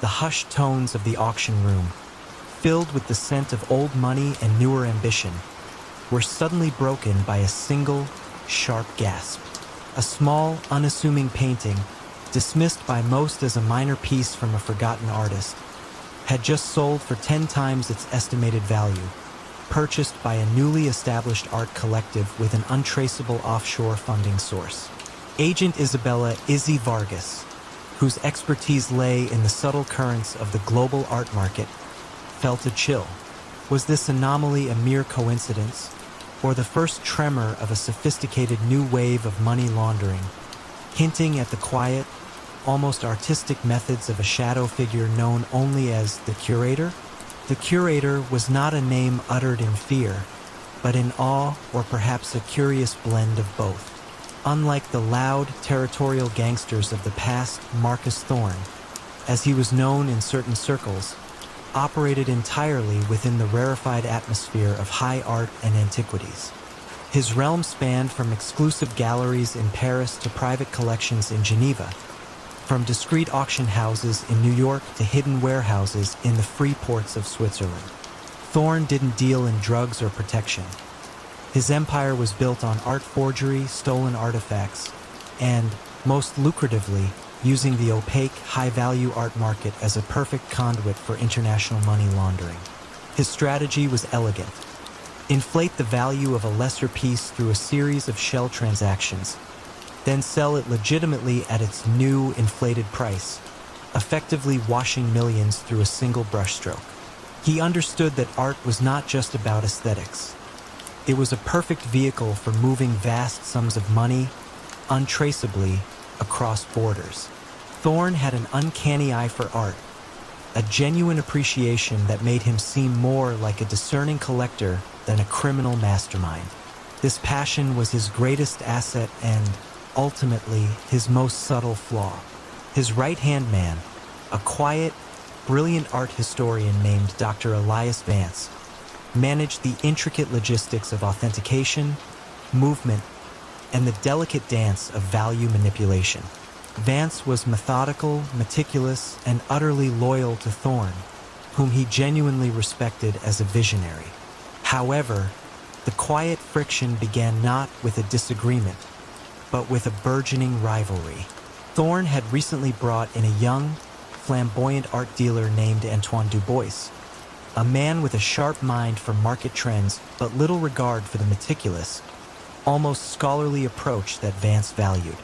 the hushed tones of the auction room, filled with the scent of old money and newer ambition, were suddenly broken by a single, sharp gasp. A small, unassuming painting, dismissed by most as a minor piece from a forgotten artist, had just sold for 10 times its estimated value, purchased by a newly established art collective with an untraceable offshore funding source. Agent Isabella "Izzy" Vargas, whose expertise lay in the subtle currents of the global art market, felt a chill. Was this anomaly a mere coincidence, or the first tremor of a sophisticated new wave of money laundering, hinting at the quiet, almost artistic methods of a shadow figure known only as the Curator? The Curator was not a name uttered in fear, but in awe, or perhaps a curious blend of both. Unlike the loud, territorial gangsters of the past, Marcus Thorne, as he was known in certain circles, operated entirely within the rarefied atmosphere of high art and antiquities. His realm spanned from exclusive galleries in Paris to private collections in Geneva, from discreet auction houses in New York to hidden warehouses in the free ports of Switzerland. Thorne didn't deal in drugs or protection. His empire was built on art forgery, stolen artifacts, and, most lucratively, using the opaque, high-value art market as a perfect conduit for international money laundering. His strategy was elegant. Inflate the value of a lesser piece through a series of shell transactions, then sell it legitimately at its new, inflated price, effectively washing millions through a single brushstroke. He understood that art was not just about aesthetics. It was a perfect vehicle for moving vast sums of money, untraceably, across borders. Thorne had an uncanny eye for art, a genuine appreciation that made him seem more like a discerning collector than a criminal mastermind. This passion was his greatest asset and, ultimately, his most subtle flaw. His right-hand man, a quiet, brilliant art historian named Dr. Elias Vance, managed the intricate logistics of authentication, movement, and the delicate dance of value manipulation. Vance was methodical, meticulous, and utterly loyal to Thorne, whom he genuinely respected as a visionary. However, the quiet friction began not with a disagreement, but with a burgeoning rivalry. Thorne had recently brought in a young, flamboyant art dealer named Antoine Dubois, a man with a sharp mind for market trends but little regard for the meticulous, almost scholarly approach that Vance valued.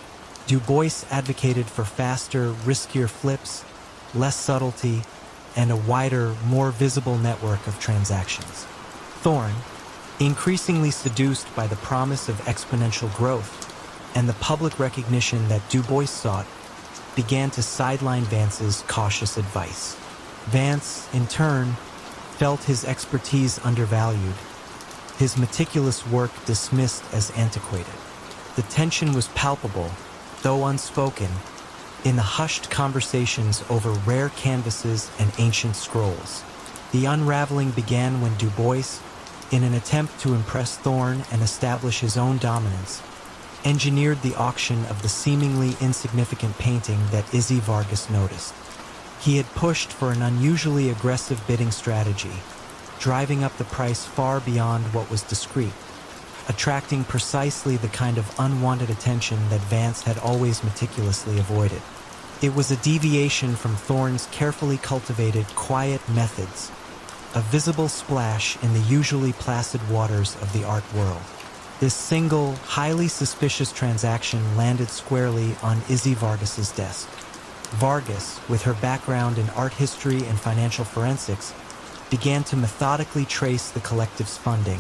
Dubois advocated for faster, riskier flips, less subtlety, and a wider, more visible network of transactions. Thorne, increasingly seduced by the promise of exponential growth and the public recognition that Dubois sought, began to sideline Vance's cautious advice. Vance, in turn, felt his expertise undervalued, his meticulous work dismissed as antiquated. The tension was palpable, though unspoken, in the hushed conversations over rare canvases and ancient scrolls. The unraveling began when Dubois, in an attempt to impress Thorne and establish his own dominance, engineered the auction of the seemingly insignificant painting that Izzy Vargas noticed. He had pushed for an unusually aggressive bidding strategy, driving up the price far beyond what was discreet, attracting precisely the kind of unwanted attention that Vance had always meticulously avoided. It was a deviation from Thorne's carefully cultivated, quiet methods, a visible splash in the usually placid waters of the art world. This single, highly suspicious transaction landed squarely on Izzy Vargas's desk. Vargas, with her background in art history and financial forensics, began to methodically trace the collective's funding,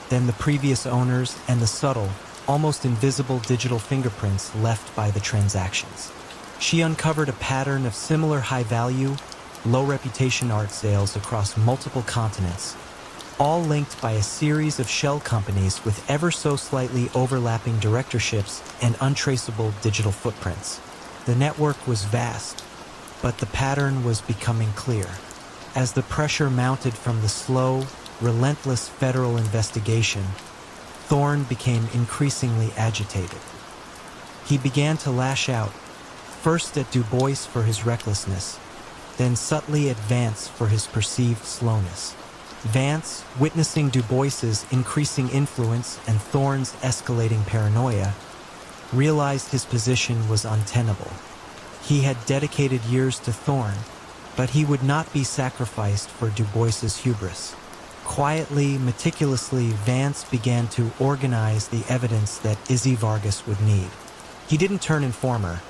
then the previous owners and the subtle, almost invisible digital fingerprints left by the transactions. She uncovered a pattern of similar high-value, low-reputation art sales across multiple continents, all linked by a series of shell companies with ever so slightly overlapping directorships and untraceable digital footprints. The network was vast, but the pattern was becoming clear. As the pressure mounted from the slow, relentless federal investigation, Thorne became increasingly agitated. He began to lash out, first at Dubois for his recklessness, then subtly at Vance for his perceived slowness. Vance, witnessing Du Bois's increasing influence and Thorne's escalating paranoia, realized his position was untenable. He had dedicated years to Thorne, but he would not be sacrificed for Du Bois's hubris. Quietly, meticulously, Vance began to organize the evidence that Izzy Vargas would need. He didn't turn informer.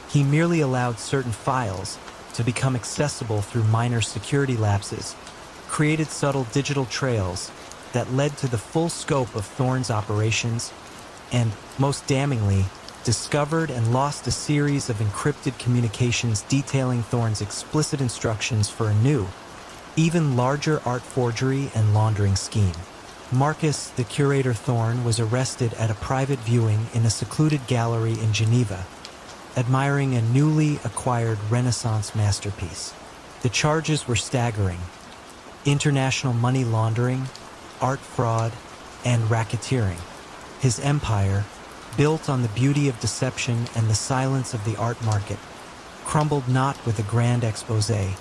He merely allowed certain files to become accessible through minor security lapses, created subtle digital trails that led to the full scope of Thorne's operations, and, most damningly, discovered and lost a series of encrypted communications detailing Thorne's explicit instructions for a new, even larger art forgery and laundering scheme. Marcus, the curator Thorne, was arrested at a private viewing in a secluded gallery in Geneva, admiring a newly acquired Renaissance masterpiece. The charges were staggering: international money laundering, art fraud, and racketeering. His empire, built on the beauty of deception and the silence of the art market, crumbled not with a grand exposé,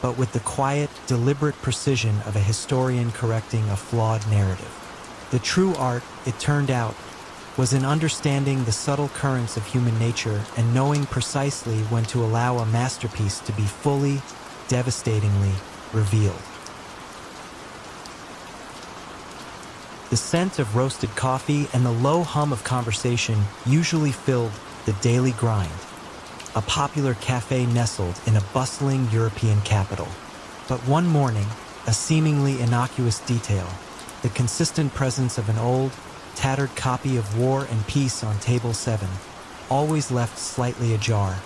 but with the quiet, deliberate precision of a historian correcting a flawed narrative. The true art, it turned out, was in understanding the subtle currents of human nature and knowing precisely when to allow a masterpiece to be fully, devastatingly revealed. The scent of roasted coffee and the low hum of conversation usually filled the daily grind, a popular cafe nestled in a bustling European capital. But one morning, a seemingly innocuous detail, the consistent presence of an old, tattered copy of War and Peace on table 7, always left slightly ajar,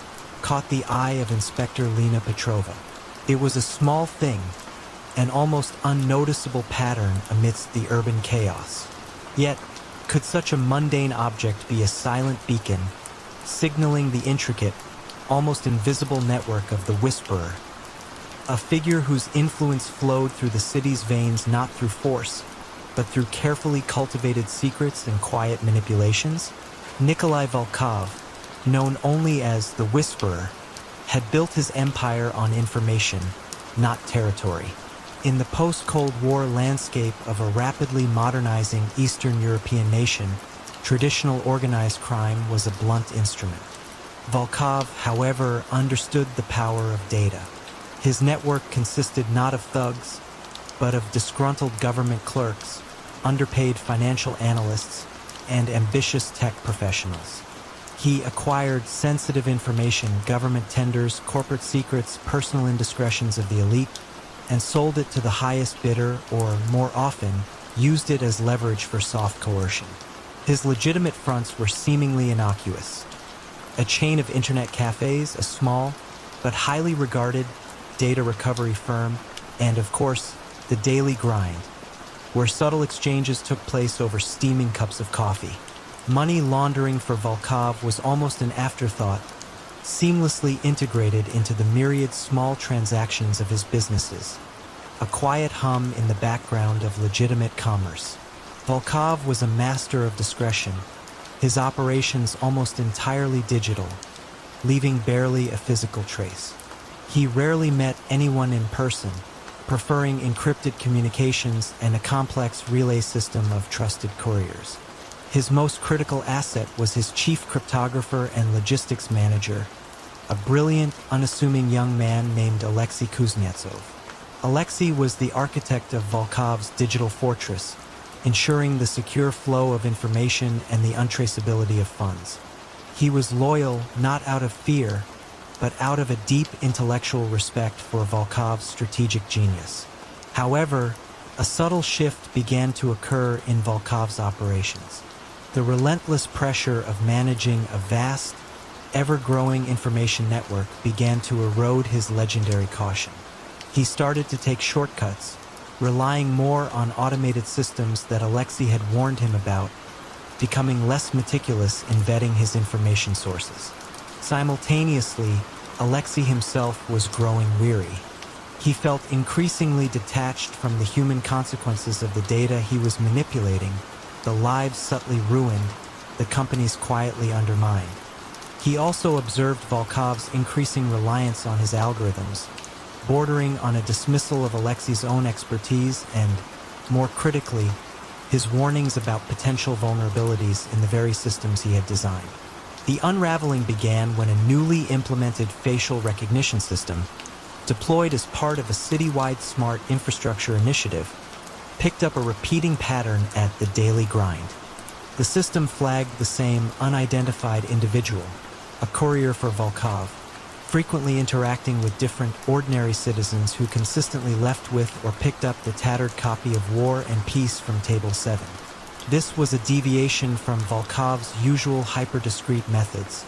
caught the eye of Inspector Lena Petrova. It was a small thing, an almost unnoticeable pattern amidst the urban chaos. Yet, could such a mundane object be a silent beacon, signaling the intricate, almost invisible network of the Whisperer, a figure whose influence flowed through the city's veins not through force, but through carefully cultivated secrets and quiet manipulations? Nikolai Volkov, known only as the Whisperer, had built his empire on information, not territory. In the post-Cold War landscape of a rapidly modernizing Eastern European nation, traditional organized crime was a blunt instrument. Volkov, however, understood the power of data. His network consisted not of thugs, but of disgruntled government clerks, underpaid financial analysts, and ambitious tech professionals. He acquired sensitive information, government tenders, corporate secrets, personal indiscretions of the elite, and sold it to the highest bidder, or, more often, used it as leverage for soft coercion. His legitimate fronts were seemingly innocuous. A chain of internet cafes, a small, but highly regarded data recovery firm, and, of course, the daily grind, where subtle exchanges took place over steaming cups of coffee. Money laundering for Volkov was almost an afterthought, seamlessly integrated into the myriad small transactions of his businesses, a quiet hum in the background of legitimate commerce. Volkov was a master of discretion, his operations almost entirely digital, leaving barely a physical trace. He rarely met anyone in person, preferring encrypted communications and a complex relay system of trusted couriers. His most critical asset was his chief cryptographer and logistics manager, a brilliant, unassuming young man named Alexei Kuznetsov. Alexei was the architect of Volkov's digital fortress, ensuring the secure flow of information and the untraceability of funds. He was loyal not out of fear, but out of a deep intellectual respect for Volkov's strategic genius. However, a subtle shift began to occur in Volkov's operations. The relentless pressure of managing a vast, ever-growing information network began to erode his legendary caution. He started to take shortcuts, relying more on automated systems that Alexei had warned him about, becoming less meticulous in vetting his information sources. Simultaneously, Alexei himself was growing weary. He felt increasingly detached from the human consequences of the data he was manipulating, the lives subtly ruined, the companies quietly undermined. He also observed Volkov's increasing reliance on his algorithms, bordering on a dismissal of Alexei's own expertise and, more critically, his warnings about potential vulnerabilities in the very systems he had designed. The unraveling began when a newly implemented facial recognition system, deployed as part of a citywide smart infrastructure initiative, picked up a repeating pattern at the daily grind. The system flagged the same unidentified individual, a courier for Volkov, frequently interacting with different ordinary citizens who consistently left with or picked up the tattered copy of War and Peace from Table 7. This was a deviation from Volkov's usual hyper-discrete methods,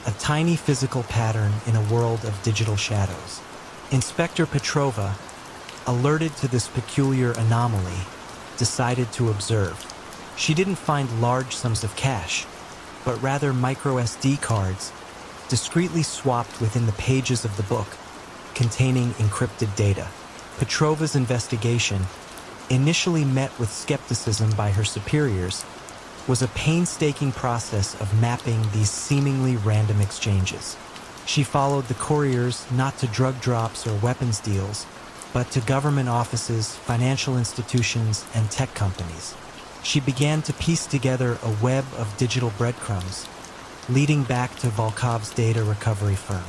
a tiny physical pattern in a world of digital shadows. Inspector Petrova, alerted to this peculiar anomaly, decided to observe. She didn't find large sums of cash, but rather micro SD cards discreetly swapped within the pages of the book containing encrypted data. Petrova's investigation, initially met with skepticism by her superiors, was a painstaking process of mapping these seemingly random exchanges. She followed the couriers not to drug drops or weapons deals, but to government offices, financial institutions, and tech companies. She began to piece together a web of digital breadcrumbs, leading back to Volkov's data recovery firm.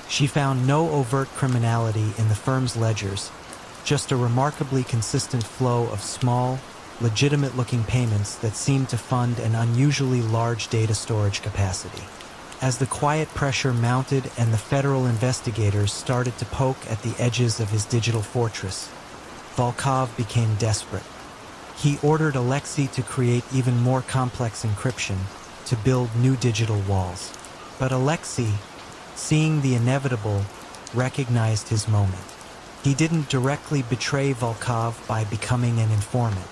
She found no overt criminality in the firm's ledgers, just a remarkably consistent flow of small, legitimate-looking payments that seemed to fund an unusually large data storage capacity. As the quiet pressure mounted and the federal investigators started to poke at the edges of his digital fortress, Volkov became desperate. He ordered Alexei to create even more complex encryption, to build new digital walls. But Alexei, seeing the inevitable, recognized his moment. He didn't directly betray Volkov by becoming an informant.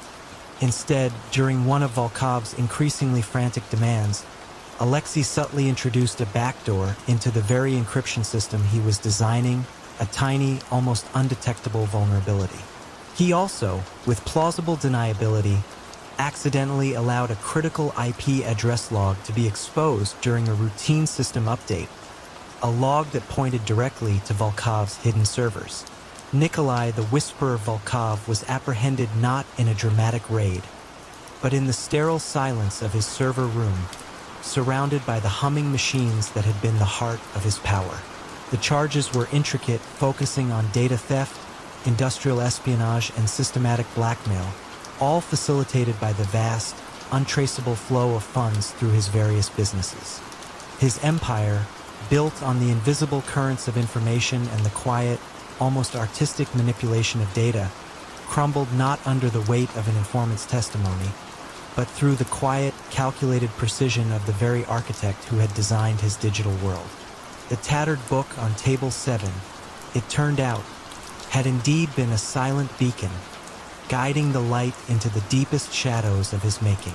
Instead, during one of Volkov's increasingly frantic demands, Alexei subtly introduced a backdoor into the very encryption system he was designing, a tiny, almost undetectable vulnerability. He also, with plausible deniability, accidentally allowed a critical IP address log to be exposed during a routine system update, a log that pointed directly to Volkov's hidden servers. Nikolai, the Whisperer Volkov, was apprehended not in a dramatic raid, but in the sterile silence of his server room, surrounded by the humming machines that had been the heart of his power. The charges were intricate, focusing on data theft, industrial espionage, and systematic blackmail, all facilitated by the vast, untraceable flow of funds through his various businesses. His empire, built on the invisible currents of information and the quiet, almost artistic manipulation of data, crumbled not under the weight of an informant's testimony, but through the quiet, calculated precision of the very architect who had designed his digital world. The tattered book on Table 7, it turned out, had indeed been a silent beacon, guiding the light into the deepest shadows of his making.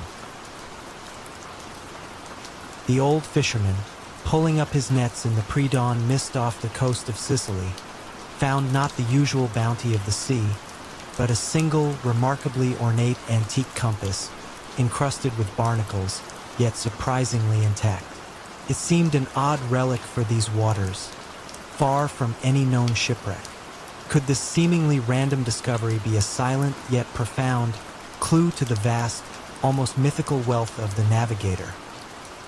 The old fisherman, pulling up his nets in the pre-dawn mist off the coast of Sicily, found not the usual bounty of the sea, but a single, remarkably ornate antique compass, encrusted with barnacles, yet surprisingly intact. It seemed an odd relic for these waters, far from any known shipwreck. Could this seemingly random discovery be a silent yet profound clue to the vast, almost mythical wealth of the navigator?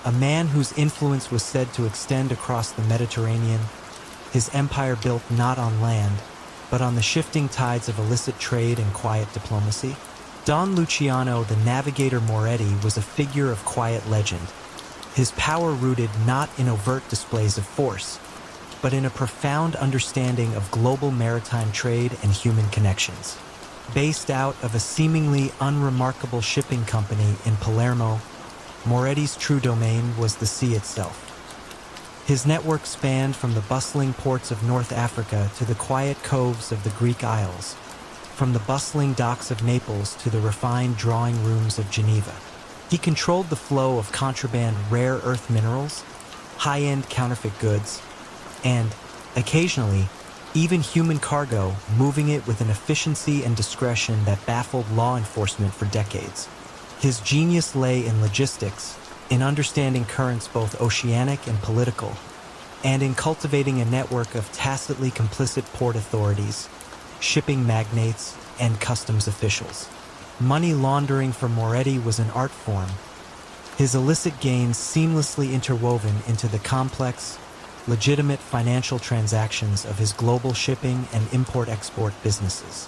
A man whose influence was said to extend across the Mediterranean, his empire built not on land, but on the shifting tides of illicit trade and quiet diplomacy? Don Luciano, the navigator Moretti, was a figure of quiet legend, his power rooted not in overt displays of force, but in a profound understanding of global maritime trade and human connections. Based out of a seemingly unremarkable shipping company in Palermo, Moretti's true domain was the sea itself. His network spanned from the bustling ports of North Africa to the quiet coves of the Greek Isles, from the bustling docks of Naples to the refined drawing rooms of Geneva. He controlled the flow of contraband rare earth minerals, high-end counterfeit goods, and, occasionally, even human cargo, moving it with an efficiency and discretion that baffled law enforcement for decades. His genius lay in logistics, in understanding currents both oceanic and political, and in cultivating a network of tacitly complicit port authorities, shipping magnates, and customs officials. Money laundering for Moretti was an art form, his illicit gains seamlessly interwoven into the complex, legitimate financial transactions of his global shipping and import-export businesses.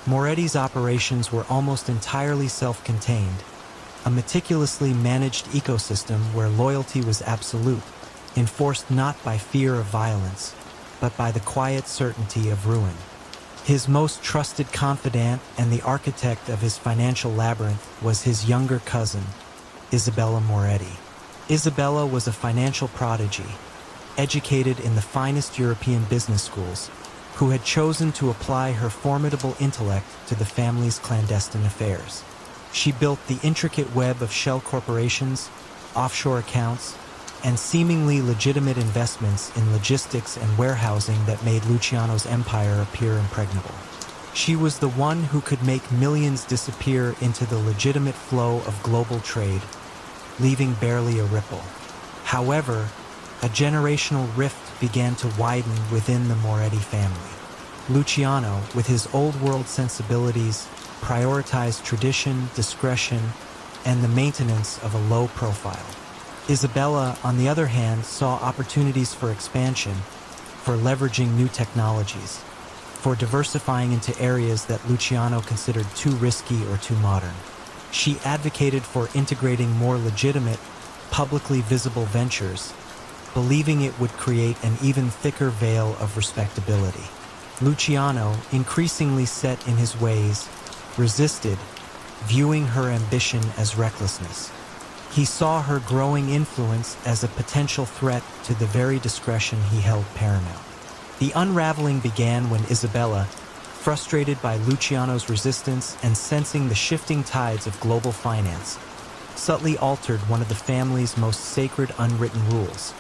Moretti's operations were almost entirely self-contained, a meticulously managed ecosystem where loyalty was absolute, enforced not by fear of violence, but by the quiet certainty of ruin. His most trusted confidant and the architect of his financial labyrinth was his younger cousin, Isabella Moretti. Isabella was a financial prodigy, educated in the finest European business schools, who had chosen to apply her formidable intellect to the family's clandestine affairs. She built the intricate web of shell corporations, offshore accounts, and seemingly legitimate investments in logistics and warehousing that made Luciano's empire appear impregnable. She was the one who could make millions disappear into the legitimate flow of global trade, leaving barely a ripple. However, a generational rift began to widen within the Moretti family. Luciano, with his old-world sensibilities, prioritized tradition, discretion, and the maintenance of a low profile. Isabella, on the other hand, saw opportunities for expansion, for leveraging new technologies, for diversifying into areas that Luciano considered too risky or too modern. She advocated for integrating more legitimate, publicly visible ventures, believing it would create an even thicker veil of respectability. Luciano, increasingly set in his ways, resisted, viewing her ambition as recklessness. He saw her growing influence as a potential threat to the very discretion he held paramount. The unraveling began when Isabella, frustrated by Luciano's resistance and sensing the shifting tides of global finance, subtly altered one of the family's most sacred unwritten rules: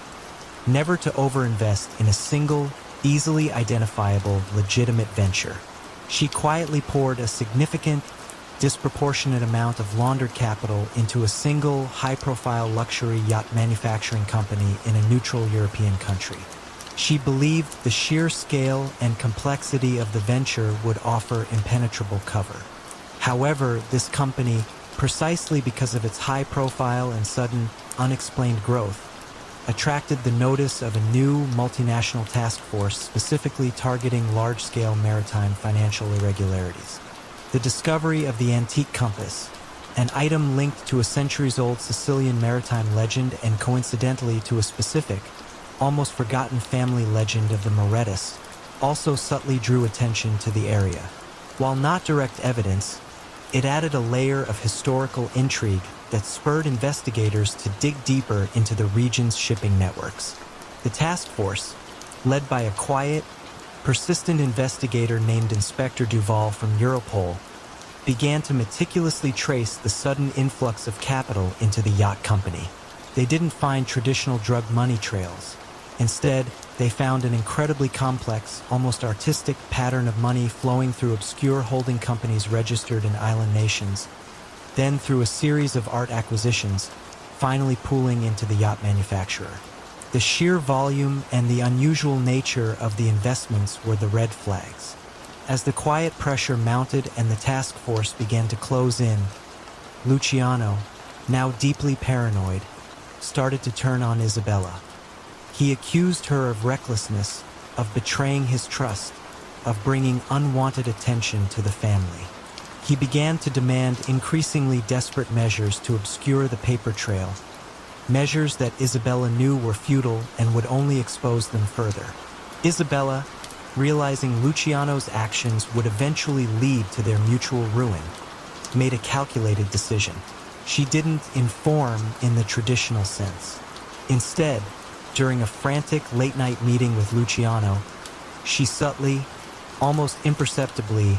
never to overinvest in a single, easily identifiable, legitimate venture. She quietly poured a significant, disproportionate amount of laundered capital into a single, high-profile luxury yacht manufacturing company in a neutral European country. She believed the sheer scale and complexity of the venture would offer impenetrable cover. However, this company, precisely because of its high profile and sudden, unexplained growth, attracted the notice of a new multinational task force specifically targeting large-scale maritime financial irregularities. The discovery of the antique compass, an item linked to a centuries-old Sicilian maritime legend and coincidentally to a specific, almost forgotten family legend of the Morettis, also subtly drew attention to the area. While not direct evidence, it added a layer of historical intrigue that spurred investigators to dig deeper into the region's shipping networks. The task force, led by a quiet, persistent investigator named Inspector Duval from Europol, began to meticulously trace the sudden influx of capital into the yacht company. They didn't find traditional drug money trails. Instead, they found an incredibly complex, almost artistic pattern of money flowing through obscure holding companies registered in island nations, then through a series of art acquisitions, finally pooling into the yacht manufacturer. The sheer volume and the unusual nature of the investments were the red flags. As the quiet pressure mounted and the task force began to close in, Luciano, now deeply paranoid, started to turn on Isabella. He accused her of recklessness, of betraying his trust, of bringing unwanted attention to the family. He began to demand increasingly desperate measures to obscure the paper trail, measures that Isabella knew were futile and would only expose them further. Isabella, realizing Luciano's actions would eventually lead to their mutual ruin, made a calculated decision. She didn't inform in the traditional sense. Instead, during a frantic late-night meeting with Luciano, she subtly, almost imperceptibly,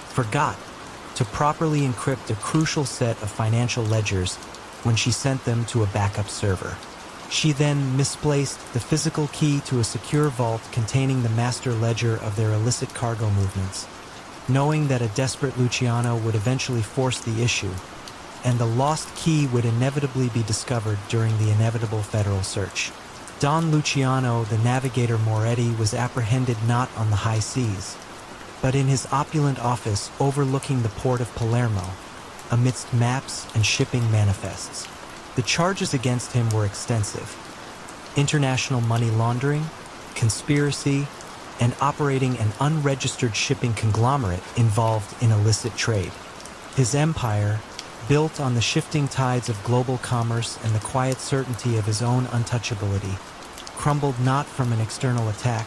forgot to properly encrypt a crucial set of financial ledgers when she sent them to a backup server. She then misplaced the physical key to a secure vault containing the master ledger of their illicit cargo movements, knowing that a desperate Luciano would eventually force the issue, and the lost key would inevitably be discovered during the inevitable federal search. Don Luciano, the navigator Moretti, was apprehended not on the high seas, but in his opulent office overlooking the port of Palermo, amidst maps and shipping manifests. The charges against him were extensive: international money laundering, conspiracy, and operating an unregistered shipping conglomerate involved in illicit trade. His empire, built on the shifting tides of global commerce and the quiet certainty of his own untouchability, crumbled not from an external attack,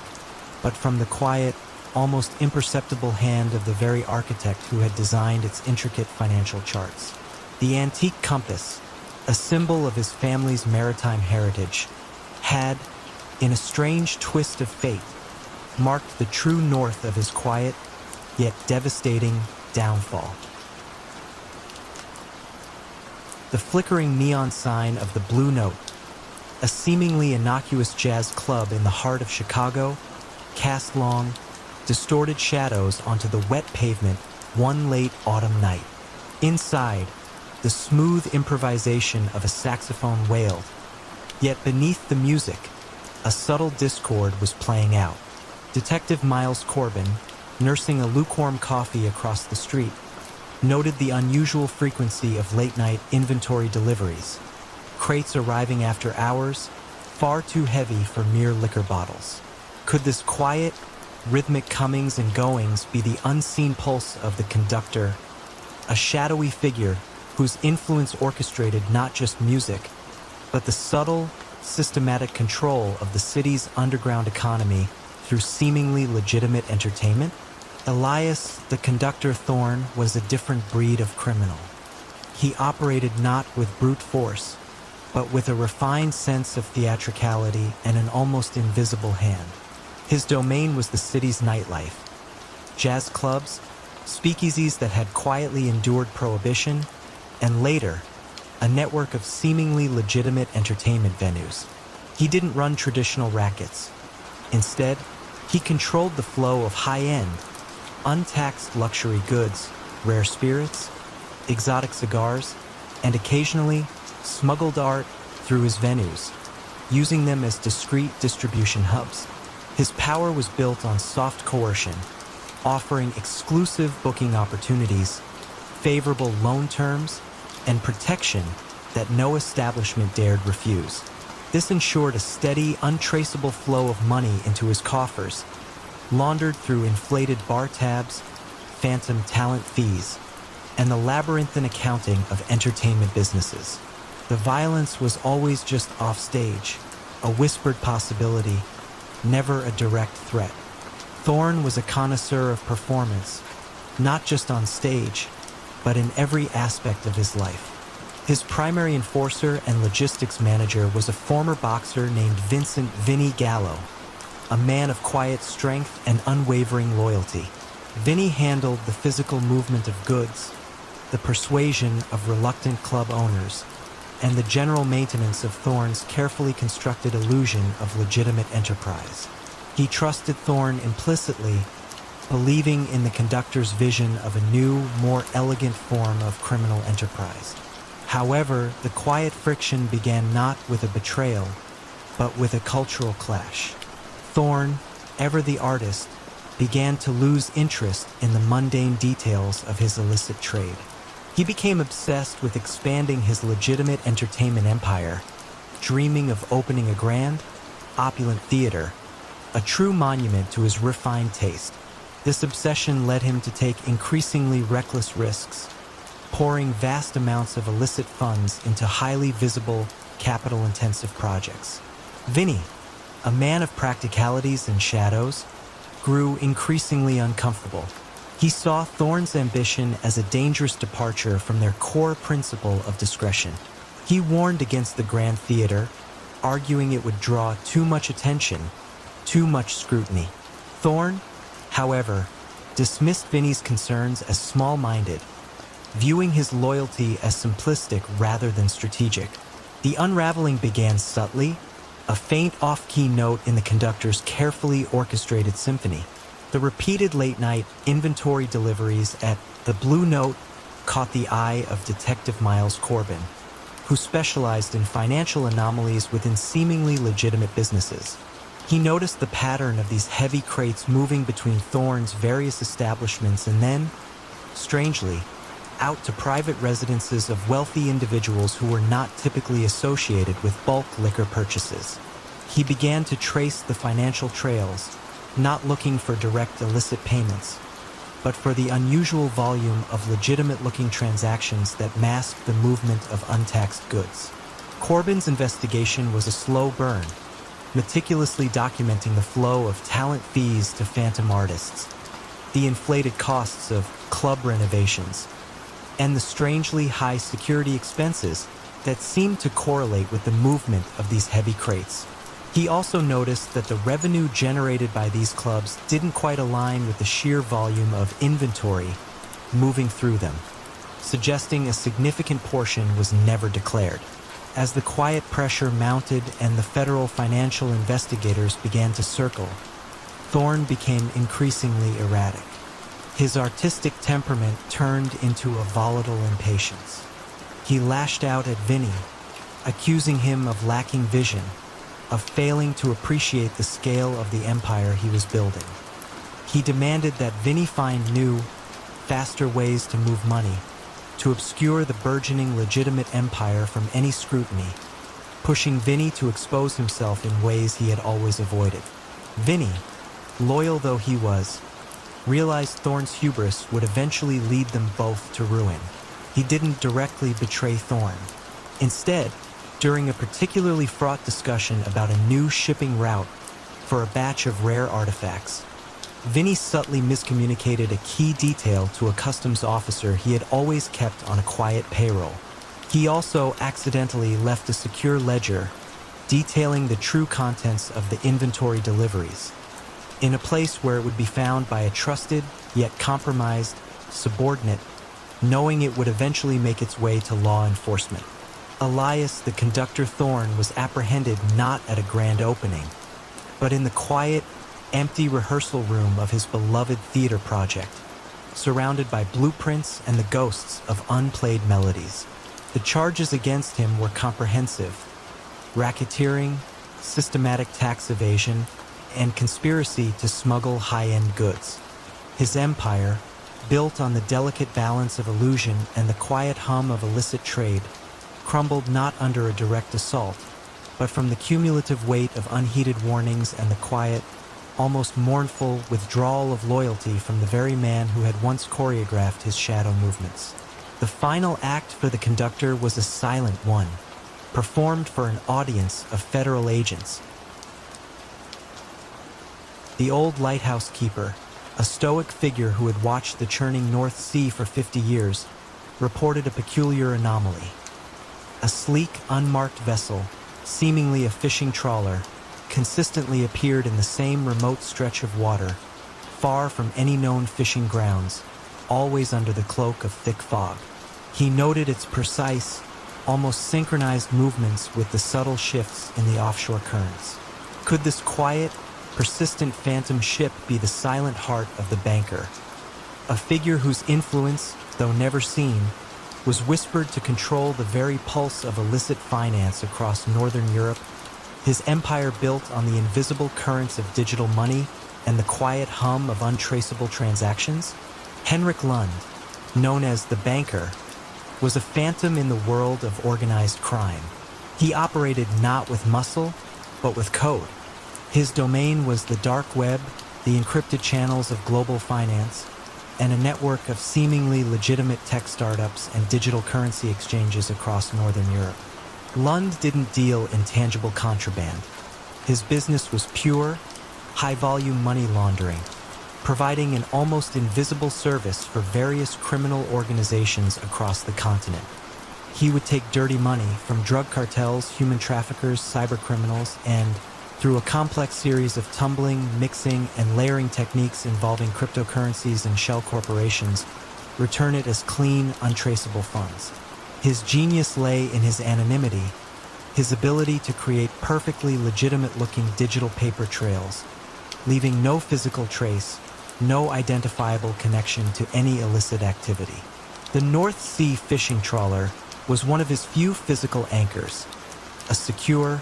but from the quiet, almost imperceptible hand of the very architect who had designed its intricate financial charts. The antique compass, a symbol of his family's maritime heritage, had, in a strange twist of fate, marked the true north of his quiet, yet devastating, downfall. The flickering neon sign of the Blue Note, a seemingly innocuous jazz club in the heart of Chicago, cast long, distorted shadows onto the wet pavement one late autumn night. Inside, the smooth improvisation of a saxophone wailed, yet beneath the music, a subtle discord was playing out. Detective Miles Corbin, nursing a lukewarm coffee across the street, noted the unusual frequency of late-night inventory deliveries, crates arriving after hours, far too heavy for mere liquor bottles. Could this quiet, rhythmic comings and goings be the unseen pulse of the conductor, a shadowy figure whose influence orchestrated not just music, but the subtle, systematic control of the city's underground economy through seemingly legitimate entertainment? Elias, the conductor Thorne, was a different breed of criminal. He operated not with brute force, but with a refined sense of theatricality and an almost invisible hand. His domain was the city's nightlife. Jazz clubs, speakeasies that had quietly endured prohibition, and later, a network of seemingly legitimate entertainment venues. He didn't run traditional rackets. Instead, he controlled the flow of high-end, untaxed luxury goods, rare spirits, exotic cigars, and occasionally smuggled art through his venues, using them as discreet distribution hubs. His power was built on soft coercion, offering exclusive booking opportunities, favorable loan terms, and protection that no establishment dared refuse. This ensured a steady, untraceable flow of money into his coffers, laundered through inflated bar tabs, phantom talent fees, and the labyrinthine accounting of entertainment businesses. The violence was always just offstage, a whispered possibility, never a direct threat. Thorne was a connoisseur of performance, not just on stage, but in every aspect of his life. His primary enforcer and logistics manager was a former boxer named Vincent "Vinny" Gallo, a man of quiet strength and unwavering loyalty. Vinny handled the physical movement of goods, the persuasion of reluctant club owners, and the general maintenance of Thorne's carefully constructed illusion of legitimate enterprise. He trusted Thorne implicitly, believing in the conductor's vision of a new, more elegant form of criminal enterprise. However, the quiet friction began not with a betrayal, but with a cultural clash. Thorne, ever the artist, began to lose interest in the mundane details of his illicit trade. He became obsessed with expanding his legitimate entertainment empire, dreaming of opening a grand, opulent theater, a true monument to his refined taste. This obsession led him to take increasingly reckless risks, pouring vast amounts of illicit funds into highly visible, capital-intensive projects. Vinny, a man of practicalities and shadows, grew increasingly uncomfortable. He saw Thorne's ambition as a dangerous departure from their core principle of discretion. He warned against the Grand Theater, arguing it would draw too much attention, too much scrutiny. Thorne, however, dismissed Vinny's concerns as small-minded, viewing his loyalty as simplistic rather than strategic. The unraveling began subtly, a faint off-key note in the conductor's carefully orchestrated symphony. The repeated late-night inventory deliveries at the Blue Note caught the eye of Detective Miles Corbin, who specialized in financial anomalies within seemingly legitimate businesses. He noticed the pattern of these heavy crates moving between Thorne's various establishments and then, strangely, out to private residences of wealthy individuals who were not typically associated with bulk liquor purchases. He began to trace the financial trails, not looking for direct illicit payments, but for the unusual volume of legitimate-looking transactions that masked the movement of untaxed goods. Corbin's investigation was a slow burn, meticulously documenting the flow of talent fees to phantom artists, the inflated costs of club renovations, and the strangely high security expenses that seemed to correlate with the movement of these heavy crates. He also noticed that the revenue generated by these clubs didn't quite align with the sheer volume of inventory moving through them, suggesting a significant portion was never declared. As the quiet pressure mounted and the federal financial investigators began to circle, Thorne became increasingly erratic. His artistic temperament turned into a volatile impatience. He lashed out at Vinny, accusing him of lacking vision, of failing to appreciate the scale of the empire he was building. He demanded that Vinny find new, faster ways to move money, to obscure the burgeoning legitimate empire from any scrutiny, pushing Vinny to expose himself in ways he had always avoided. Vinny, loyal though he was, realized Thorne's hubris would eventually lead them both to ruin. He didn't directly betray Thorne. Instead, during a particularly fraught discussion about a new shipping route for a batch of rare artifacts, Vinny subtly miscommunicated a key detail to a customs officer he had always kept on a quiet payroll. He also accidentally left a secure ledger detailing the true contents of the inventory deliveries, in a place where it would be found by a trusted yet compromised subordinate, knowing it would eventually make its way to law enforcement. Elias, the conductor Thorne, was apprehended not at a grand opening, but in the quiet, empty rehearsal room of his beloved theater project, surrounded by blueprints and the ghosts of unplayed melodies. The charges against him were comprehensive: racketeering, systematic tax evasion, and conspiracy to smuggle high-end goods. His empire, built on the delicate balance of illusion and the quiet hum of illicit trade, crumbled not under a direct assault, but from the cumulative weight of unheeded warnings and the quiet, almost mournful withdrawal of loyalty from the very man who had once choreographed his shadow movements. The final act for the conductor was a silent one, performed for an audience of federal agents. The old lighthouse keeper, a stoic figure who had watched the churning North Sea for 50 years, reported a peculiar anomaly. A sleek, unmarked vessel, seemingly a fishing trawler, consistently appeared in the same remote stretch of water, far from any known fishing grounds, always under the cloak of thick fog. He noted its precise, almost synchronized movements with the subtle shifts in the offshore currents. Could this quiet, persistent phantom ship be the silent heart of the banker? A figure whose influence, though never seen, was whispered to control the very pulse of illicit finance across Northern Europe, his empire built on the invisible currents of digital money and the quiet hum of untraceable transactions? Henrik Lund, known as the Banker, was a phantom in the world of organized crime. He operated not with muscle, but with code. His domain was the dark web, the encrypted channels of global finance, and a network of seemingly legitimate tech startups and digital currency exchanges across Northern Europe. Lund didn't deal in tangible contraband. His business was pure, high-volume money laundering, providing an almost invisible service for various criminal organizations across the continent. He would take dirty money from drug cartels, human traffickers, cybercriminals, and, through a complex series of tumbling, mixing, and layering techniques involving cryptocurrencies and shell corporations, return it as clean, untraceable funds. His genius lay in his anonymity, his ability to create perfectly legitimate-looking digital paper trails, leaving no physical trace, no identifiable connection to any illicit activity. The North Sea fishing trawler, was one of his few physical anchors, a secure,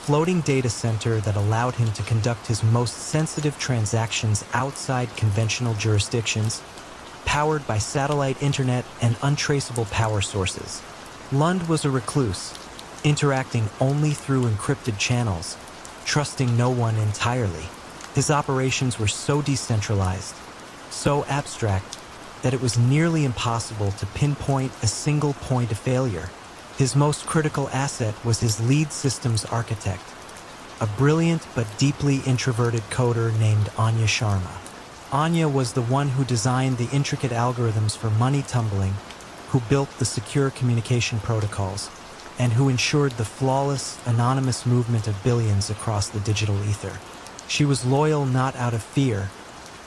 floating data center that allowed him to conduct his most sensitive transactions outside conventional jurisdictions, powered by satellite internet and untraceable power sources. Lund was a recluse, interacting only through encrypted channels, trusting no one entirely. His operations were so decentralized, so abstract, that it was nearly impossible to pinpoint a single point of failure. His most critical asset was his lead systems architect, a brilliant but deeply introverted coder named Anya Sharma. Anya was the one who designed the intricate algorithms for money tumbling, who built the secure communication protocols, and who ensured the flawless, anonymous movement of billions across the digital ether. She was loyal not out of fear,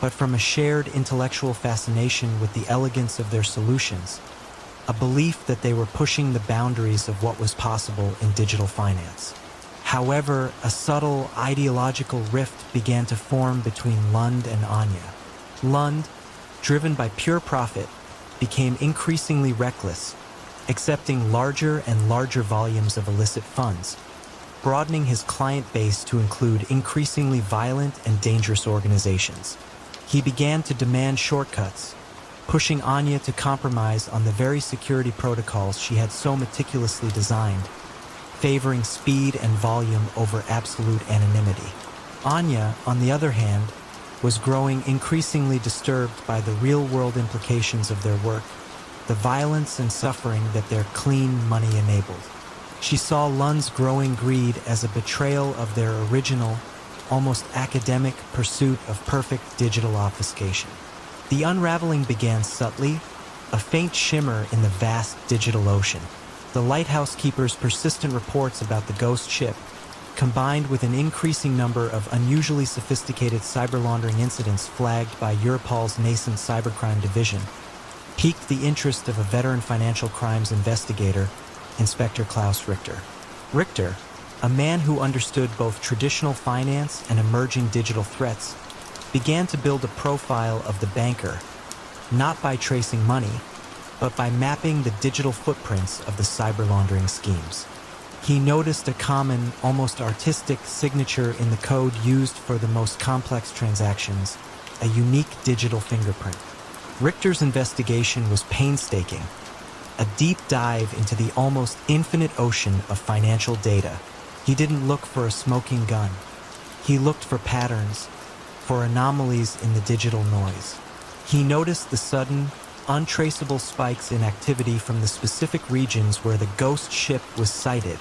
but from a shared intellectual fascination with the elegance of their solutions, a belief that they were pushing the boundaries of what was possible in digital finance. However, a subtle ideological rift began to form between Lund and Anya. Lund, driven by pure profit, became increasingly reckless, accepting larger and larger volumes of illicit funds, broadening his client base to include increasingly violent and dangerous organizations. He began to demand shortcuts, pushing Anya to compromise on the very security protocols she had so meticulously designed, favoring speed and volume over absolute anonymity. Anya, on the other hand, was growing increasingly disturbed by the real-world implications of their work, the violence and suffering that their clean money enabled. She saw Lund's growing greed as a betrayal of their original, almost academic pursuit of perfect digital obfuscation. The unraveling began subtly, a faint shimmer in the vast digital ocean. The lighthouse keeper's persistent reports about the ghost ship, combined with an increasing number of unusually sophisticated cyber laundering incidents flagged by Europol's nascent cybercrime division, piqued the interest of a veteran financial crimes investigator, Inspector Klaus Richter. Richter, a man who understood both traditional finance and emerging digital threats, began to build a profile of the banker, not by tracing money, but by mapping the digital footprints of the cyber laundering schemes. He noticed a common, almost artistic signature in the code used for the most complex transactions, a unique digital fingerprint. Richter's investigation was painstaking, a deep dive into the almost infinite ocean of financial data. He didn't look for a smoking gun. He looked for patterns, for anomalies in the digital noise. He noticed the sudden, untraceable spikes in activity from the specific regions where the ghost ship was sighted,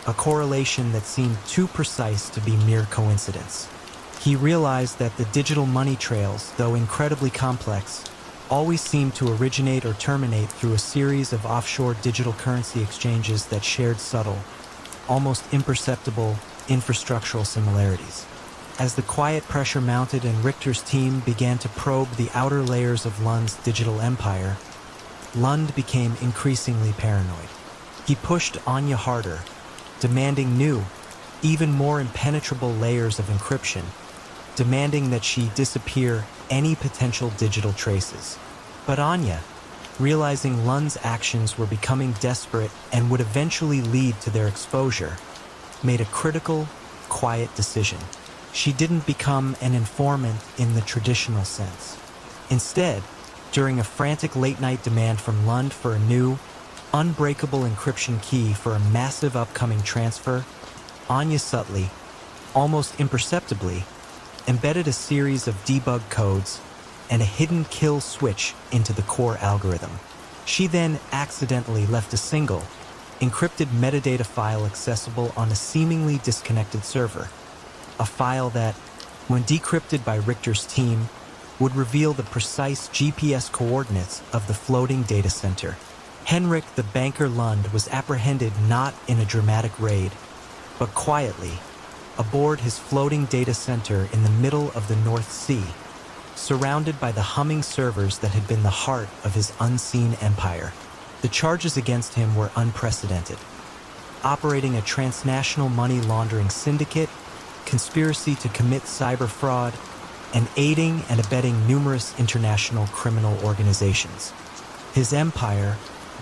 a correlation that seemed too precise to be mere coincidence. He realized that the digital money trails, though incredibly complex, always seemed to originate or terminate through a series of offshore digital currency exchanges that shared subtle, almost imperceptible, infrastructural similarities. As the quiet pressure mounted and Richter's team began to probe the outer layers of Lund's digital empire, Lund became increasingly paranoid. He pushed Anya harder, demanding new, even more impenetrable layers of encryption, demanding that she disappear any potential digital traces. But Anya, realizing Lund's actions were becoming desperate and would eventually lead to their exposure, made a critical, quiet decision. She didn't become an informant in the traditional sense. Instead, during a frantic late-night demand from Lund for a new, unbreakable encryption key for a massive upcoming transfer, Anya subtly, almost imperceptibly, embedded a series of debug codes and a hidden kill switch into the core algorithm. She then accidentally left a single, encrypted metadata file accessible on a seemingly disconnected server, a file that, when decrypted by Richter's team, would reveal the precise GPS coordinates of the floating data center. Henrik the banker Lund was apprehended not in a dramatic raid, but quietly, aboard his floating data center in the middle of the North Sea, surrounded by the humming servers that had been the heart of his unseen empire. The charges against him were unprecedented. Operating a transnational money laundering syndicate, conspiracy to commit cyber fraud, and aiding and abetting numerous international criminal organizations. His empire,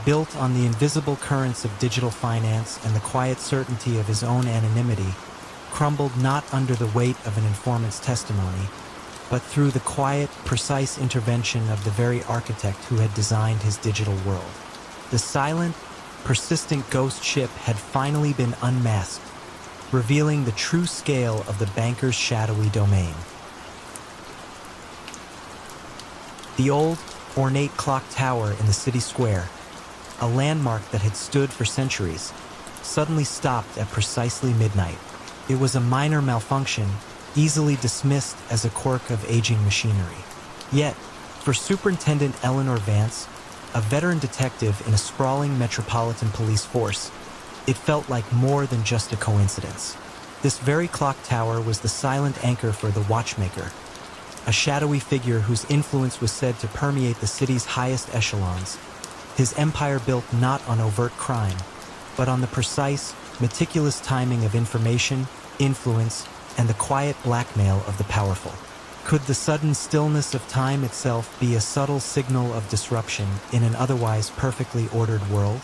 built on the invisible currents of digital finance and the quiet certainty of his own anonymity, crumbled not under the weight of an informant's testimony, but through the quiet, precise intervention of the very architect who had designed his digital world. The silent, persistent ghost ship had finally been unmasked, revealing the true scale of the banker's shadowy domain. The old, ornate clock tower in the city square, a landmark that had stood for centuries, suddenly stopped at precisely midnight. It was a minor malfunction, easily dismissed as a quirk of aging machinery. Yet, for Superintendent Eleanor Vance, a veteran detective in a sprawling metropolitan police force, it felt like more than just a coincidence. This very clock tower was the silent anchor for the watchmaker, a shadowy figure whose influence was said to permeate the city's highest echelons. His empire built not on overt crime, but on the precise, meticulous timing of information, influence, and the quiet blackmail of the powerful. Could the sudden stillness of time itself be a subtle signal of disruption in an otherwise perfectly ordered world?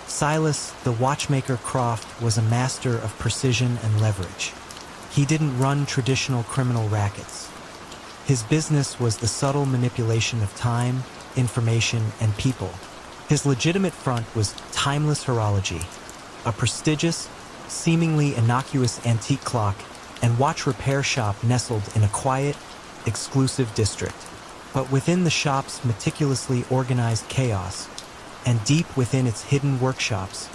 Silas, the watchmaker Croft, was a master of precision and leverage. He didn't run traditional criminal rackets. His business was the subtle manipulation of time, information, and people. His legitimate front was Timeless Horology, a prestigious, seemingly innocuous antique clock and watch repair shop nestled in a quiet, exclusive district. But within the shop's meticulously organized chaos, and deep within its hidden workshops,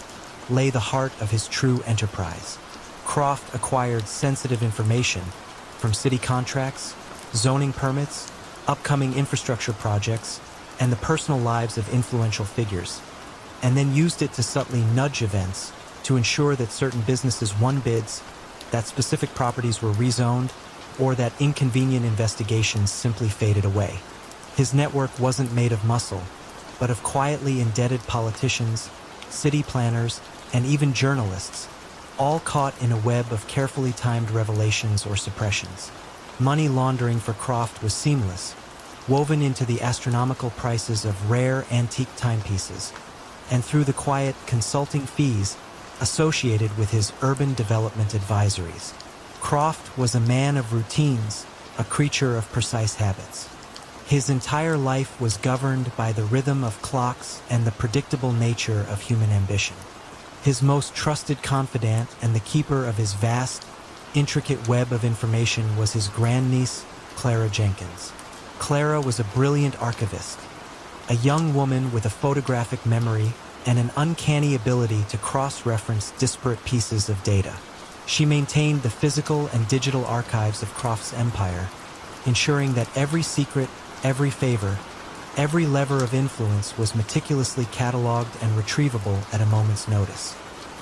lay the heart of his true enterprise. Croft acquired sensitive information from city contracts, zoning permits, upcoming infrastructure projects, and the personal lives of influential figures, and then used it to subtly nudge events to ensure that certain businesses won bids, that specific properties were rezoned, or that inconvenient investigations simply faded away. His network wasn't made of muscle, but of quietly indebted politicians, city planners, and even journalists, all caught in a web of carefully timed revelations or suppressions. Money laundering for Croft was seamless, woven into the astronomical prices of rare antique timepieces, and through the quiet consulting fees associated with his urban development advisories. Croft was a man of routines, a creature of precise habits. His entire life was governed by the rhythm of clocks and the predictable nature of human ambition. His most trusted confidant and the keeper of his vast, intricate web of information was his grandniece, Clara Jenkins. Clara was a brilliant archivist, a young woman with a photographic memory and an uncanny ability to cross-reference disparate pieces of data. She maintained the physical and digital archives of Croft's empire, ensuring that every secret, every favor, every lever of influence was meticulously cataloged and retrievable at a moment's notice.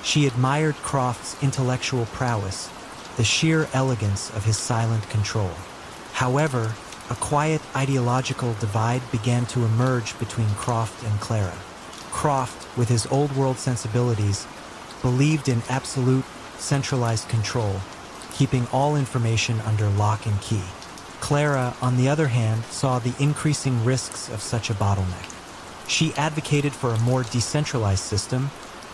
She admired Croft's intellectual prowess, the sheer elegance of his silent control. However, a quiet ideological divide began to emerge between Croft and Clara. Croft, with his old-world sensibilities, believed in absolute, centralized control, keeping all information under lock and key. Clara, on the other hand, saw the increasing risks of such a bottleneck. She advocated for a more decentralized system,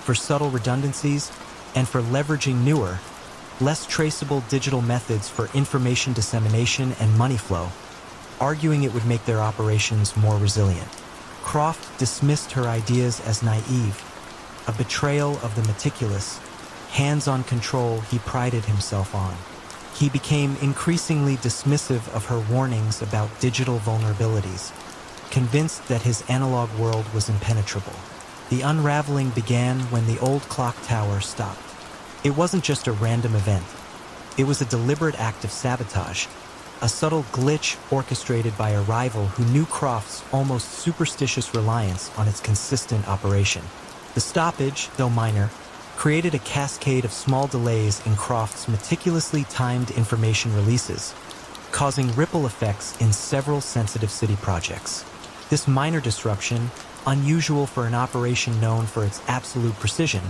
for subtle redundancies, and for leveraging newer, less traceable digital methods for information dissemination and money flow, arguing it would make their operations more resilient. Croft dismissed her ideas as naive, a betrayal of the meticulous, hands-on control he prided himself on. He became increasingly dismissive of her warnings about digital vulnerabilities, convinced that his analog world was impenetrable. The unraveling began when the old clock tower stopped. It wasn't just a random event. It was a deliberate act of sabotage, a subtle glitch orchestrated by a rival who knew Croft's almost superstitious reliance on its consistent operation. The stoppage, though minor, created a cascade of small delays in Croft's meticulously timed information releases, causing ripple effects in several sensitive city projects. This minor disruption, unusual for an operation known for its absolute precision,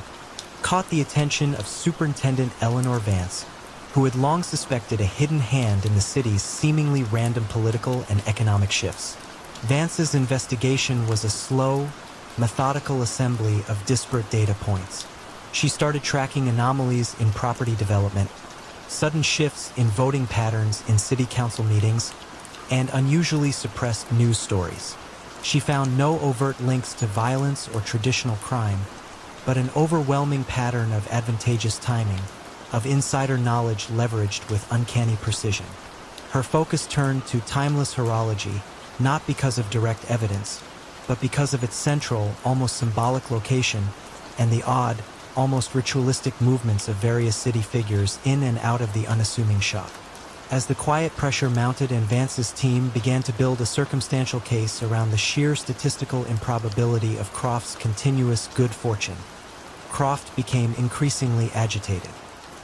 caught the attention of Superintendent Eleanor Vance, who had long suspected a hidden hand in the city's seemingly random political and economic shifts. Vance's investigation was a slow, methodical assembly of disparate data points. She started tracking anomalies in property development, sudden shifts in voting patterns in city council meetings, and unusually suppressed news stories. She found no overt links to violence or traditional crime, but an overwhelming pattern of advantageous timing, of insider knowledge leveraged with uncanny precision. Her focus turned to timeless horology, not because of direct evidence, but because of its central, almost symbolic location and the odd, almost ritualistic movements of various city figures in and out of the unassuming shop. As the quiet pressure mounted and Vance's team began to build a circumstantial case around the sheer statistical improbability of Croft's continuous good fortune, Croft became increasingly agitated.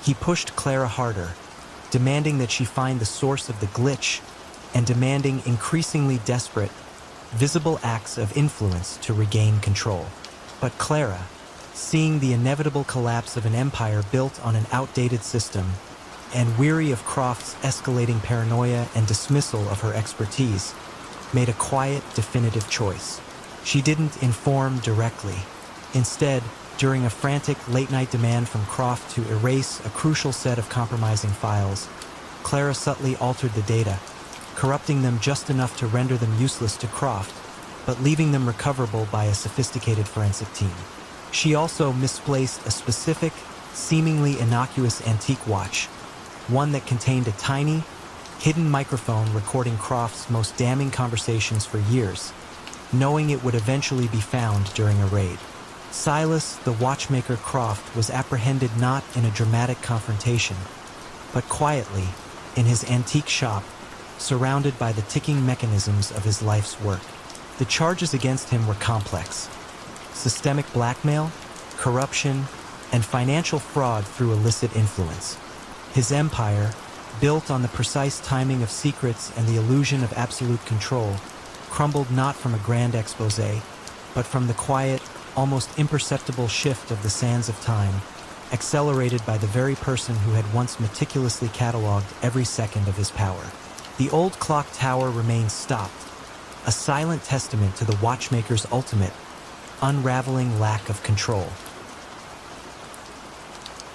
He pushed Clara harder, demanding that she find the source of the glitch and demanding increasingly desperate, visible acts of influence to regain control. But Clara, seeing the inevitable collapse of an empire built on an outdated system, and weary of Croft's escalating paranoia and dismissal of her expertise, made a quiet, definitive choice. She didn't inform directly. Instead, during a frantic late-night demand from Croft to erase a crucial set of compromising files, Clara subtly altered the data, corrupting them just enough to render them useless to Croft, but leaving them recoverable by a sophisticated forensic team. She also misplaced a specific, seemingly innocuous antique watch, one that contained a tiny, hidden microphone recording Croft's most damning conversations for years, knowing it would eventually be found during a raid. Silas, the watchmaker Croft, was apprehended not in a dramatic confrontation, but quietly, in his antique shop, surrounded by the ticking mechanisms of his life's work. The charges against him were complex: systemic blackmail, corruption, and financial fraud through illicit influence. His empire, built on the precise timing of secrets and the illusion of absolute control, crumbled not from a grand exposé, but from the quiet, almost imperceptible shift of the sands of time, accelerated by the very person who had once meticulously catalogued every second of his power. The old clock tower remained stopped, a silent testament to the watchmaker's ultimate, unraveling lack of control.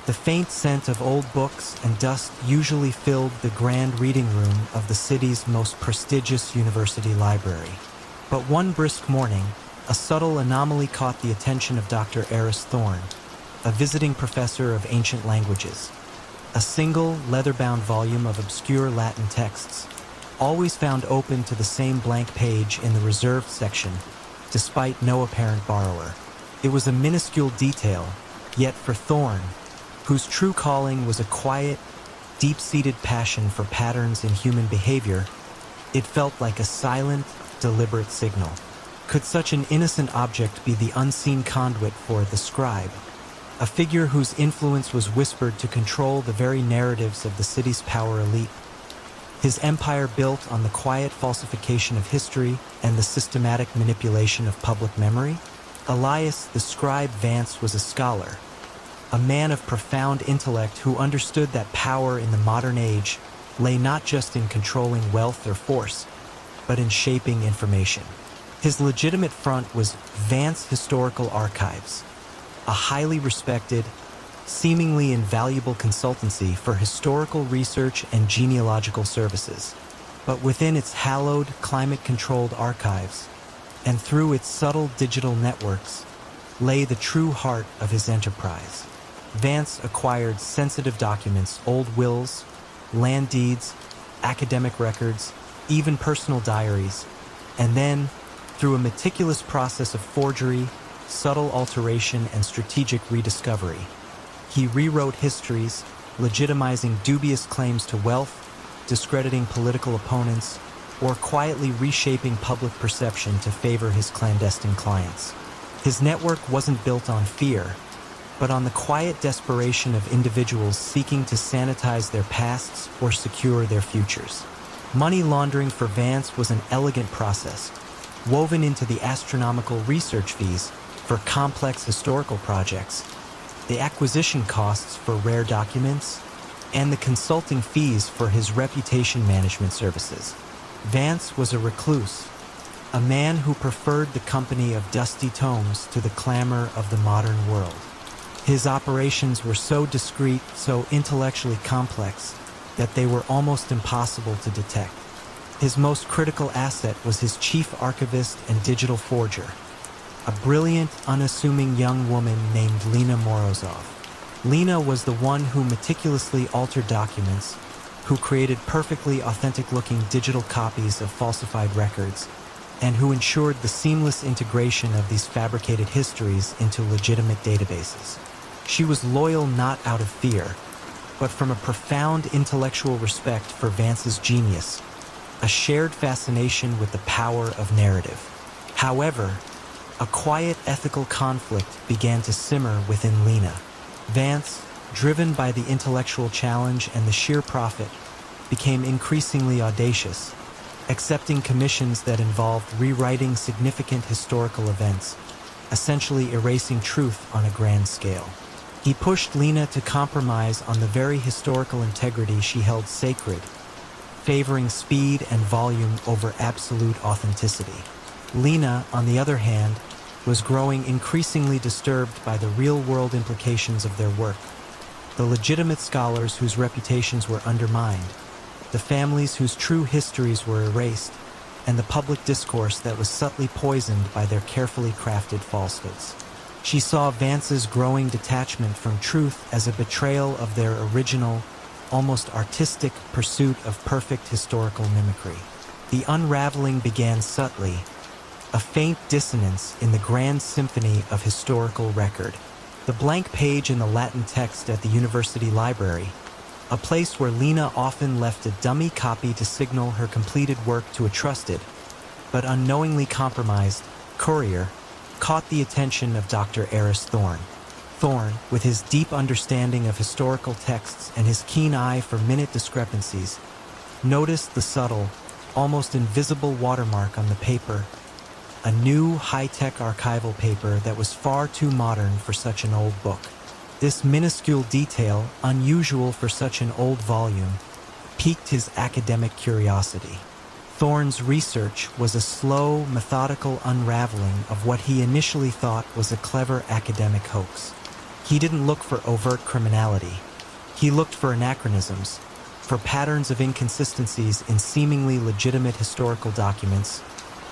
The faint scent of old books and dust usually filled the grand reading room of the city's most prestigious university library. But one brisk morning, a subtle anomaly caught the attention of Dr. Eris Thorne, a visiting professor of ancient languages. A single, leather-bound volume of obscure Latin texts, always found open to the same blank page in the reserved section, despite no apparent borrower. It was a minuscule detail, yet for Thorne, whose true calling was a quiet, deep-seated passion for patterns in human behavior, it felt like a silent, deliberate signal. Could such an innocent object be the unseen conduit for the scribe, a figure whose influence was whispered to control the very narratives of the city's power elite? His empire built on the quiet falsification of history and the systematic manipulation of public memory? Elias the scribe Vance was a scholar, a man of profound intellect who understood that power in the modern age lay not just in controlling wealth or force, but in shaping information. His legitimate front was Vance Historical Archives, a highly respected, seemingly invaluable consultancy for historical research and genealogical services. But within its hallowed, climate-controlled archives, and through its subtle digital networks, lay the true heart of his enterprise. Vance acquired sensitive documents, old wills, land deeds, academic records, even personal diaries, and then, through a meticulous process of forgery, subtle alteration, and strategic rediscovery, he rewrote histories, legitimizing dubious claims to wealth, discrediting political opponents, or quietly reshaping public perception to favor his clandestine clients. His network wasn't built on fear, but on the quiet desperation of individuals seeking to sanitize their pasts or secure their futures. Money laundering for Vance was an elegant process, woven into the astronomical research fees for complex historical projects, the acquisition costs for rare documents, and the consulting fees for his reputation management services. Vance was a recluse, a man who preferred the company of dusty tomes to the clamor of the modern world. His operations were so discreet, so intellectually complex, that they were almost impossible to detect. His most critical asset was his chief archivist and digital forger, a brilliant, unassuming young woman named Lena Morozov. Lena was the one who meticulously altered documents, who created perfectly authentic-looking digital copies of falsified records, and who ensured the seamless integration of these fabricated histories into legitimate databases. She was loyal not out of fear, but from a profound intellectual respect for Vance's genius, a shared fascination with the power of narrative. However, a quiet ethical conflict began to simmer within Lena. Vance, driven by the intellectual challenge and the sheer profit, became increasingly audacious, accepting commissions that involved rewriting significant historical events, essentially erasing truth on a grand scale. He pushed Lena to compromise on the very historical integrity she held sacred, favoring speed and volume over absolute authenticity. Lena, on the other hand, was growing increasingly disturbed by the real-world implications of their work. The legitimate scholars whose reputations were undermined, the families whose true histories were erased, and the public discourse that was subtly poisoned by their carefully crafted falsehoods. She saw Vance's growing detachment from truth as a betrayal of their original, almost artistic pursuit of perfect historical mimicry. The unraveling began subtly, a faint dissonance in the grand symphony of historical record. The blank page in the Latin text at the university library, a place where Lena often left a dummy copy to signal her completed work to a trusted, but unknowingly compromised, courier, caught the attention of Dr. Eris Thorne. Thorne, with his deep understanding of historical texts and his keen eye for minute discrepancies, noticed the subtle, almost invisible watermark on the paper, a new high-tech archival paper that was far too modern for such an old book. This minuscule detail, unusual for such an old volume, piqued his academic curiosity. Thorne's research was a slow, methodical unraveling of what he initially thought was a clever academic hoax. He didn't look for overt criminality. He looked for anachronisms, for patterns of inconsistencies in seemingly legitimate historical documents,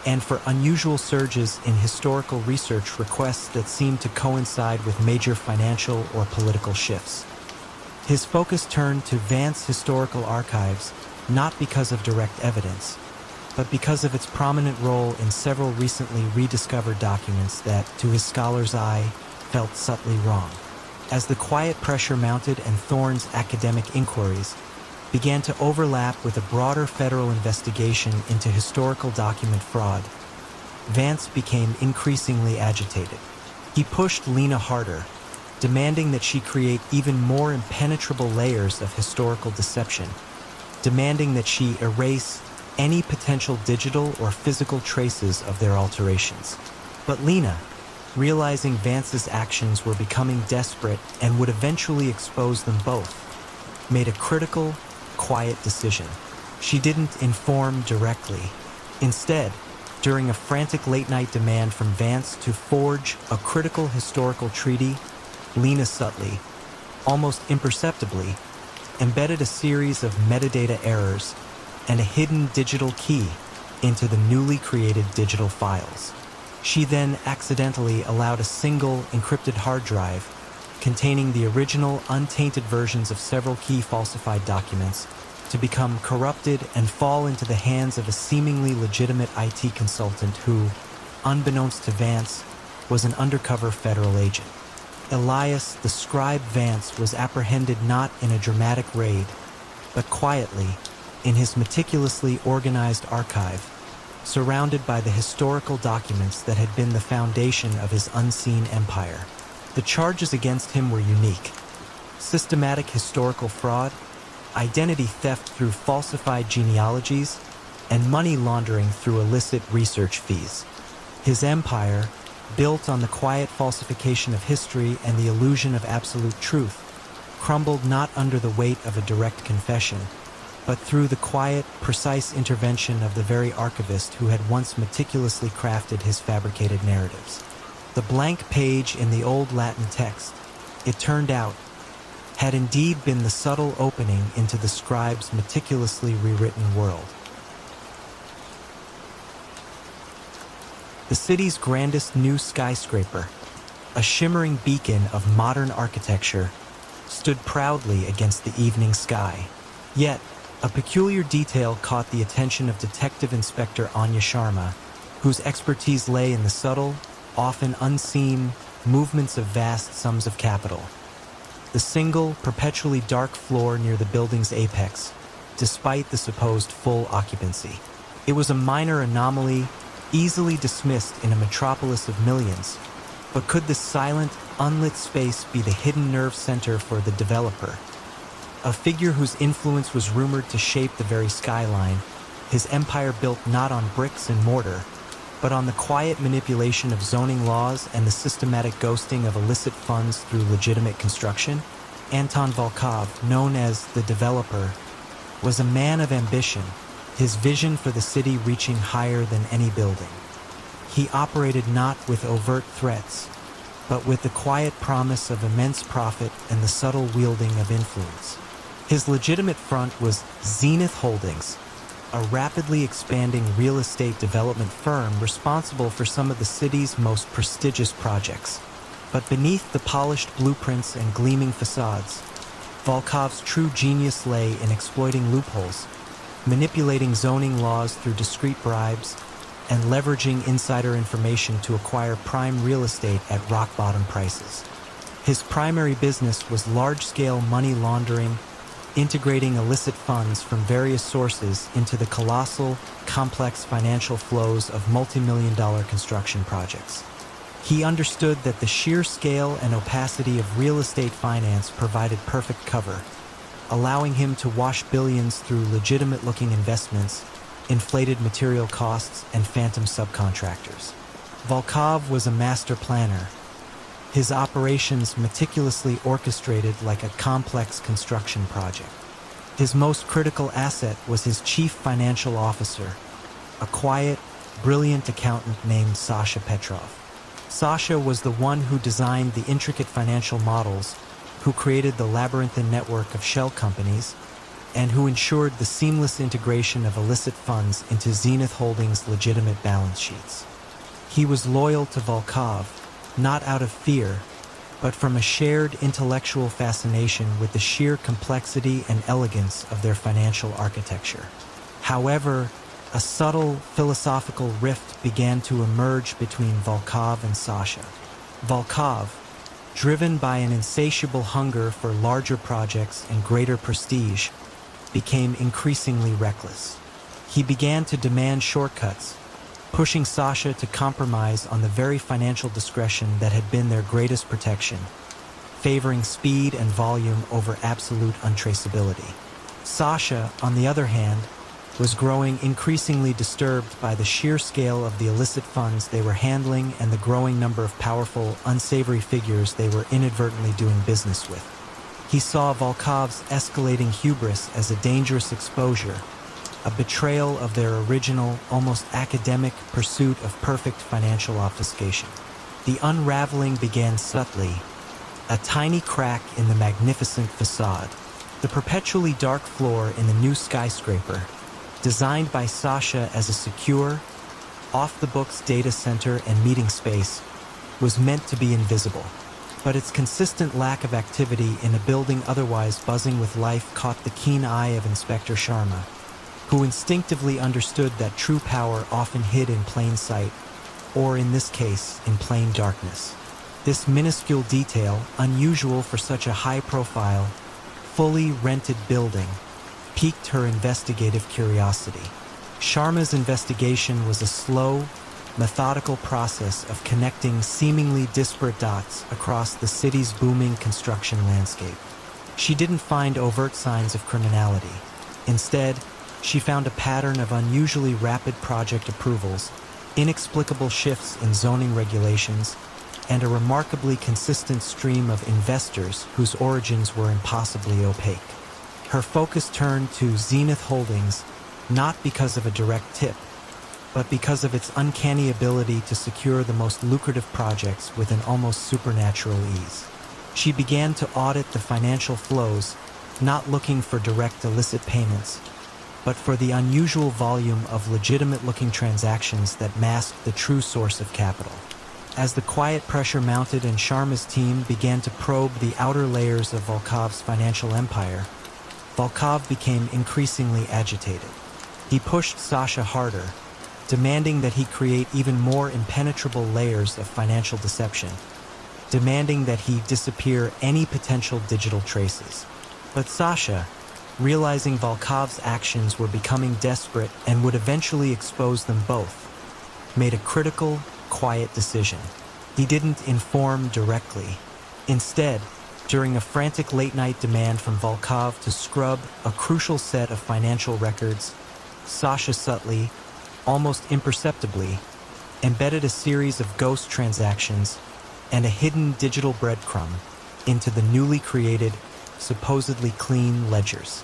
and for unusual surges in historical research requests that seemed to coincide with major financial or political shifts. His focus turned to Vance historical archives not because of direct evidence, but because of its prominent role in several recently rediscovered documents that, to his scholar's eye, felt subtly wrong. As the quiet pressure mounted and Thorne's academic inquiries began to overlap with a broader federal investigation into historical document fraud, Vance became increasingly agitated. He pushed Lena harder, demanding that she create even more impenetrable layers of historical deception, demanding that she erase any potential digital or physical traces of their alterations. But Lena, realizing Vance's actions were becoming desperate and would eventually expose them both, made a critical, quiet decision. She didn't inform directly. Instead, during a frantic late-night demand from Vance to forge a critical historical treaty, Lena subtly, almost imperceptibly, embedded a series of metadata errors and a hidden digital key into the newly created digital files. She then accidentally allowed a single encrypted hard drive containing the original untainted versions of several key falsified documents to become corrupted and fall into the hands of a seemingly legitimate IT consultant who, unbeknownst to Vance, was an undercover federal agent. Elias, the scribe Vance, was apprehended not in a dramatic raid, but quietly, in his meticulously organized archive, surrounded by the historical documents that had been the foundation of his unseen empire. The charges against him were unique: systematic historical fraud, identity theft through falsified genealogies, and money laundering through illicit research fees. His empire, built on the quiet falsification of history and the illusion of absolute truth, crumbled not under the weight of a direct confession, but through the quiet, precise intervention of the very archivist who had once meticulously crafted his fabricated narratives. The blank page in the old Latin text, it turned out, had indeed been the subtle opening into the scribe's meticulously rewritten world. The city's grandest new skyscraper, a shimmering beacon of modern architecture, stood proudly against the evening sky. Yet, a peculiar detail caught the attention of Detective Inspector Anya Sharma, whose expertise lay in the subtle, often unseen, movements of vast sums of capital. The single, perpetually dark floor near the building's apex, despite the supposed full occupancy. It was a minor anomaly, easily dismissed in a metropolis of millions, but could this silent, unlit space be the hidden nerve center for the developer? A figure whose influence was rumored to shape the very skyline, his empire built not on bricks and mortar, but on the quiet manipulation of zoning laws and the systematic ghosting of illicit funds through legitimate construction. Anton Volkov, known as the developer, was a man of ambition, his vision for the city reaching higher than any building. He operated not with overt threats, but with the quiet promise of immense profit and the subtle wielding of influence. His legitimate front was Zenith Holdings, a rapidly expanding real estate development firm responsible for some of the city's most prestigious projects. But beneath the polished blueprints and gleaming facades, Volkov's true genius lay in exploiting loopholes, manipulating zoning laws through discreet bribes, and leveraging insider information to acquire prime real estate at rock-bottom prices. His primary business was large-scale money laundering, integrating illicit funds from various sources into the colossal, complex financial flows of multi-million-dollar construction projects. He understood that the sheer scale and opacity of real estate finance provided perfect cover, allowing him to wash billions through legitimate-looking investments, inflated material costs, and phantom subcontractors. Volkov was a master planner, his operations meticulously orchestrated like a complex construction project. His most critical asset was his chief financial officer, a quiet, brilliant accountant named Sasha Petrov. Sasha was the one who designed the intricate financial models, who created the labyrinthine network of shell companies, and who ensured the seamless integration of illicit funds into Zenith Holdings' legitimate balance sheets. He was loyal to Volkov, not out of fear, but from a shared intellectual fascination with the sheer complexity and elegance of their financial architecture. However, a subtle philosophical rift began to emerge between Volkov and Sasha. Volkov, driven by an insatiable hunger for larger projects and greater prestige, became increasingly reckless. He began to demand shortcuts, pushing Sasha to compromise on the very financial discretion that had been their greatest protection, favoring speed and volume over absolute untraceability. Sasha, on the other hand, was growing increasingly disturbed by the sheer scale of the illicit funds they were handling and the growing number of powerful, unsavory figures they were inadvertently doing business with. He saw Volkov's escalating hubris as a dangerous exposure, a betrayal of their original, almost academic pursuit of perfect financial obfuscation. The unraveling began subtly, a tiny crack in the magnificent facade. The perpetually dark floor in the new skyscraper, designed by Sasha as a secure, off-the-books data center and meeting space, was meant to be invisible. But its consistent lack of activity in a building otherwise buzzing with life caught the keen eye of Inspector Sharma, who instinctively understood that true power often hid in plain sight, or in this case, in plain darkness. This minuscule detail, unusual for such a high-profile, fully rented building, piqued her investigative curiosity. Sharma's investigation was a slow, methodical process of connecting seemingly disparate dots across the city's booming construction landscape. She didn't find overt signs of criminality. Instead, she found a pattern of unusually rapid project approvals, inexplicable shifts in zoning regulations, and a remarkably consistent stream of investors whose origins were impossibly opaque. Her focus turned to Zenith Holdings, not because of a direct tip, but because of its uncanny ability to secure the most lucrative projects with an almost supernatural ease. She began to audit the financial flows, not looking for direct illicit payments, but for the unusual volume of legitimate-looking transactions that masked the true source of capital. As the quiet pressure mounted and Sharma's team began to probe the outer layers of Volkov's financial empire, Volkov became increasingly agitated. He pushed Sasha harder, demanding that he create even more impenetrable layers of financial deception, demanding that he disappear any potential digital traces. But Sasha, realizing Volkov's actions were becoming desperate and would eventually expose them both, made a critical, quiet decision. He didn't inform directly. Instead, during a frantic late-night demand from Volkov to scrub a crucial set of financial records, Sasha subtly, almost imperceptibly, embedded a series of ghost transactions and a hidden digital breadcrumb into the newly created, supposedly clean ledgers.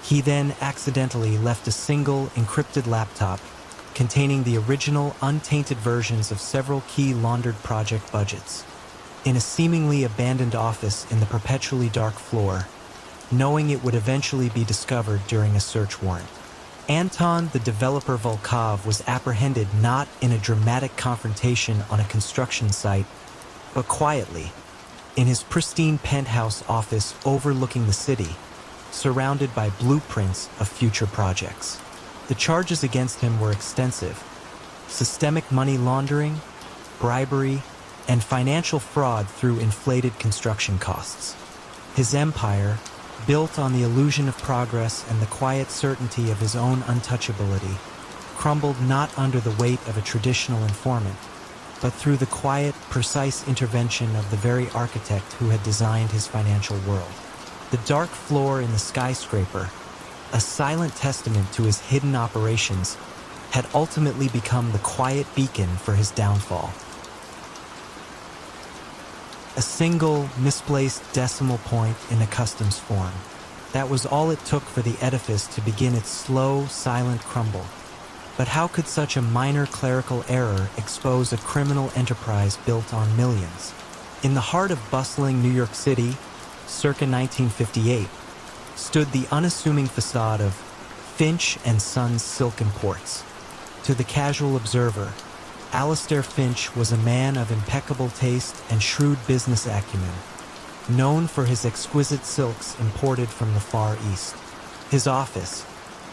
He then accidentally left a single encrypted laptop containing the original untainted versions of several key laundered project budgets in a seemingly abandoned office in the perpetually dark floor, knowing it would eventually be discovered during a search warrant. Anton, the developer Volkov, was apprehended not in a dramatic confrontation on a construction site, but quietly, in his pristine penthouse office overlooking the city, surrounded by blueprints of future projects. The charges against him were extensive: systemic money laundering, bribery, and financial fraud through inflated construction costs. His empire, built on the illusion of progress and the quiet certainty of his own untouchability, crumbled not under the weight of a traditional informant, but through the quiet, precise intervention of the very architect who had designed his financial world. The dark floor in the skyscraper, a silent testament to his hidden operations, had ultimately become the quiet beacon for his downfall. A single, misplaced decimal point in a customs form. That was all it took for the edifice to begin its slow, silent crumble. But how could such a minor clerical error expose a criminal enterprise built on millions? In the heart of bustling New York City, circa 1958, stood the unassuming facade of Finch & Sons Silk Imports. To the casual observer, Alistair Finch was a man of impeccable taste and shrewd business acumen, known for his exquisite silks imported from the Far East. His office,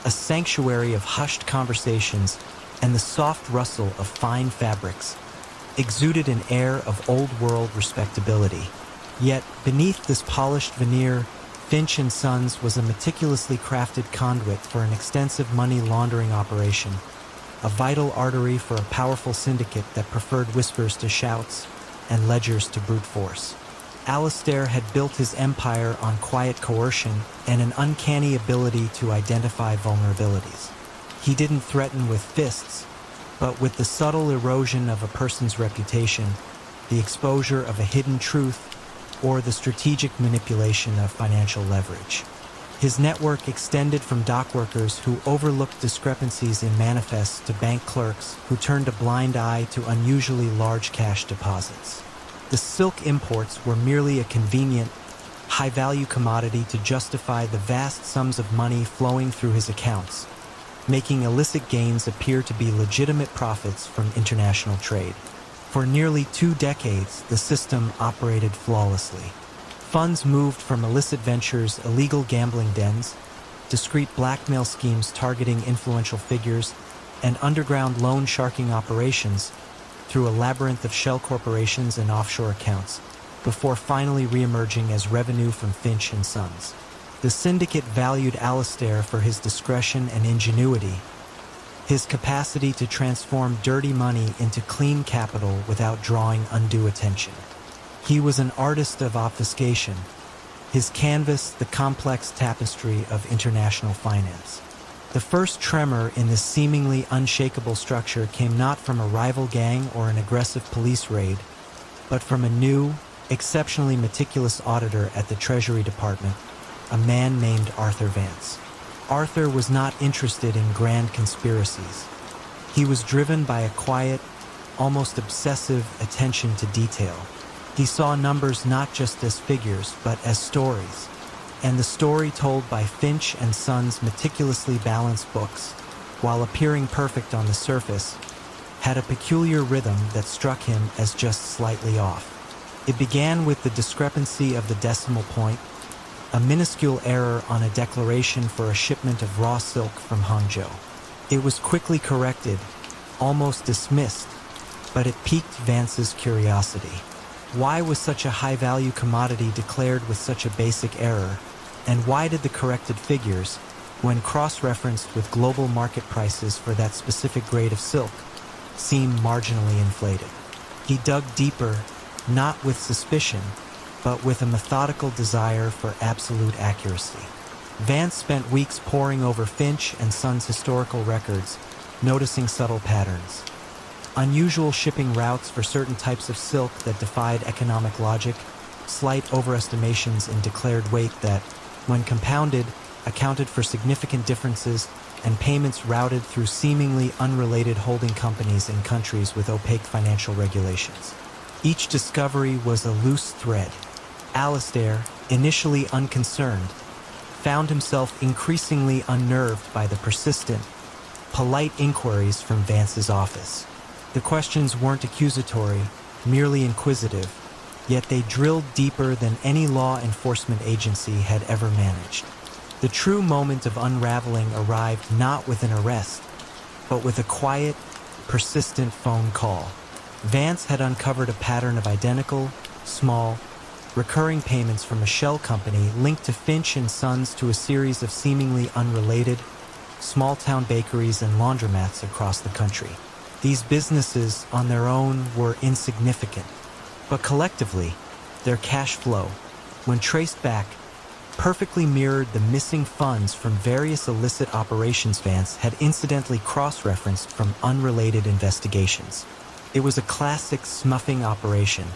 a sanctuary of hushed conversations and the soft rustle of fine fabrics, exuded an air of old-world respectability. Yet, beneath this polished veneer, Finch & Sons was a meticulously crafted conduit for an extensive money laundering operation, a vital artery for a powerful syndicate that preferred whispers to shouts and ledgers to brute force. Alistair had built his empire on quiet coercion and an uncanny ability to identify vulnerabilities. He didn't threaten with fists, but with the subtle erosion of a person's reputation, the exposure of a hidden truth, or the strategic manipulation of financial leverage. His network extended from dockworkers who overlooked discrepancies in manifests to bank clerks who turned a blind eye to unusually large cash deposits. The silk imports were merely a convenient, high-value commodity to justify the vast sums of money flowing through his accounts, making illicit gains appear to be legitimate profits from international trade. For nearly 2 decades, the system operated flawlessly. Funds moved from illicit ventures, illegal gambling dens, discreet blackmail schemes targeting influential figures, and underground loan sharking operations through a labyrinth of shell corporations and offshore accounts, before finally re-emerging as revenue from Finch & Sons. The syndicate valued Alistair for his discretion and ingenuity, his capacity to transform dirty money into clean capital without drawing undue attention. He was an artist of obfuscation, his canvas the complex tapestry of international finance. The first tremor in this seemingly unshakable structure came not from a rival gang or an aggressive police raid, but from a new, exceptionally meticulous auditor at the Treasury Department a man named Arthur Vance. Arthur was not interested in grand conspiracies. He was driven by a quiet, almost obsessive attention to detail. He saw numbers not just as figures, but as stories. And the story told by Finch and Sons' meticulously balanced books, while appearing perfect on the surface, had a peculiar rhythm that struck him as just slightly off. It began with the discrepancy of the decimal point, a minuscule error on a declaration for a shipment of raw silk from Hangzhou. It was quickly corrected, almost dismissed, but it piqued Vance's curiosity. Why was such a high-value commodity declared with such a basic error, and why did the corrected figures, when cross-referenced with global market prices for that specific grade of silk, seem marginally inflated? He dug deeper, not with suspicion, but with a methodical desire for absolute accuracy. Vance spent weeks poring over Finch and Sons' historical records, noticing subtle patterns. Unusual shipping routes for certain types of silk that defied economic logic, slight overestimations in declared weight that, when compounded, accounted for significant differences, and payments routed through seemingly unrelated holding companies in countries with opaque financial regulations. Each discovery was a loose thread. Alastair, initially unconcerned, found himself increasingly unnerved by the persistent, polite inquiries from Vance's office. The questions weren't accusatory, merely inquisitive, yet they drilled deeper than any law enforcement agency had ever managed. The true moment of unraveling arrived not with an arrest, but with a quiet, persistent phone call. Vance had uncovered a pattern of identical, small, recurring payments from a shell company linked to Finch and Sons to a series of seemingly unrelated, small-town bakeries and laundromats across the country. These businesses, on their own, were insignificant, but collectively, their cash flow, when traced back, perfectly mirrored the missing funds from various illicit operations Vance had incidentally cross-referenced from unrelated investigations. It was a classic smuffing operation,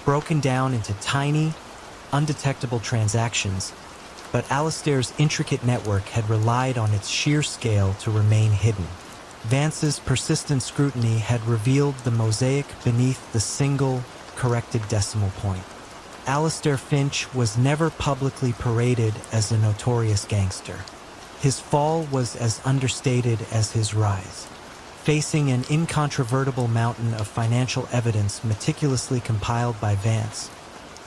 broken down into tiny, undetectable transactions, but Alastair's intricate network had relied on its sheer scale to remain hidden. Vance's persistent scrutiny had revealed the mosaic beneath the single, corrected decimal point. Alastair Finch was never publicly paraded as a notorious gangster. His fall was as understated as his rise. Facing an incontrovertible mountain of financial evidence meticulously compiled by Vance,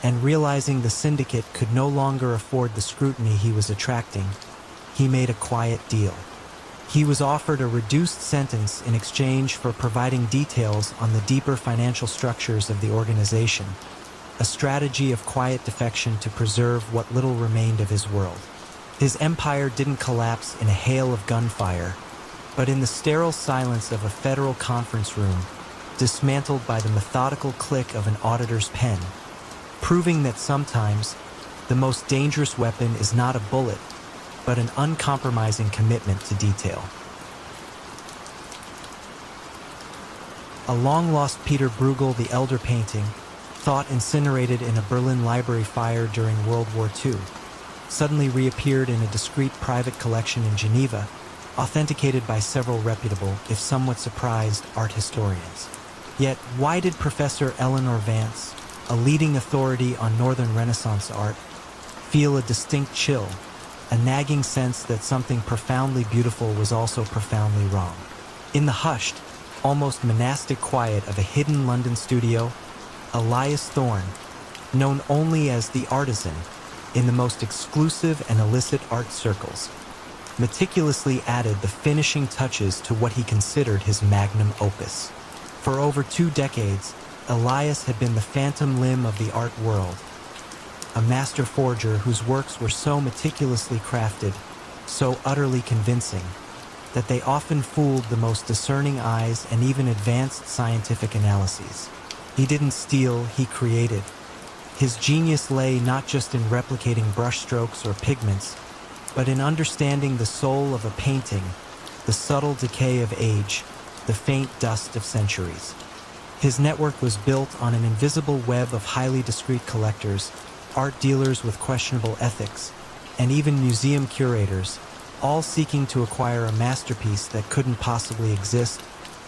and realizing the syndicate could no longer afford the scrutiny he was attracting, he made a quiet deal. He was offered a reduced sentence in exchange for providing details on the deeper financial structures of the organization, a strategy of quiet defection to preserve what little remained of his world. His empire didn't collapse in a hail of gunfire, but in the sterile silence of a federal conference room, dismantled by the methodical click of an auditor's pen, proving that sometimes the most dangerous weapon is not a bullet, but an uncompromising commitment to detail. A long-lost Peter Bruegel the Elder painting, thought incinerated in a Berlin library fire during World War II, suddenly reappeared in a discreet private collection in Geneva, authenticated by several reputable, if somewhat surprised, art historians. Yet, why did Professor Eleanor Vance, a leading authority on Northern Renaissance art, feel a distinct chill, a nagging sense that something profoundly beautiful was also profoundly wrong? In the hushed, almost monastic quiet of a hidden London studio, Elias Thorne, known only as the Artisan in the most exclusive and illicit art circles, meticulously added the finishing touches to what he considered his magnum opus. For over 2 decades, Elias had been the phantom limb of the art world, a master forger whose works were so meticulously crafted, so utterly convincing, that they often fooled the most discerning eyes and even advanced scientific analyses. He didn't steal, he created. His genius lay not just in replicating brushstrokes or pigments, but in understanding the soul of a painting, the subtle decay of age, the faint dust of centuries. His network was built on an invisible web of highly discreet collectors, art dealers with questionable ethics, and even museum curators, all seeking to acquire a masterpiece that couldn't possibly exist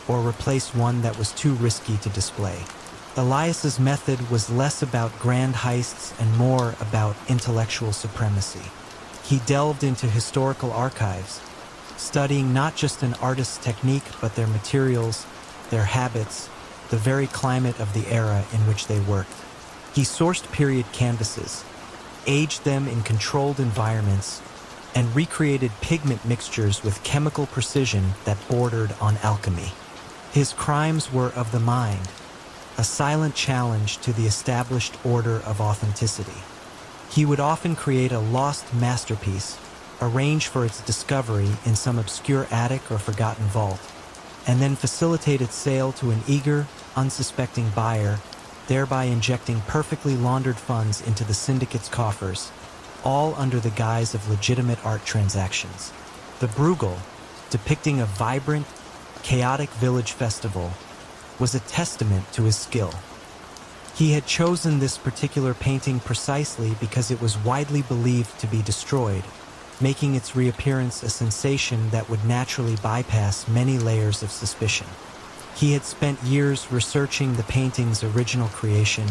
or replace one that was too risky to display. Elias's method was less about grand heists and more about intellectual supremacy. He delved into historical archives, studying not just an artist's technique but their materials, their habits, the very climate of the era in which they worked. He sourced period canvases, aged them in controlled environments, and recreated pigment mixtures with chemical precision that bordered on alchemy. His crimes were of the mind, a silent challenge to the established order of authenticity. He would often create a lost masterpiece, arrange for its discovery in some obscure attic or forgotten vault, and then facilitate its sale to an eager, unsuspecting buyer, thereby injecting perfectly laundered funds into the syndicate's coffers, all under the guise of legitimate art transactions. The Bruegel, depicting a vibrant, chaotic village festival, was a testament to his skill. He had chosen this particular painting precisely because it was widely believed to be destroyed, making its reappearance a sensation that would naturally bypass many layers of suspicion. He had spent years researching the painting's original creation,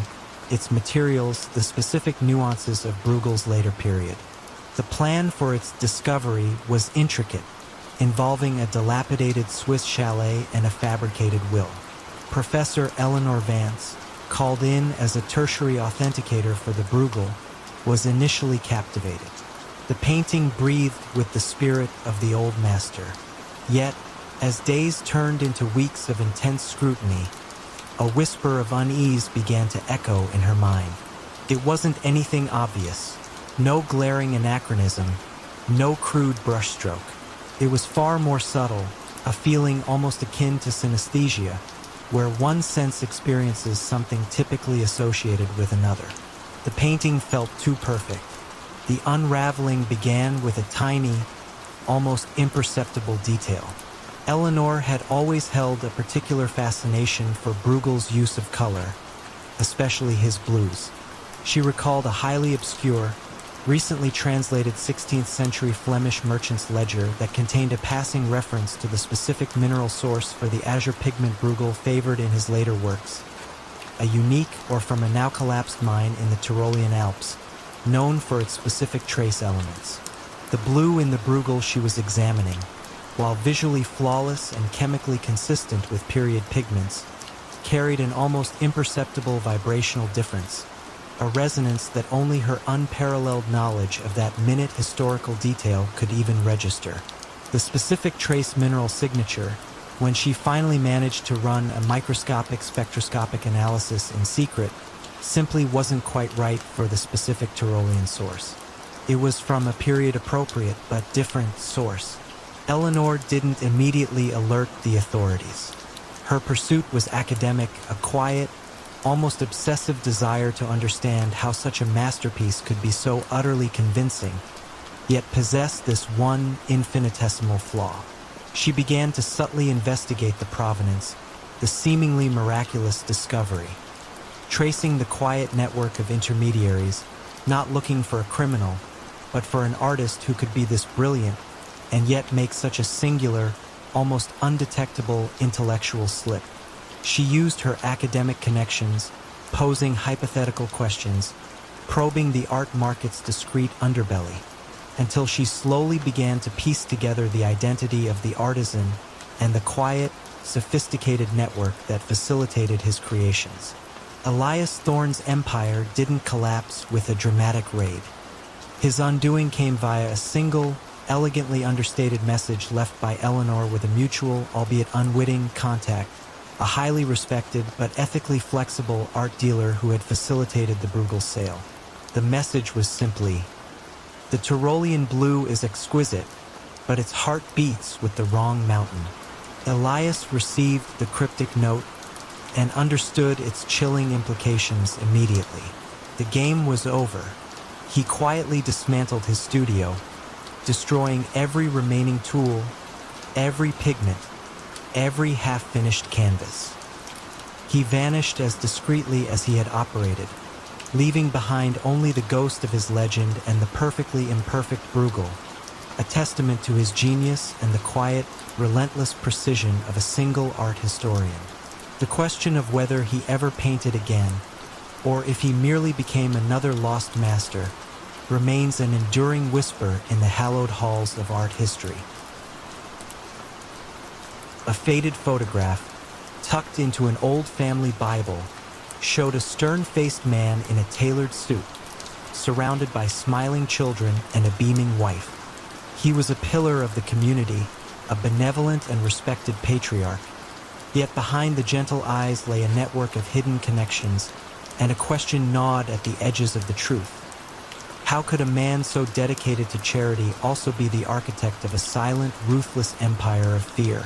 its materials, the specific nuances of Bruegel's later period. The plan for its discovery was intricate, involving a dilapidated Swiss chalet and a fabricated will. Professor Eleanor Vance, called in as a tertiary authenticator for the Bruegel, was initially captivated. The painting breathed with the spirit of the old master. Yet, as days turned into weeks of intense scrutiny, a whisper of unease began to echo in her mind. It wasn't anything obvious, no glaring anachronism, no crude brushstroke. It was far more subtle, a feeling almost akin to synesthesia, where one sense experiences something typically associated with another. The painting felt too perfect. The unraveling began with a tiny, almost imperceptible detail. Eleanor had always held a particular fascination for Bruegel's use of color, especially his blues. She recalled a highly obscure, recently translated 16th century Flemish merchant's ledger that contained a passing reference to the specific mineral source for the azure pigment Bruegel favored in his later works, a unique or from a now collapsed mine in the Tyrolean Alps, known for its specific trace elements. The blue in the Bruegel she was examining, while visually flawless and chemically consistent with period pigments, carried an almost imperceptible vibrational difference, a resonance that only her unparalleled knowledge of that minute historical detail could even register. The specific trace mineral signature, when she finally managed to run a microscopic spectroscopic analysis in secret, simply wasn't quite right for the specific Tyrolean source. It was from a period-appropriate but different source. Eleanor didn't immediately alert the authorities. Her pursuit was academic, a quiet, almost obsessive desire to understand how such a masterpiece could be so utterly convincing, yet possess this one infinitesimal flaw. She began to subtly investigate the provenance, the seemingly miraculous discovery, tracing the quiet network of intermediaries, not looking for a criminal, but for an artist who could be this brilliant and yet make such a singular, almost undetectable intellectual slip. She used her academic connections, posing hypothetical questions, probing the art market's discreet underbelly, until she slowly began to piece together the identity of the artisan and the quiet, sophisticated network that facilitated his creations. Elias Thorne's empire didn't collapse with a dramatic raid. His undoing came via a single, elegantly understated message left by Eleanor with a mutual, albeit unwitting, contact, a highly respected but ethically flexible art dealer who had facilitated the Bruegel sale. The message was simply, "The Tyrolean blue is exquisite, but its heart beats with the wrong mountain." Elias received the cryptic note and understood its chilling implications immediately. The game was over. He quietly dismantled his studio, destroying every remaining tool, every pigment, every half-finished canvas. He vanished as discreetly as he had operated, leaving behind only the ghost of his legend and the perfectly imperfect Bruegel, a testament to his genius and the quiet, relentless precision of a single art historian. The question of whether he ever painted again, or if he merely became another lost master, remains an enduring whisper in the hallowed halls of art history. A faded photograph, tucked into an old family Bible, showed a stern-faced man in a tailored suit, surrounded by smiling children and a beaming wife. He was a pillar of the community, a benevolent and respected patriarch. Yet behind the gentle eyes lay a network of hidden connections, and a question gnawed at the edges of the truth. How could a man so dedicated to charity also be the architect of a silent, ruthless empire of fear?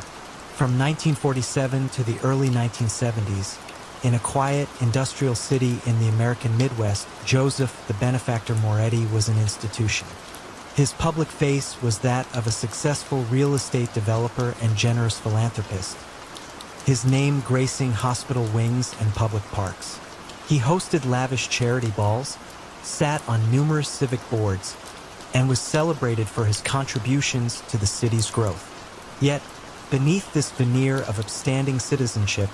From 1947 to the early 1970s, in a quiet, industrial city in the American Midwest, Joseph the Benefactor Moretti was an institution. His public face was that of a successful real estate developer and generous philanthropist, his name gracing hospital wings and public parks. He hosted lavish charity balls, sat on numerous civic boards, and was celebrated for his contributions to the city's growth. Yet, beneath this veneer of upstanding citizenship,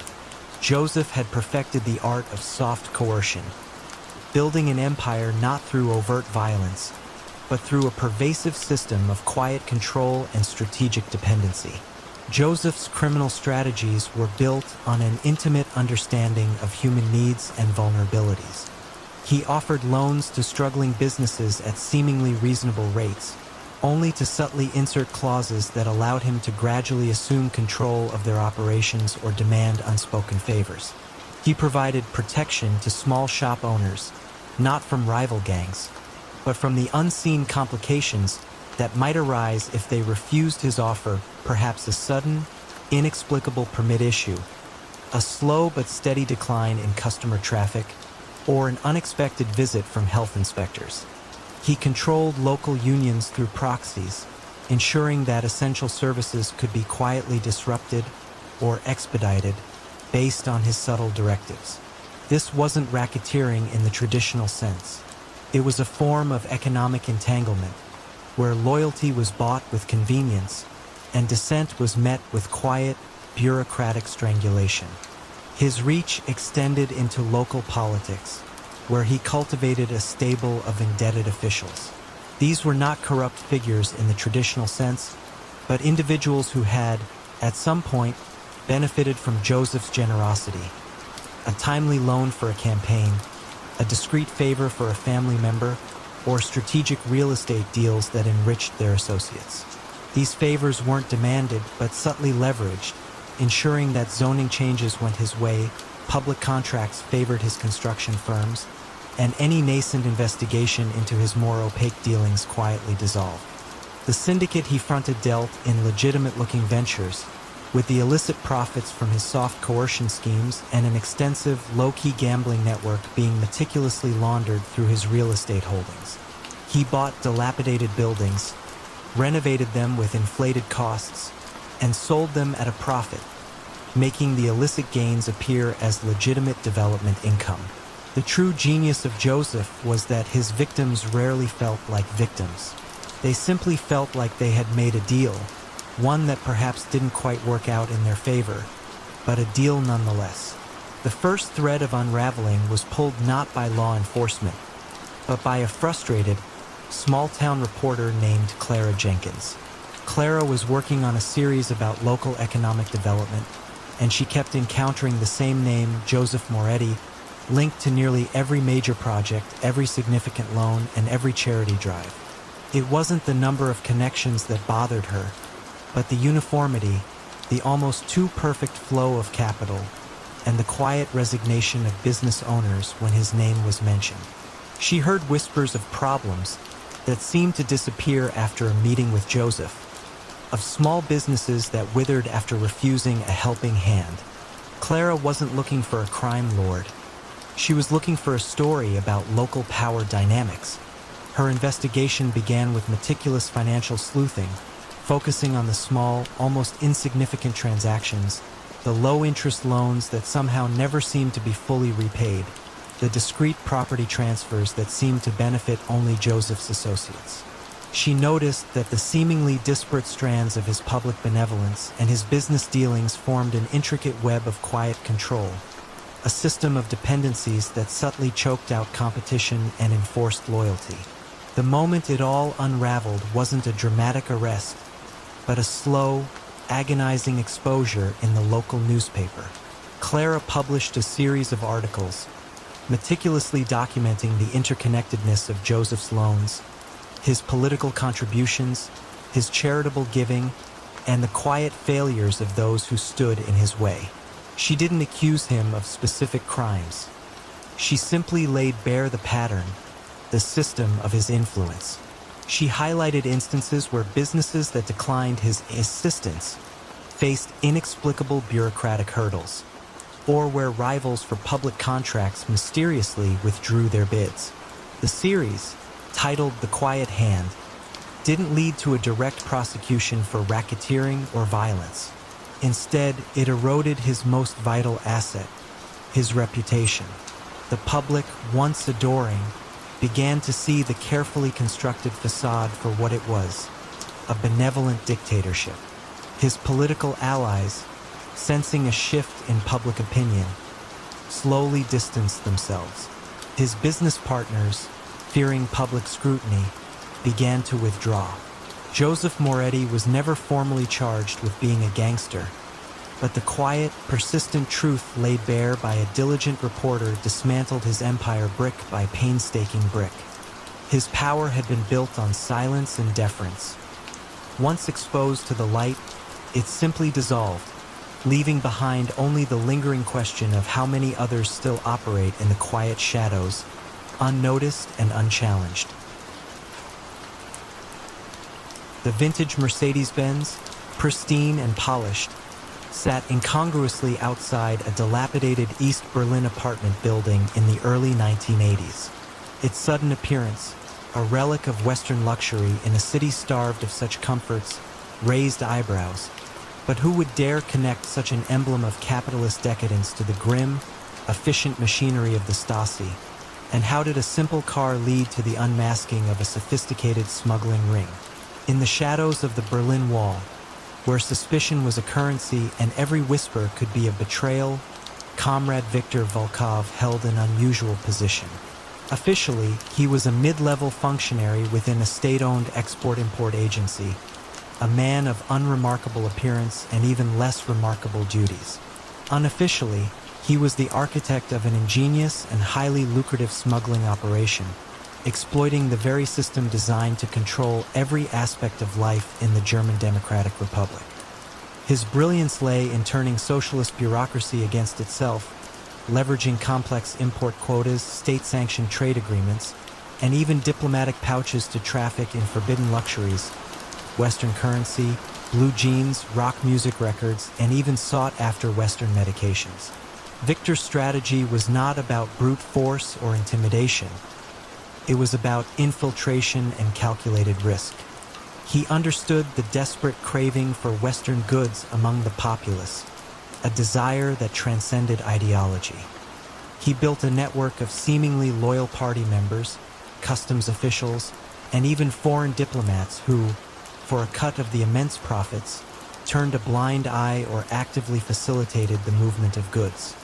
Joseph had perfected the art of soft coercion, building an empire not through overt violence, but through a pervasive system of quiet control and strategic dependency. Joseph's criminal strategies were built on an intimate understanding of human needs and vulnerabilities. He offered loans to struggling businesses at seemingly reasonable rates, only to subtly insert clauses that allowed him to gradually assume control of their operations or demand unspoken favors. He provided protection to small shop owners, not from rival gangs, but from the unseen complications that might arise if they refused his offer, perhaps a sudden, inexplicable permit issue, a slow but steady decline in customer traffic, or an unexpected visit from health inspectors. He controlled local unions through proxies, ensuring that essential services could be quietly disrupted or expedited based on his subtle directives. This wasn't racketeering in the traditional sense. It was a form of economic entanglement, where loyalty was bought with convenience and dissent was met with quiet, bureaucratic strangulation. His reach extended into local politics, where he cultivated a stable of indebted officials. These were not corrupt figures in the traditional sense, but individuals who had, at some point, benefited from Joseph's generosity. A timely loan for a campaign, a discreet favor for a family member, or strategic real estate deals that enriched their associates. These favors weren't demanded, but subtly leveraged, ensuring that zoning changes went his way, public contracts favored his construction firms, and any nascent investigation into his more opaque dealings quietly dissolved. The syndicate he fronted dealt in legitimate-looking ventures, with the illicit profits from his soft coercion schemes and an extensive, low-key gambling network being meticulously laundered through his real estate holdings. He bought dilapidated buildings, renovated them with inflated costs, and sold them at a profit, making the illicit gains appear as legitimate development income. The true genius of Joseph was that his victims rarely felt like victims. They simply felt like they had made a deal, one that perhaps didn't quite work out in their favor, but a deal nonetheless. The first thread of unraveling was pulled not by law enforcement, but by a frustrated, small-town reporter named Clara Jenkins. Clara was working on a series about local economic development, and she kept encountering the same name, Joseph Moretti, linked to nearly every major project, every significant loan, and every charity drive. It wasn't the number of connections that bothered her, but the uniformity, the almost too perfect flow of capital, and the quiet resignation of business owners when his name was mentioned. She heard whispers of problems that seemed to disappear after a meeting with Joseph, of small businesses that withered after refusing a helping hand. Clara wasn't looking for a crime lord. She was looking for a story about local power dynamics. Her investigation began with meticulous financial sleuthing, focusing on the small, almost insignificant transactions, the low-interest loans that somehow never seemed to be fully repaid. the discrete property transfers that seemed to benefit only Joseph's associates. She noticed that the seemingly disparate strands of his public benevolence and his business dealings formed an intricate web of quiet control, a system of dependencies that subtly choked out competition and enforced loyalty. The moment it all unraveled wasn't a dramatic arrest, but a slow, agonizing exposure in the local newspaper. Clara published a series of articles, meticulously documenting the interconnectedness of Joseph's loans, his political contributions, his charitable giving, and the quiet failures of those who stood in his way. She didn't accuse him of specific crimes. She simply laid bare the pattern, the system of his influence. She highlighted instances where businesses that declined his assistance faced inexplicable bureaucratic hurdles, or where rivals for public contracts mysteriously withdrew their bids. The series, titled The Quiet Hand, didn't lead to a direct prosecution for racketeering or violence. Instead, it eroded his most vital asset, his reputation. The public, once adoring, began to see the carefully constructed facade for what it was, a benevolent dictatorship. His political allies, sensing a shift in public opinion, slowly distanced themselves. His business partners, fearing public scrutiny, began to withdraw. Joseph Moretti was never formally charged with being a gangster, but the quiet, persistent truth laid bare by a diligent reporter dismantled his empire brick by painstaking brick. His power had been built on silence and deference. Once exposed to the light, it simply dissolved, leaving behind only the lingering question of how many others still operate in the quiet shadows, unnoticed and unchallenged. The vintage Mercedes-Benz, pristine and polished, sat incongruously outside a dilapidated East Berlin apartment building in the early 1980s. Its sudden appearance, a relic of Western luxury in a city starved of such comforts, raised eyebrows. But who would dare connect such an emblem of capitalist decadence to the grim, efficient machinery of the Stasi? And how did a simple car lead to the unmasking of a sophisticated smuggling ring? In the shadows of the Berlin Wall, where suspicion was a currency and every whisper could be a betrayal, Comrade Viktor Volkov held an unusual position. Officially, he was a mid-level functionary within a state-owned export-import agency, a man of unremarkable appearance and even less remarkable duties. Unofficially, he was the architect of an ingenious and highly lucrative smuggling operation, exploiting the very system designed to control every aspect of life in the German Democratic Republic. His brilliance lay in turning socialist bureaucracy against itself, leveraging complex import quotas, state-sanctioned trade agreements, and even diplomatic pouches to traffic in forbidden luxuries, Western currency, blue jeans, rock music records, and even sought-after Western medications. Victor's strategy was not about brute force or intimidation. It was about infiltration and calculated risk. He understood the desperate craving for Western goods among the populace, a desire that transcended ideology. He built a network of seemingly loyal party members, customs officials, and even foreign diplomats who, for a cut of the immense profits, turned a blind eye or actively facilitated the movement of goods.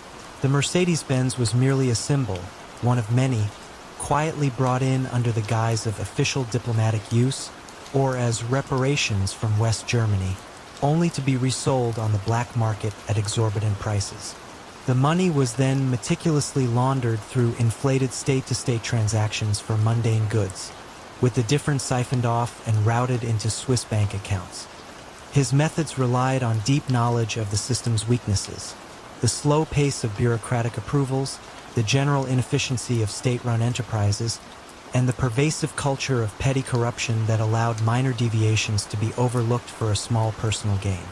The Mercedes-Benz was merely a symbol, one of many, quietly brought in under the guise of official diplomatic use or as reparations from West Germany, only to be resold on the black market at exorbitant prices. The money was then meticulously laundered through inflated state-to-state transactions for mundane goods, with the difference siphoned off and routed into Swiss bank accounts. His methods relied on deep knowledge of the system's weaknesses, the slow pace of bureaucratic approvals, the general inefficiency of state-run enterprises, and the pervasive culture of petty corruption that allowed minor deviations to be overlooked for a small personal gain.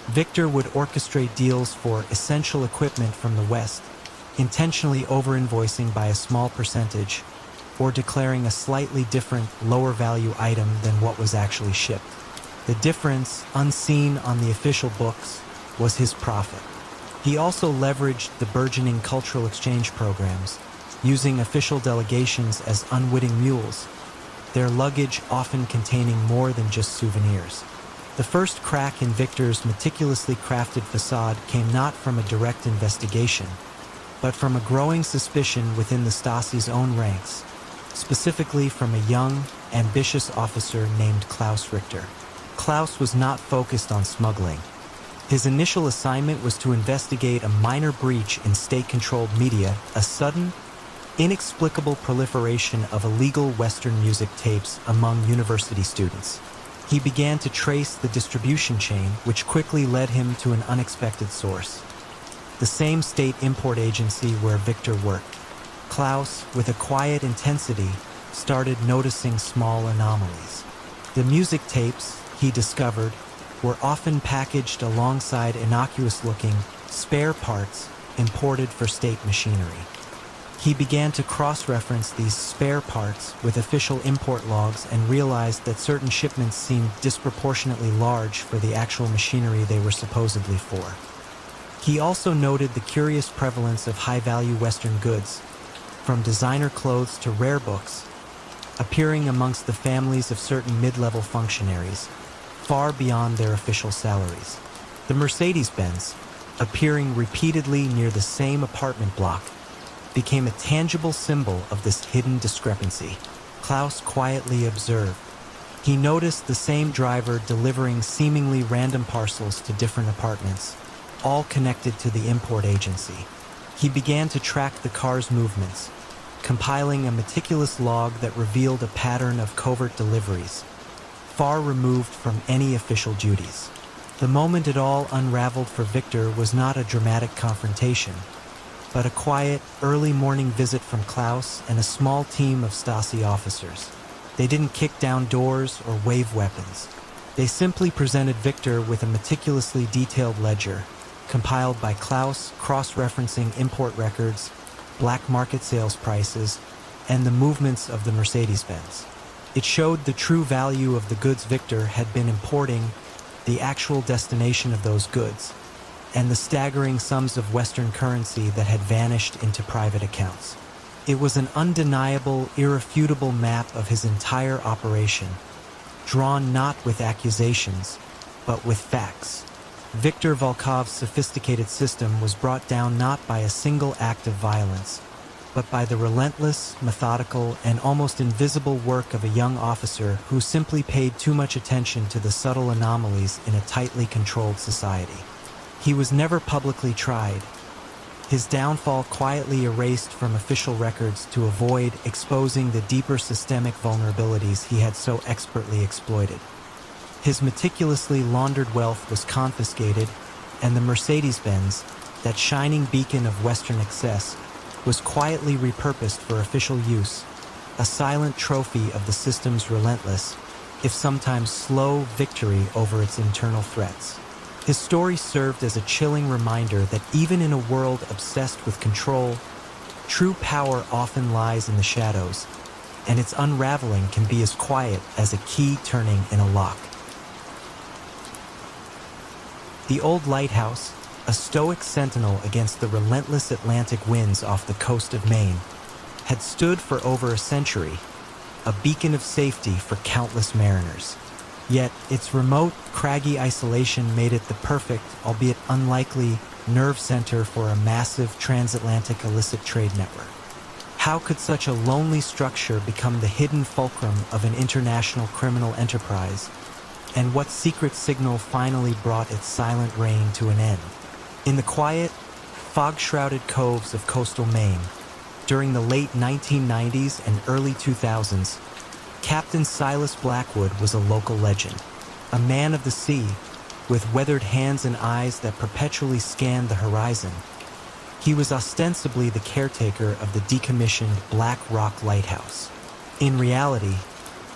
Victor would orchestrate deals for essential equipment from the West, intentionally over-invoicing by a small percentage, or declaring a slightly different, lower-value item than what was actually shipped. The difference, unseen on the official books, was his profit. He also leveraged the burgeoning cultural exchange programs, using official delegations as unwitting mules, their luggage often containing more than just souvenirs. The first crack in Victor's meticulously crafted facade came not from a direct investigation, but from a growing suspicion within the Stasi's own ranks, specifically from a young, ambitious officer named Klaus Richter. Klaus was not focused on smuggling. His initial assignment was to investigate a minor breach in state-controlled media, a sudden, inexplicable proliferation of illegal Western music tapes among university students. He began to trace the distribution chain, which quickly led him to an unexpected source: the same state import agency where Victor worked. Klaus, with a quiet intensity, started noticing small anomalies. The music tapes, he discovered, were often packaged alongside innocuous-looking spare parts imported for state machinery. He began to cross-reference these spare parts with official import logs and realized that certain shipments seemed disproportionately large for the actual machinery they were supposedly for. He also noted the curious prevalence of high-value Western goods, from designer clothes to rare books, appearing amongst the families of certain mid-level functionaries, far beyond their official salaries. The Mercedes-Benz, appearing repeatedly near the same apartment block, became a tangible symbol of this hidden discrepancy. Klaus quietly observed. He noticed the same driver delivering seemingly random parcels to different apartments, all connected to the import agency. He began to track the car's movements, compiling a meticulous log that revealed a pattern of covert deliveries, far removed from any official duties. The moment it all unraveled for Victor was not a dramatic confrontation, but a quiet, early morning visit from Klaus and a small team of Stasi officers. They didn't kick down doors or wave weapons. They simply presented Victor with a meticulously detailed ledger, compiled by Klaus, cross-referencing import records, black market sales prices, and the movements of the Mercedes-Benz. It showed the true value of the goods Victor had been importing, the actual destination of those goods, and the staggering sums of Western currency that had vanished into private accounts. It was an undeniable, irrefutable map of his entire operation, drawn not with accusations, but with facts. Viktor Volkov's sophisticated system was brought down not by a single act of violence, but by the relentless, methodical, and almost invisible work of a young officer who simply paid too much attention to the subtle anomalies in a tightly controlled society. He was never publicly tried. His downfall quietly erased from official records to avoid exposing the deeper systemic vulnerabilities he had so expertly exploited. His meticulously laundered wealth was confiscated, and the Mercedes-Benz, that shining beacon of Western excess, was quietly repurposed for official use, a silent trophy of the system's relentless, if sometimes slow, victory over its internal threats. His story served as a chilling reminder that even in a world obsessed with control, true power often lies in the shadows, and its unraveling can be as quiet as a key turning in a lock. The old lighthouse, a stoic sentinel against the relentless Atlantic winds off the coast of Maine, had stood for over a century, a beacon of safety for countless mariners. Yet its remote, craggy isolation made it the perfect, albeit unlikely, nerve center for a massive transatlantic illicit trade network. How could such a lonely structure become the hidden fulcrum of an international criminal enterprise? And what secret signal finally brought its silent reign to an end? In the quiet, fog-shrouded coves of coastal Maine, during the late 1990s and early 2000s, Captain Silas Blackwood was a local legend, a man of the sea, with weathered hands and eyes that perpetually scanned the horizon. He was ostensibly the caretaker of the decommissioned Black Rock Lighthouse. In reality,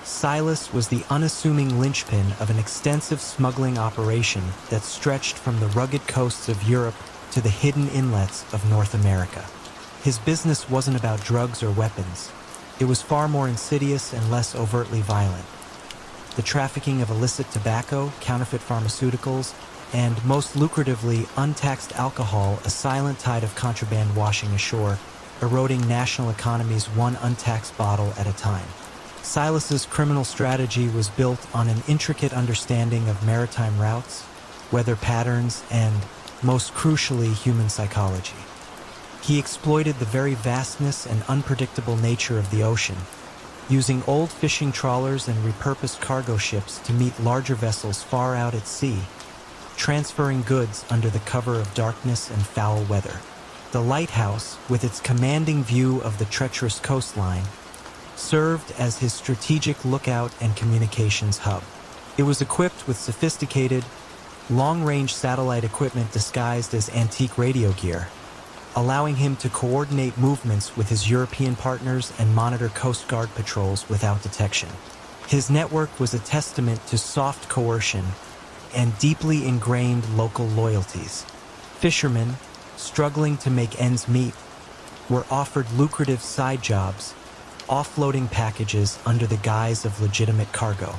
Silas was the unassuming linchpin of an extensive smuggling operation that stretched from the rugged coasts of Europe to the hidden inlets of North America. His business wasn't about drugs or weapons. It was far more insidious and less overtly violent. The trafficking of illicit tobacco, counterfeit pharmaceuticals, and, most lucratively, untaxed alcohol, a silent tide of contraband washing ashore, eroding national economies one untaxed bottle at a time. Silas's criminal strategy was built on an intricate understanding of maritime routes, weather patterns, and, most crucially, human psychology. He exploited the very vastness and unpredictable nature of the ocean, using old fishing trawlers and repurposed cargo ships to meet larger vessels far out at sea, transferring goods under the cover of darkness and foul weather. The lighthouse, with its commanding view of the treacherous coastline, served as his strategic lookout and communications hub. It was equipped with sophisticated, long-range satellite equipment disguised as antique radio gear, allowing him to coordinate movements with his European partners and monitor Coast Guard patrols without detection. His network was a testament to soft coercion and deeply ingrained local loyalties. Fishermen, struggling to make ends meet, were offered lucrative side jobs, offloading packages under the guise of legitimate cargo.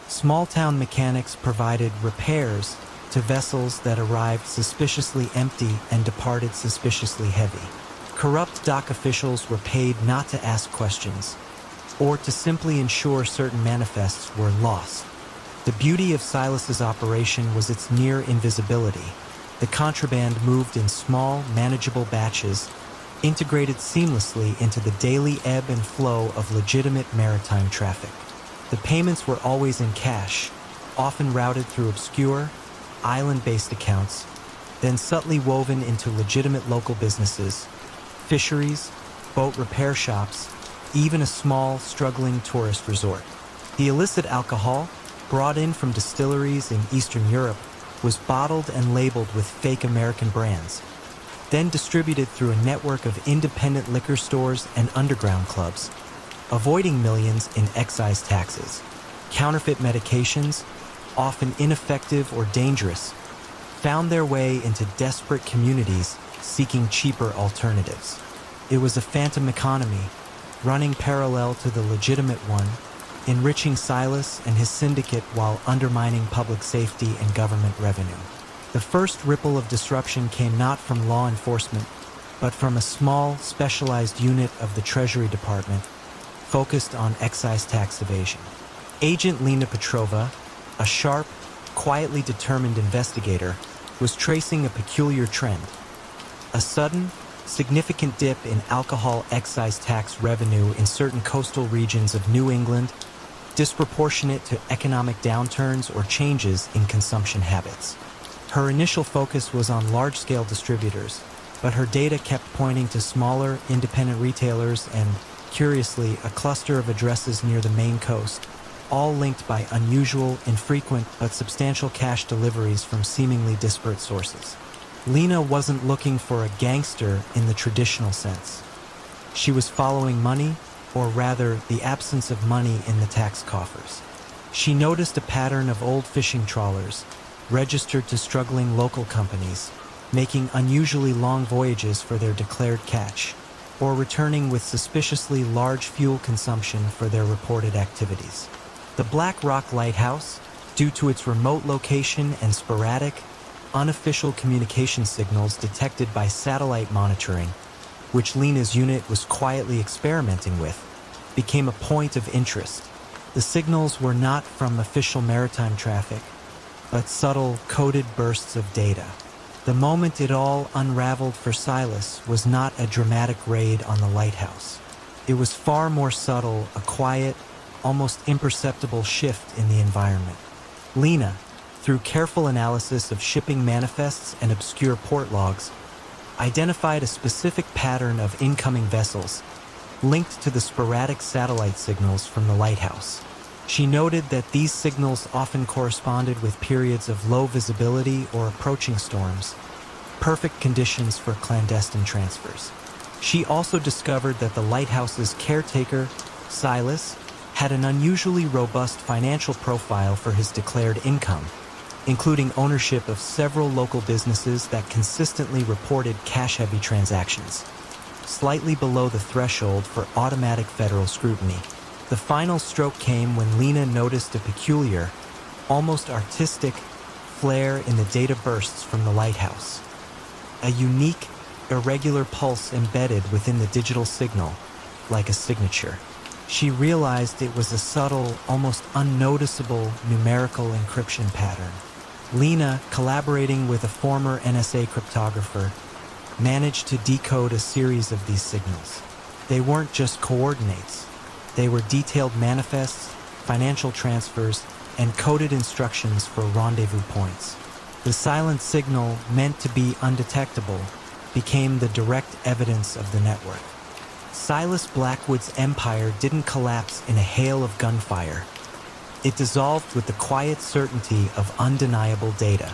Small-town mechanics provided repairs to vessels that arrived suspiciously empty and departed suspiciously heavy. Corrupt dock officials were paid not to ask questions, or to simply ensure certain manifests were lost. The beauty of Silas's operation was its near invisibility. The contraband moved in small, manageable batches, integrated seamlessly into the daily ebb and flow of legitimate maritime traffic. The payments were always in cash, often routed through obscure, island-based accounts, then subtly woven into legitimate local businesses, fisheries, boat repair shops, even a small, struggling tourist resort. The illicit alcohol, brought in from distilleries in Eastern Europe, was bottled and labeled with fake American brands, then distributed through a network of independent liquor stores and underground clubs, avoiding millions in excise taxes. Counterfeit medications, often ineffective or dangerous, found their way into desperate communities seeking cheaper alternatives. It was a phantom economy, running parallel to the legitimate one, enriching Silas and his syndicate while undermining public safety and government revenue. The first ripple of disruption came not from law enforcement, but from a small, specialized unit of the Treasury Department focused on excise tax evasion. Agent Lena Petrova, a sharp, quietly determined investigator, was tracing a peculiar trend. A sudden, significant dip in alcohol excise tax revenue in certain coastal regions of New England, disproportionate to economic downturns or changes in consumption habits. Her initial focus was on large-scale distributors, but her data kept pointing to smaller, independent retailers and, curiously, a cluster of addresses near the Maine coast, all linked by unusual, infrequent, but substantial cash deliveries from seemingly disparate sources. Lena wasn't looking for a gangster in the traditional sense. She was following money, or rather, the absence of money in the tax coffers. She noticed a pattern of old fishing trawlers, registered to struggling local companies, making unusually long voyages for their declared catch, or returning with suspiciously large fuel consumption for their reported activities. The Black Rock Lighthouse, due to its remote location and sporadic, unofficial communication signals detected by satellite monitoring, which Lena's unit was quietly experimenting with, became a point of interest. The signals were not from official maritime traffic, but subtle, coded bursts of data. The moment it all unraveled for Silas was not a dramatic raid on the lighthouse. It was far more subtle, a quiet, almost imperceptible shift in the environment. Lena, through careful analysis of shipping manifests and obscure port logs, identified a specific pattern of incoming vessels linked to the sporadic satellite signals from the lighthouse. She noted that these signals often corresponded with periods of low visibility or approaching storms, perfect conditions for clandestine transfers. She also discovered that the lighthouse's caretaker, Silas, had an unusually robust financial profile for his declared income, including ownership of several local businesses that consistently reported cash-heavy transactions, slightly below the threshold for automatic federal scrutiny. The final stroke came when Lena noticed a peculiar, almost artistic, flare in the data bursts from the lighthouse. A unique, irregular pulse embedded within the digital signal, like a signature. She realized it was a subtle, almost unnoticeable numerical encryption pattern. Lena, collaborating with a former NSA cryptographer, managed to decode a series of these signals. They weren't just coordinates. They were detailed manifests, financial transfers, and coded instructions for rendezvous points. The silent signal, meant to be undetectable, became the direct evidence of the network. Silas Blackwood's empire didn't collapse in a hail of gunfire. It dissolved with the quiet certainty of undeniable data.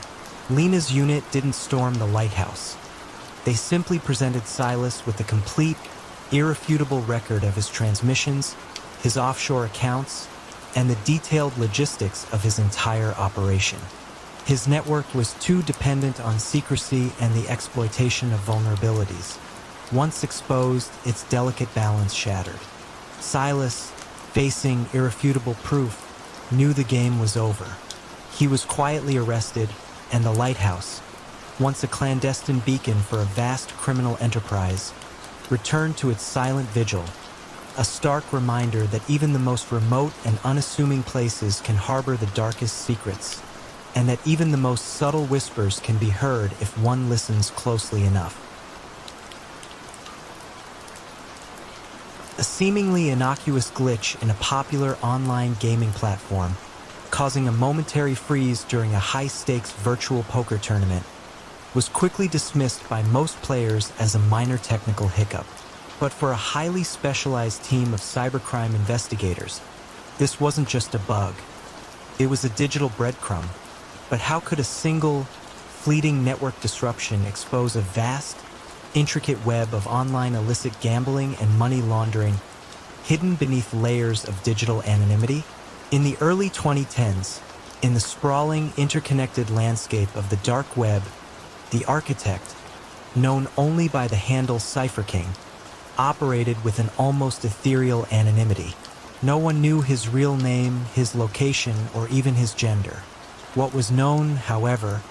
Lena's unit didn't storm the lighthouse. They simply presented Silas with a complete, irrefutable record of his transmissions, his offshore accounts, and the detailed logistics of his entire operation. His network was too dependent on secrecy and the exploitation of vulnerabilities. Once exposed, its delicate balance shattered. Silas, facing irrefutable proof, knew the game was over. He was quietly arrested, and the lighthouse, once a clandestine beacon for a vast criminal enterprise, returned to its silent vigil, a stark reminder that even the most remote and unassuming places can harbor the darkest secrets, and that even the most subtle whispers can be heard if one listens closely enough. A seemingly innocuous glitch in a popular online gaming platform, causing a momentary freeze during a high-stakes virtual poker tournament, was quickly dismissed by most players as a minor technical hiccup. But for a highly specialized team of cybercrime investigators, this wasn't just a bug. It was a digital breadcrumb. But how could a single, fleeting network disruption expose a vast, intricate web of online illicit gambling and money laundering hidden beneath layers of digital anonymity? In the early 2010s, in the sprawling, interconnected landscape of the dark web, the architect, known only by the handle Cypher King, operated with an almost ethereal anonymity. No one knew his real name, his location, or even his gender. What was known, however,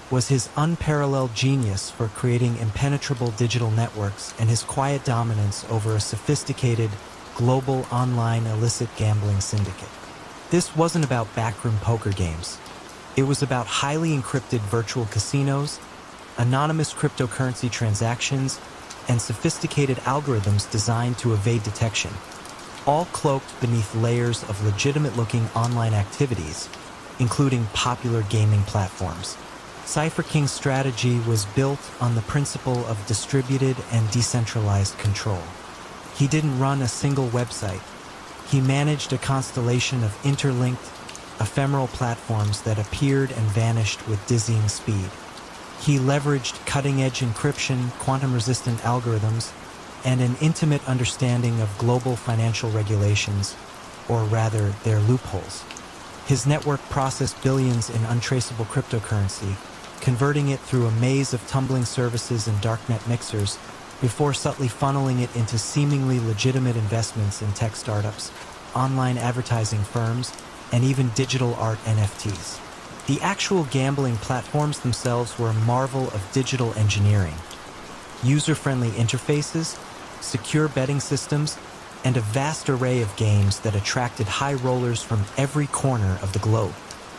was his unparalleled genius for creating impenetrable digital networks and his quiet dominance over a sophisticated, global online illicit gambling syndicate. This wasn't about backroom poker games. It was about highly encrypted virtual casinos, anonymous cryptocurrency transactions, and sophisticated algorithms designed to evade detection, all cloaked beneath layers of legitimate-looking online activities, including popular gaming platforms. Cypher King's strategy was built on the principle of distributed and decentralized control. He didn't run a single website. He managed a constellation of interlinked, ephemeral platforms that appeared and vanished with dizzying speed. He leveraged cutting-edge encryption, quantum-resistant algorithms, and an intimate understanding of global financial regulations, or rather, their loopholes. His network processed billions in untraceable cryptocurrency, converting it through a maze of tumbling services and darknet mixers before subtly funneling it into seemingly legitimate investments in tech startups, online advertising firms, and even digital art NFTs. The actual gambling platforms themselves were a marvel of digital engineering. User-friendly interfaces, secure betting systems, and a vast array of games that attracted high rollers from every corner of the globe.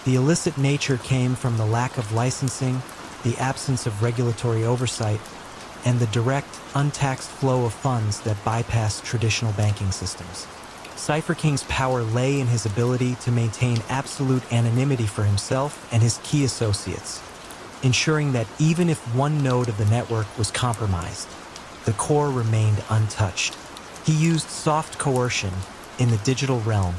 The illicit nature came from the lack of licensing, the absence of regulatory oversight, and the direct, untaxed flow of funds that bypassed traditional banking systems. Cypher King's power lay in his ability to maintain absolute anonymity for himself and his key associates, ensuring that even if one node of the network was compromised, the core remained untouched. He used soft coercion in the digital realm,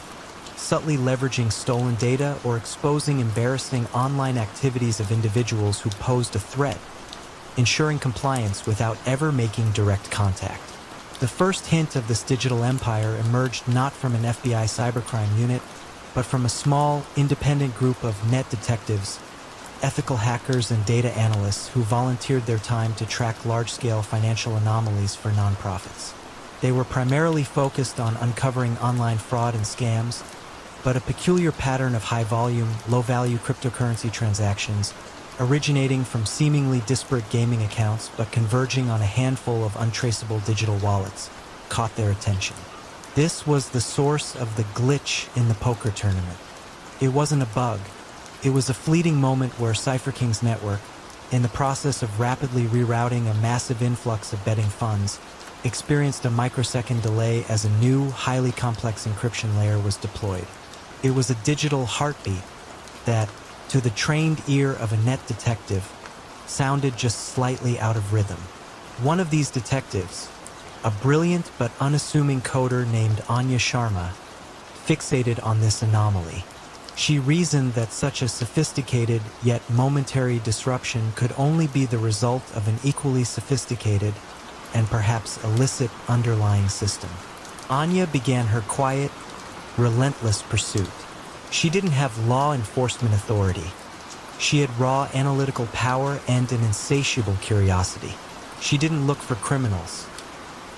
subtly leveraging stolen data or exposing embarrassing online activities of individuals who posed a threat, ensuring compliance without ever making direct contact. The first hint of this digital empire emerged not from an FBI cybercrime unit, but from a small, independent group of net detectives, ethical hackers, and data analysts who volunteered their time to track large-scale financial anomalies for nonprofits. They were primarily focused on uncovering online fraud and scams, but a peculiar pattern of high-volume, low-value cryptocurrency transactions originating from seemingly disparate gaming accounts but converging on a handful of untraceable digital wallets, caught their attention. This was the source of the glitch in the poker tournament. It wasn't a bug. It was a fleeting moment where Cypher King's network, in the process of rapidly rerouting a massive influx of betting funds, experienced a microsecond delay as a new, highly complex encryption layer was deployed. It was a digital heartbeat that, to the trained ear of a net detective, sounded just slightly out of rhythm. One of these detectives, a brilliant but unassuming coder named Anya Sharma, fixated on this anomaly. She reasoned that such a sophisticated yet momentary disruption could only be the result of an equally sophisticated and perhaps illicit underlying system. Anya began her quiet, relentless pursuit. She didn't have law enforcement authority. She had raw analytical power and an insatiable curiosity. She didn't look for criminals.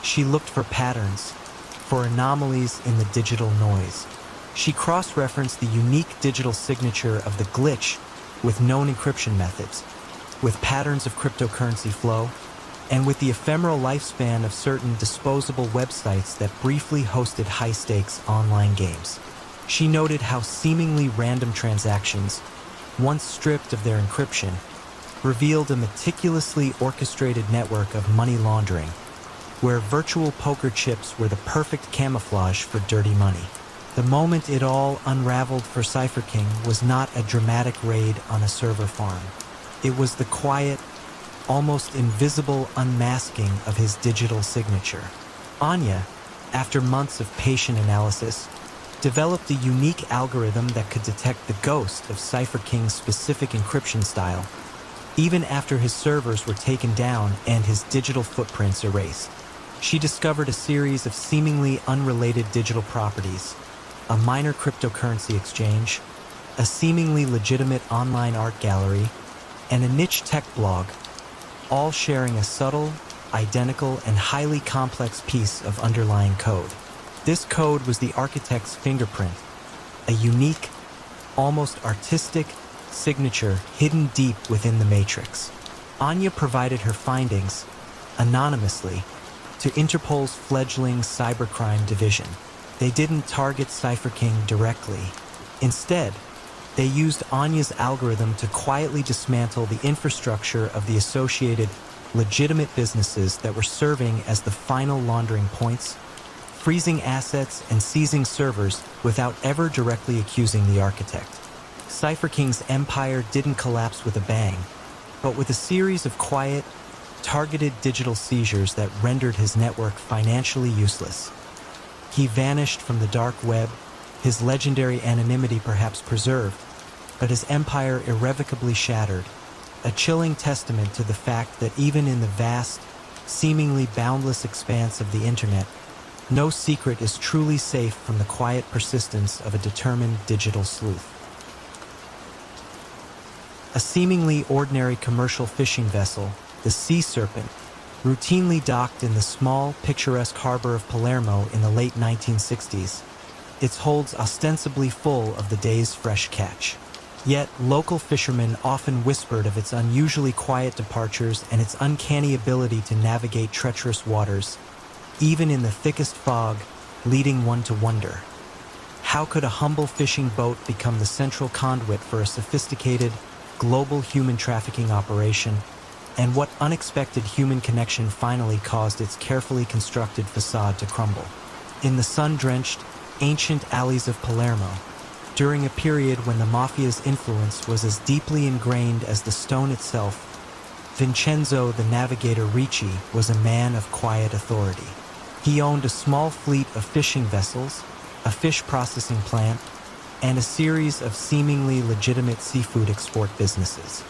She looked for patterns, for anomalies in the digital noise. She cross-referenced the unique digital signature of the glitch with known encryption methods, with patterns of cryptocurrency flow, and with the ephemeral lifespan of certain disposable websites that briefly hosted high-stakes online games. She noted how seemingly random transactions, once stripped of their encryption, revealed a meticulously orchestrated network of money laundering, where virtual poker chips were the perfect camouflage for dirty money. The moment it all unraveled for Cypher King was not a dramatic raid on a server farm. It was the quiet, almost invisible unmasking of his digital signature. Anya, after months of patient analysis, developed a unique algorithm that could detect the ghost of Cypher King's specific encryption style, even after his servers were taken down and his digital footprints erased. She discovered a series of seemingly unrelated digital properties, a minor cryptocurrency exchange, a seemingly legitimate online art gallery, and a niche tech blog, all sharing a subtle, identical, and highly complex piece of underlying code. This code was the architect's fingerprint, a unique, almost artistic signature hidden deep within the matrix. Anya provided her findings, anonymously, to Interpol's fledgling cybercrime division. They didn't target Cypher King directly. Instead, they used Anya's algorithm to quietly dismantle the infrastructure of the associated legitimate businesses that were serving as the final laundering points, freezing assets and seizing servers without ever directly accusing the architect. Cypher King's empire didn't collapse with a bang, but with a series of quiet, targeted digital seizures that rendered his network financially useless. He vanished from the dark web, his legendary anonymity perhaps preserved, but his empire irrevocably shattered, a chilling testament to the fact that even in the vast, seemingly boundless expanse of the internet, no secret is truly safe from the quiet persistence of a determined digital sleuth. A seemingly ordinary commercial fishing vessel, the Sea Serpent, routinely docked in the small, picturesque harbor of Palermo in the late 1960s, its holds ostensibly full of the day's fresh catch. Yet, local fishermen often whispered of its unusually quiet departures and its uncanny ability to navigate treacherous waters, even in the thickest fog, leading one to wonder. How could a humble fishing boat become the central conduit for a sophisticated, global human trafficking operation, and what unexpected human connection finally caused its carefully constructed facade to crumble? In the sun-drenched, ancient alleys of Palermo, during a period when the Mafia's influence was as deeply ingrained as the stone itself, Vincenzo the Navigator Ricci was a man of quiet authority. He owned a small fleet of fishing vessels, a fish processing plant, and a series of seemingly legitimate seafood export businesses.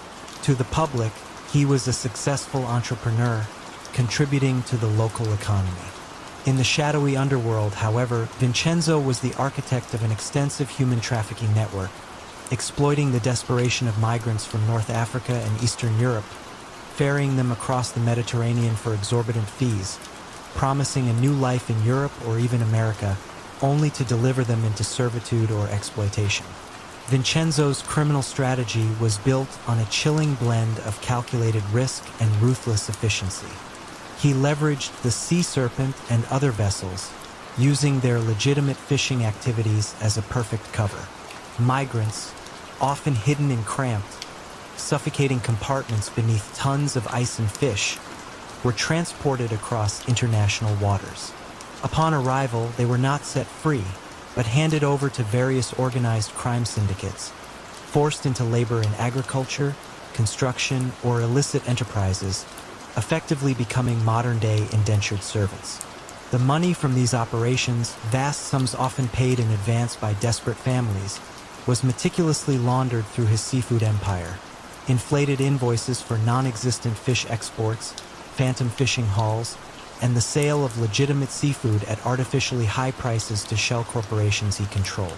To the public, he was a successful entrepreneur, contributing to the local economy. In the shadowy underworld, however, Vincenzo was the architect of an extensive human trafficking network, exploiting the desperation of migrants from North Africa and Eastern Europe, ferrying them across the Mediterranean for exorbitant fees, promising a new life in Europe or even America, only to deliver them into servitude or exploitation. Vincenzo's criminal strategy was built on a chilling blend of calculated risk and ruthless efficiency. He leveraged the sea serpent and other vessels, using their legitimate fishing activities as a perfect cover. Migrants, often hidden in cramped, suffocating compartments beneath tons of ice and fish, were transported across international waters. Upon arrival, they were not set free, but handed over to various organized crime syndicates, forced into labor in agriculture, construction, or illicit enterprises, effectively becoming modern-day indentured servants. The money from these operations, vast sums often paid in advance by desperate families, was meticulously laundered through his seafood empire. Inflated invoices for non-existent fish exports, phantom fishing hauls, and the sale of legitimate seafood at artificially high prices to shell corporations he controlled.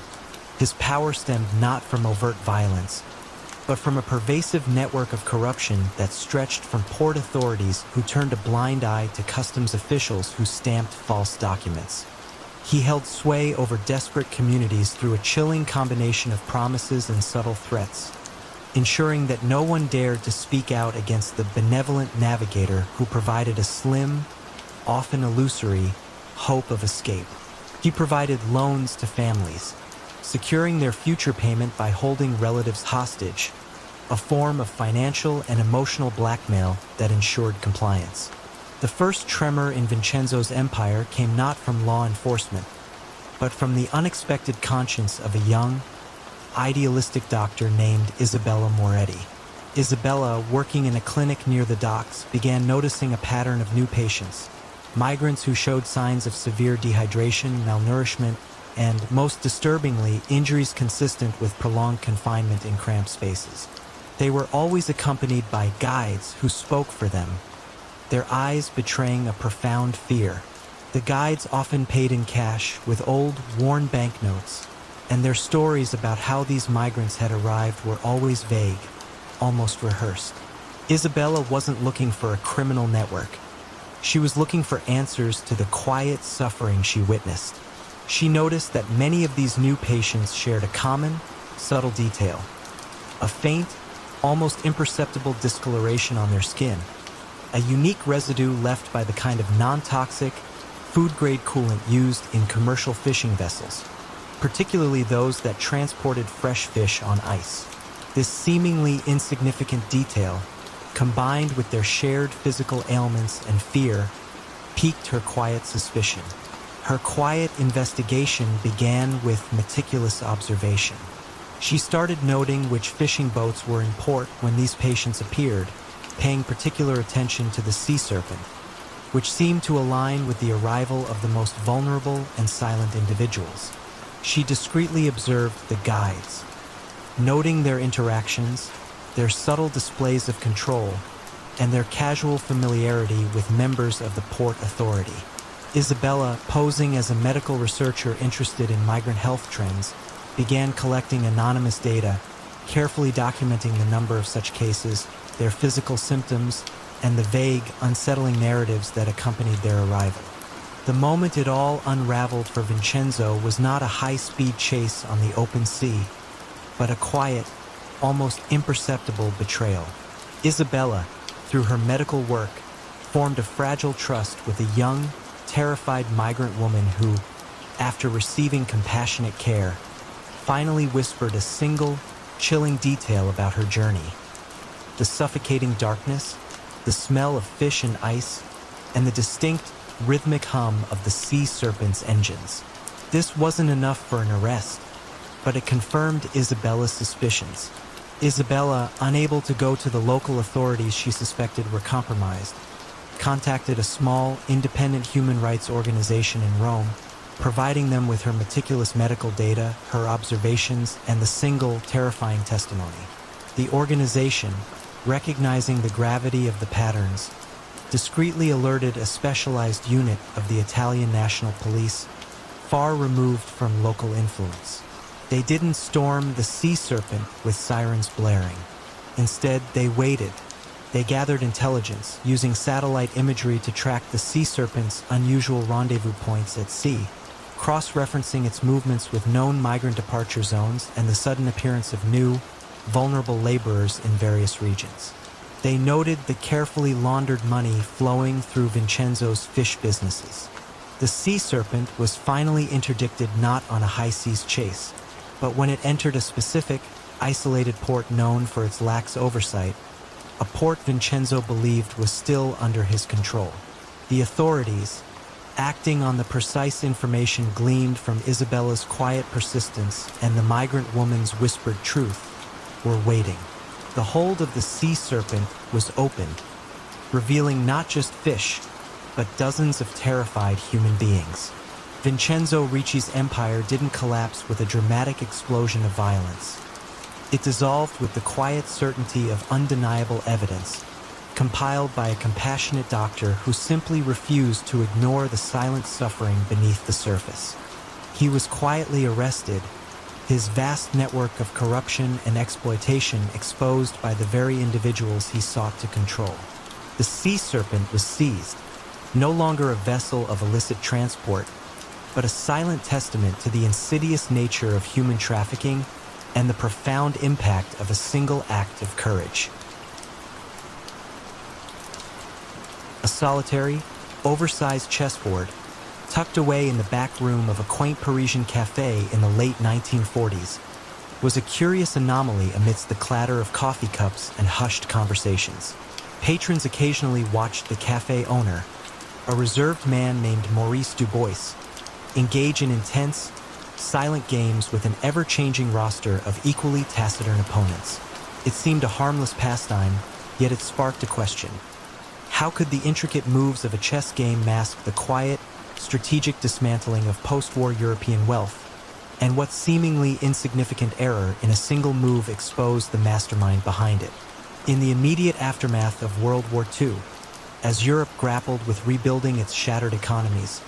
His power stemmed not from overt violence, but from a pervasive network of corruption that stretched from port authorities who turned a blind eye to customs officials who stamped false documents. He held sway over desperate communities through a chilling combination of promises and subtle threats, ensuring that no one dared to speak out against the benevolent navigator who provided a slim, often illusory, hope of escape. He provided loans to families, securing their future payment by holding relatives hostage, a form of financial and emotional blackmail that ensured compliance. The first tremor in Vincenzo's empire came not from law enforcement, but from the unexpected conscience of a young, idealistic doctor named Isabella Moretti. Isabella, working in a clinic near the docks, began noticing a pattern of new patients, migrants who showed signs of severe dehydration, malnourishment, and, most disturbingly, injuries consistent with prolonged confinement in cramped spaces. They were always accompanied by guides who spoke for them, their eyes betraying a profound fear. The guides often paid in cash with old, worn banknotes, and their stories about how these migrants had arrived were always vague, almost rehearsed. Isabella wasn't looking for a criminal network. She was looking for answers to the quiet suffering she witnessed. She noticed that many of these new patients shared a common, subtle detail: a faint, almost imperceptible discoloration on their skin, a unique residue left by the kind of non-toxic, food-grade coolant used in commercial fishing vessels, particularly those that transported fresh fish on ice. This seemingly insignificant detail, combined with their shared physical ailments and fear, piqued her quiet suspicion. Her quiet investigation began with meticulous observation. She started noting which fishing boats were in port when these patients appeared, paying particular attention to the sea serpent, which seemed to align with the arrival of the most vulnerable and silent individuals. She discreetly observed the guides, noting their interactions, their subtle displays of control, and their casual familiarity with members of the port authority. Isabella, posing as a medical researcher interested in migrant health trends, began collecting anonymous data, carefully documenting the number of such cases, their physical symptoms, and the vague, unsettling narratives that accompanied their arrival. The moment it all unraveled for Vincenzo was not a high-speed chase on the open sea, but a quiet, almost imperceptible betrayal. Isabella, through her medical work, formed a fragile trust with a young, terrified migrant woman who, after receiving compassionate care, finally whispered a single, chilling detail about her journey: the suffocating darkness, the smell of fish and ice, and the distinct, rhythmic hum of the sea serpent's engines. This wasn't enough for an arrest, but it confirmed Isabella's suspicions. Isabella, unable to go to the local authorities she suspected were compromised, contacted a small, independent human rights organization in Rome, providing them with her meticulous medical data, her observations, and the single, terrifying testimony. The organization, recognizing the gravity of the patterns, discreetly alerted a specialized unit of the Italian National Police, far removed from local influence. They didn't storm the sea serpent with sirens blaring. Instead, they waited. They gathered intelligence, using satellite imagery to track the sea serpent's unusual rendezvous points at sea, cross-referencing its movements with known migrant departure zones and the sudden appearance of new, vulnerable laborers in various regions. They noted the carefully laundered money flowing through Vincenzo's fish businesses. The sea serpent was finally interdicted not on a high seas chase, but when it entered a specific, isolated port known for its lax oversight, a port Vincenzo believed was still under his control. The authorities, acting on the precise information gleaned from Isabella's quiet persistence and the migrant woman's whispered truth, were waiting. The hold of the sea serpent was opened, revealing not just fish, but dozens of terrified human beings. Vincenzo Ricci's empire didn't collapse with a dramatic explosion of violence. It dissolved with the quiet certainty of undeniable evidence, compiled by a compassionate doctor who simply refused to ignore the silent suffering beneath the surface. He was quietly arrested, his vast network of corruption and exploitation exposed by the very individuals he sought to control. The sea serpent was seized, no longer a vessel of illicit transport, but a silent testament to the insidious nature of human trafficking and the profound impact of a single act of courage. A solitary, oversized chessboard, tucked away in the back room of a quaint Parisian cafe in the late 1940s, was a curious anomaly amidst the clatter of coffee cups and hushed conversations. Patrons occasionally watched the cafe owner, a reserved man named Maurice Dubois, engage in intense, silent games with an ever-changing roster of equally taciturn opponents. It seemed a harmless pastime, yet it sparked a question. How could the intricate moves of a chess game mask the quiet, strategic dismantling of post-war European wealth, and what seemingly insignificant error in a single move exposed the mastermind behind it? In the immediate aftermath of World War II, as Europe grappled with rebuilding its shattered economies,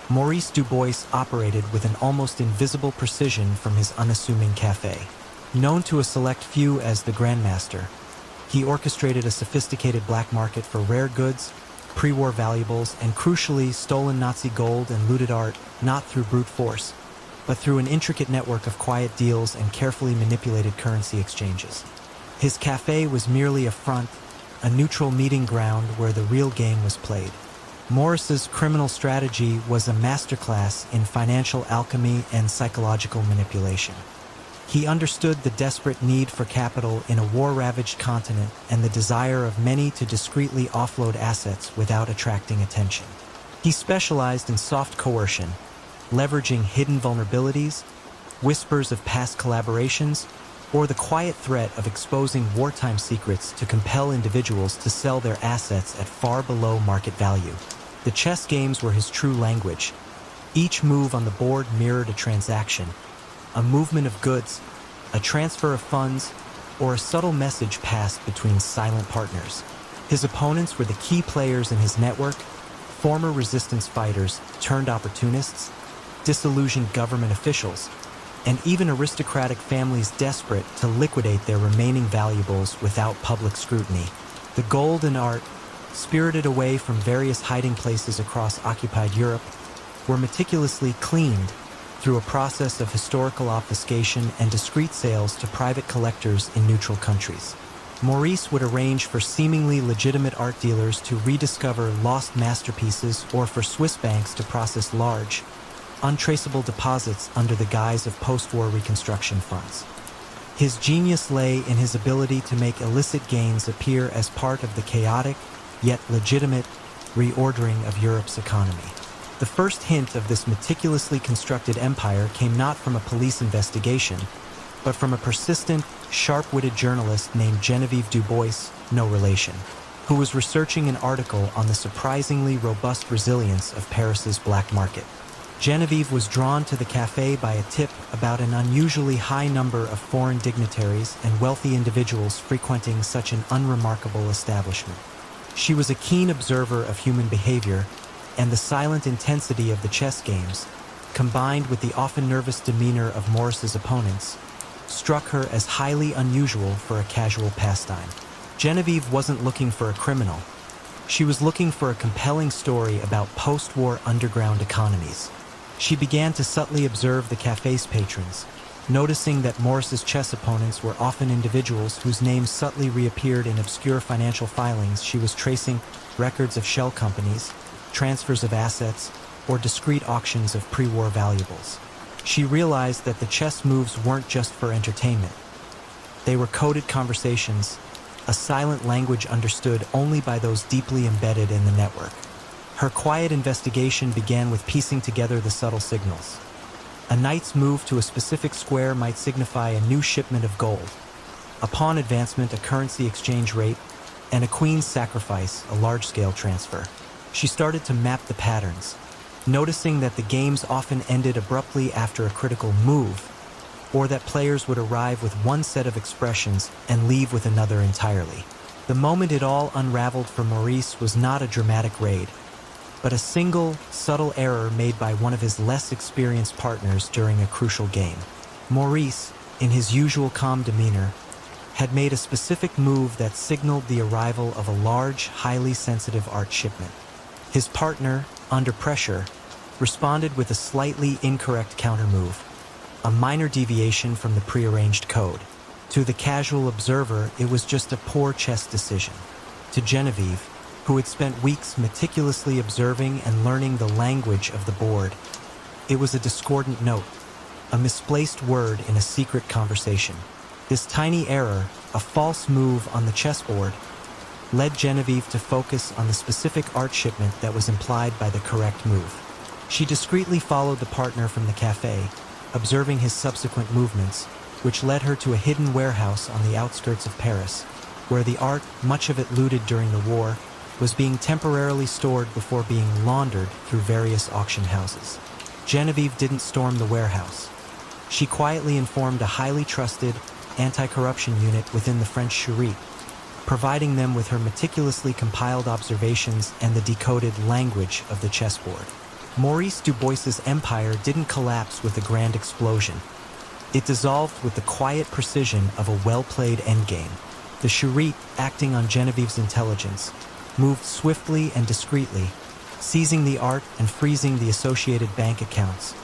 Maurice Dubois operated with an almost invisible precision from his unassuming cafe. Known to a select few as the Grandmaster, he orchestrated a sophisticated black market for rare goods, pre-war valuables, and crucially stolen Nazi gold and looted art, not through brute force, but through an intricate network of quiet deals and carefully manipulated currency exchanges. His cafe was merely a front, a neutral meeting ground where the real game was played. Maurice's criminal strategy was a masterclass in financial alchemy and psychological manipulation. He understood the desperate need for capital in a war-ravaged continent and the desire of many to discreetly offload assets without attracting attention. He specialized in soft coercion, leveraging hidden vulnerabilities, whispers of past collaborations, or the quiet threat of exposing wartime secrets to compel individuals to sell their assets at far below market value. The chess games were his true language. Each move on the board mirrored a transaction, a movement of goods, a transfer of funds, or a subtle message passed between silent partners. His opponents were the key players in his network, former resistance fighters turned opportunists, disillusioned government officials, and even aristocratic families desperate to liquidate their remaining valuables without public scrutiny. The gold and art, spirited away from various hiding places across occupied Europe, were meticulously cleaned through a process of historical obfuscation and discreet sales to private collectors in neutral countries. Maurice would arrange for seemingly legitimate art dealers to rediscover lost masterpieces or for Swiss banks to process large, untraceable deposits under the guise of post-war reconstruction funds. His genius lay in his ability to make illicit gains appear as part of the chaotic, yet legitimate, reordering of Europe's economy. The first hint of this meticulously constructed empire came not from a police investigation, but from a persistent, sharp-witted journalist named Geneviève Dubois, no relation, who was researching an article on the surprisingly robust resilience of Paris's black market. Geneviève was drawn to the cafe by a tip about an unusually high number of foreign dignitaries and wealthy individuals frequenting such an unremarkable establishment. She was a keen observer of human behavior, and the silent intensity of the chess games, combined with the often nervous demeanor of Maurice's opponents, struck her as highly unusual for a casual pastime. Geneviève wasn't looking for a criminal. She was looking for a compelling story about post-war underground economies. She began to subtly observe the cafe's patrons, noticing that Morris's chess opponents were often individuals whose names subtly reappeared in obscure financial filings. She was tracing records of shell companies, transfers of assets, or discrete auctions of pre-war valuables. She realized that the chess moves weren't just for entertainment. They were coded conversations, a silent language understood only by those deeply embedded in the network. Her quiet investigation began with piecing together the subtle signals. A knight's move to a specific square might signify a new shipment of gold, a pawn advancement, a currency exchange rate, and a queen's sacrifice, a large-scale transfer. She started to map the patterns, noticing that the games often ended abruptly after a critical move, or that players would arrive with one set of expressions and leave with another entirely. The moment it all unraveled for Maurice was not a dramatic raid, but a single, subtle error made by one of his less experienced partners during a crucial game. Maurice, in his usual calm demeanor, had made a specific move that signaled the arrival of a large, highly sensitive art shipment. His partner, under pressure, responded with a slightly incorrect countermove, a minor deviation from the prearranged code. To the casual observer, it was just a poor chess decision. To Genevieve, who had spent weeks meticulously observing and learning the language of the board, it was a discordant note, a misplaced word in a secret conversation. This tiny error, a false move on the chessboard, led Genevieve to focus on the specific art shipment that was implied by the correct move. She discreetly followed the partner from the cafe, observing his subsequent movements, which led her to a hidden warehouse on the outskirts of Paris, where the art, much of it looted during the war, was being temporarily stored before being laundered through various auction houses. Genevieve didn't storm the warehouse. She quietly informed a highly trusted anti-corruption unit within the French Charite, providing them with her meticulously compiled observations and the decoded language of the chessboard. Maurice Dubois's empire didn't collapse with a grand explosion. It dissolved with the quiet precision of a well-played endgame. The Charite, acting on Genevieve's intelligence, moved swiftly and discreetly, seizing the art and freezing the associated bank accounts,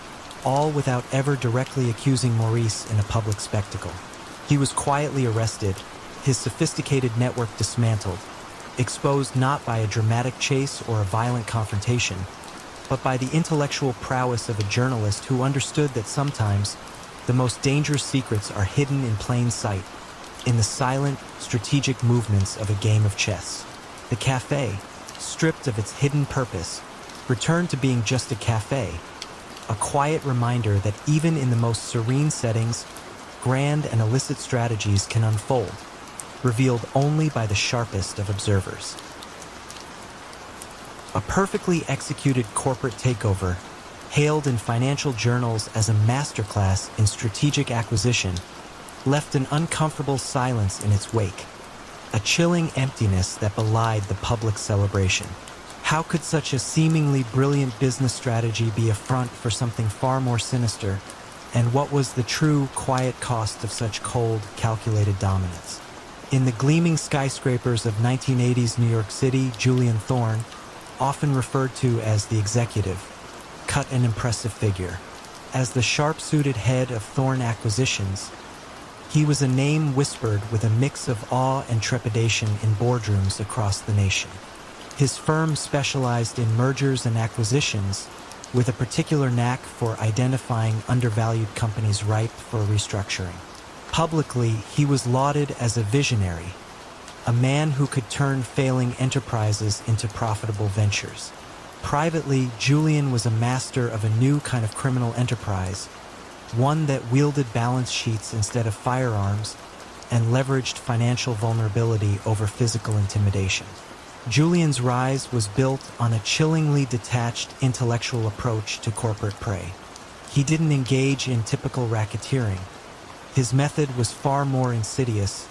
all without ever directly accusing Maurice in a public spectacle. He was quietly arrested, his sophisticated network dismantled, exposed not by a dramatic chase or a violent confrontation, but by the intellectual prowess of a journalist who understood that sometimes the most dangerous secrets are hidden in plain sight, in the silent, strategic movements of a game of chess. The cafe, stripped of its hidden purpose, returned to being just a cafe, a quiet reminder that even in the most serene settings, grand and illicit strategies can unfold, revealed only by the sharpest of observers. A perfectly executed corporate takeover, hailed in financial journals as a masterclass in strategic acquisition, left an uncomfortable silence in its wake, a chilling emptiness that belied the public celebration. How could such a seemingly brilliant business strategy be a front for something far more sinister? And what was the true, quiet cost of such cold, calculated dominance? In the gleaming skyscrapers of 1980s New York City, Julian Thorne, often referred to as the executive, cut an impressive figure. As the sharp-suited head of Thorne Acquisitions, he was a name whispered with a mix of awe and trepidation in boardrooms across the nation. His firm specialized in mergers and acquisitions, with a particular knack for identifying undervalued companies ripe for restructuring. Publicly, he was lauded as a visionary, a man who could turn failing enterprises into profitable ventures. Privately, Julian was a master of a new kind of criminal enterprise, one that wielded balance sheets instead of firearms and leveraged financial vulnerability over physical intimidation. Julian's rise was built on a chillingly detached intellectual approach to corporate prey. He didn't engage in typical racketeering. His method was far more insidious,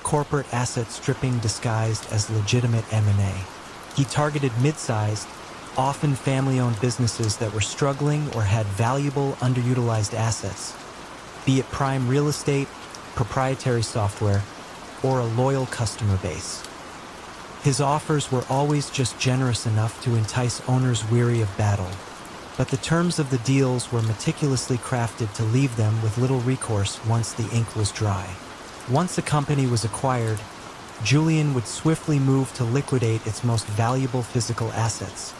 corporate asset stripping disguised as legitimate M&A. He targeted mid-sized, often family-owned businesses that were struggling or had valuable underutilized assets, be it prime real estate, proprietary software, or a loyal customer base. His offers were always just generous enough to entice owners weary of battle, but the terms of the deals were meticulously crafted to leave them with little recourse once the ink was dry. Once a company was acquired, Julian would swiftly move to liquidate its most valuable physical assets,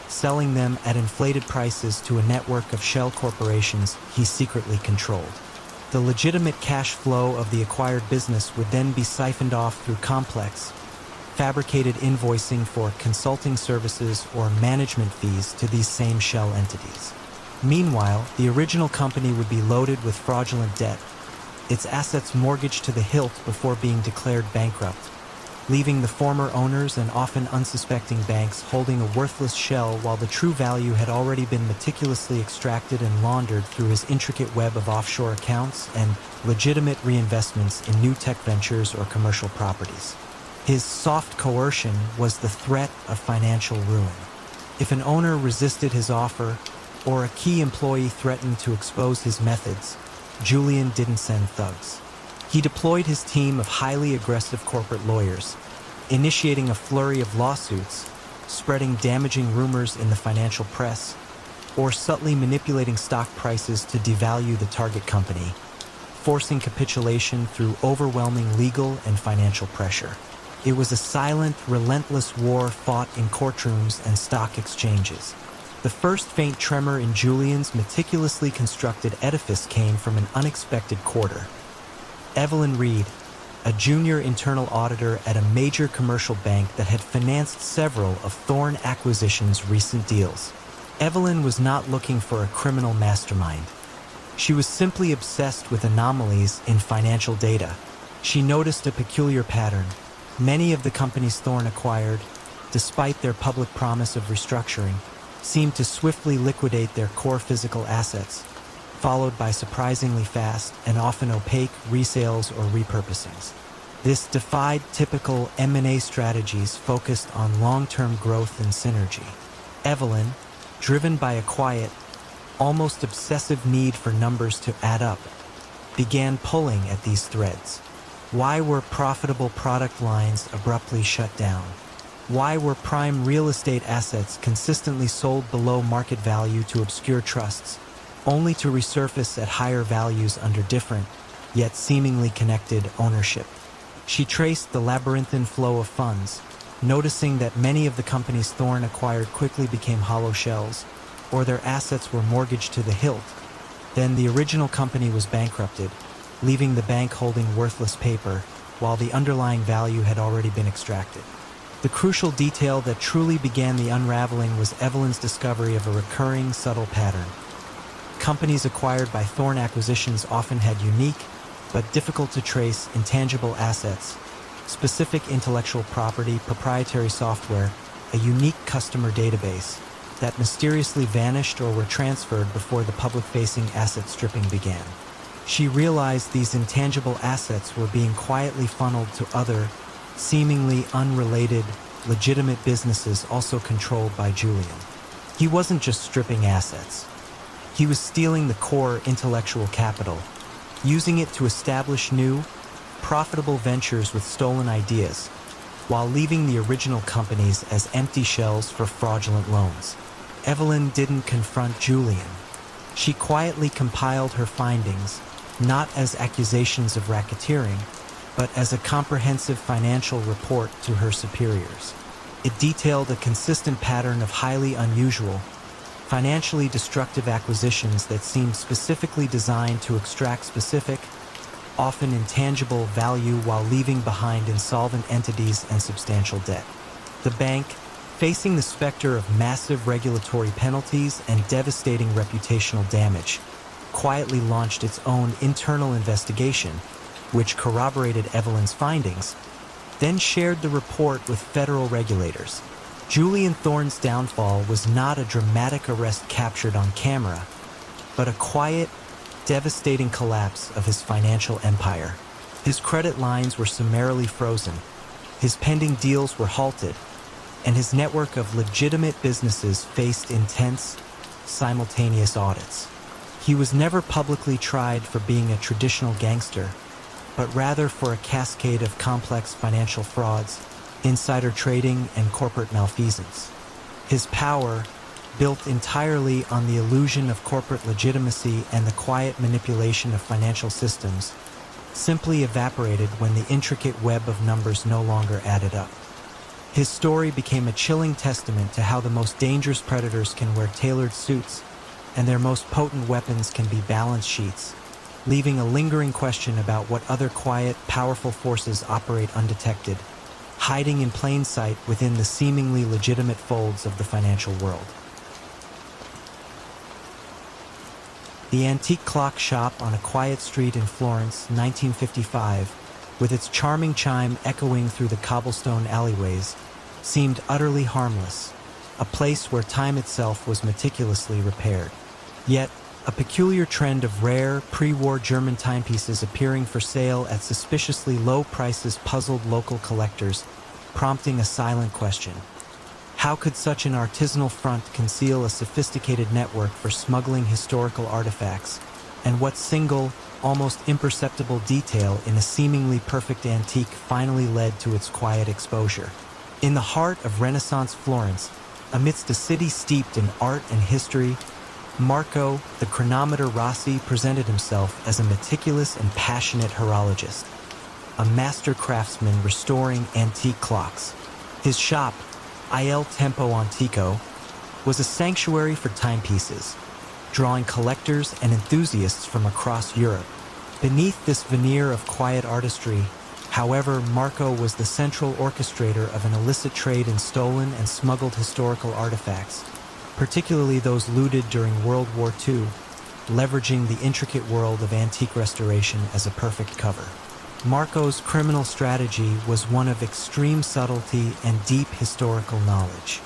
selling them at inflated prices to a network of shell corporations he secretly controlled. The legitimate cash flow of the acquired business would then be siphoned off through complex, fabricated invoicing for consulting services or management fees to these same shell entities. Meanwhile, the original company would be loaded with fraudulent debt, its assets mortgaged to the hilt before being declared bankrupt, leaving the former owners and often unsuspecting banks holding a worthless shell while the true value had already been meticulously extracted and laundered through his intricate web of offshore accounts and legitimate reinvestments in new tech ventures or commercial properties. His soft coercion was the threat of financial ruin. If an owner resisted his offer or a key employee threatened to expose his methods, Julian didn't send thugs. He deployed his team of highly aggressive corporate lawyers, initiating a flurry of lawsuits, spreading damaging rumors in the financial press, or subtly manipulating stock prices to devalue the target company, forcing capitulation through overwhelming legal and financial pressure. It was a silent, relentless war fought in courtrooms and stock exchanges. The first faint tremor in Julian's meticulously constructed edifice came from an unexpected quarter. Evelyn Reed, a junior internal auditor at a major commercial bank that had financed several of Thorn Acquisition's recent deals. Evelyn was not looking for a criminal mastermind. She was simply obsessed with anomalies in financial data. She noticed a peculiar pattern. Many of the companies Thorn acquired, despite their public promise of restructuring, seemed to swiftly liquidate their core physical assets, followed by surprisingly fast and often opaque resales or repurposings. This defied typical M&A strategies focused on long-term growth and synergy. Evelyn, driven by a quiet, almost obsessive need for numbers to add up, began pulling at these threads. Why were profitable product lines abruptly shut down? Why were prime real estate assets consistently sold below market value to obscure trusts, only to resurface at higher values under different, yet seemingly connected ownership? She traced the labyrinthine flow of funds, noticing that many of the companies Thorn acquired quickly became hollow shells, or their assets were mortgaged to the hilt. Then the original company was bankrupted, leaving the bank holding worthless paper, while the underlying value had already been extracted. The crucial detail that truly began the unraveling was Evelyn's discovery of a recurring, subtle pattern. Companies acquired by Thorn Acquisitions often had unique, but difficult-to-trace, intangible assets, specific intellectual property, proprietary software, a unique customer database, that mysteriously vanished or were transferred before the public-facing asset stripping began. She realized these intangible assets were being quietly funneled to other, seemingly unrelated, legitimate businesses also controlled by Julian. He wasn't just stripping assets. He was stealing the core intellectual capital, using it to establish new, profitable ventures with stolen ideas, while leaving the original companies as empty shells for fraudulent loans. Evelyn didn't confront Julian. She quietly compiled her findings, not as accusations of racketeering, but as a comprehensive financial report to her superiors. It detailed a consistent pattern of highly unusual, financially destructive acquisitions that seemed specifically designed to extract specific, often intangible value while leaving behind insolvent entities and substantial debt. The bank, facing the specter of massive regulatory penalties and devastating reputational damage, quietly launched its own internal investigation, which corroborated Evelyn's findings, then shared the report with federal regulators. Julian Thorn's downfall was not a dramatic arrest captured on camera, but a quiet, devastating collapse of his financial empire. His credit lines were summarily frozen, his pending deals were halted, and his network of legitimate businesses faced intense, simultaneous audits. He was never publicly tried for being a traditional gangster, but rather for a cascade of complex financial frauds, insider trading, and corporate malfeasance. His power, built entirely on the illusion of corporate legitimacy and the quiet manipulation of financial systems, simply evaporated when the intricate web of numbers no longer added up. His story became a chilling testament to how the most dangerous predators can wear tailored suits and their most potent weapons can be balance sheets, leaving a lingering question about what other quiet, powerful forces operate undetected, hiding in plain sight within the seemingly legitimate folds of the financial world. The antique clock shop on a quiet street in Florence, 1955, with its charming chime echoing through the cobblestone alleyways, seemed utterly harmless, a place where time itself was meticulously repaired. Yet, a peculiar trend of rare, pre-war German timepieces appearing for sale at suspiciously low prices puzzled local collectors, prompting a silent question. How could such an artisanal front conceal a sophisticated network for smuggling historical artifacts, and what single, almost imperceptible detail in a seemingly perfect antique finally led to its quiet exposure? In the heart of Renaissance Florence, amidst a city steeped in art and history, Marco, the chronometer Rossi, presented himself as a meticulous and passionate horologist, a master craftsman restoring antique clocks. His shop, Il Tempo Antico, was a sanctuary for timepieces, drawing collectors and enthusiasts from across Europe. Beneath this veneer of quiet artistry, however, Marco was the central orchestrator of an illicit trade in stolen and smuggled historical artifacts, particularly those looted during World War II, leveraging the intricate world of antique restoration as a perfect cover. Marco's criminal strategy was one of extreme subtlety and deep historical knowledge.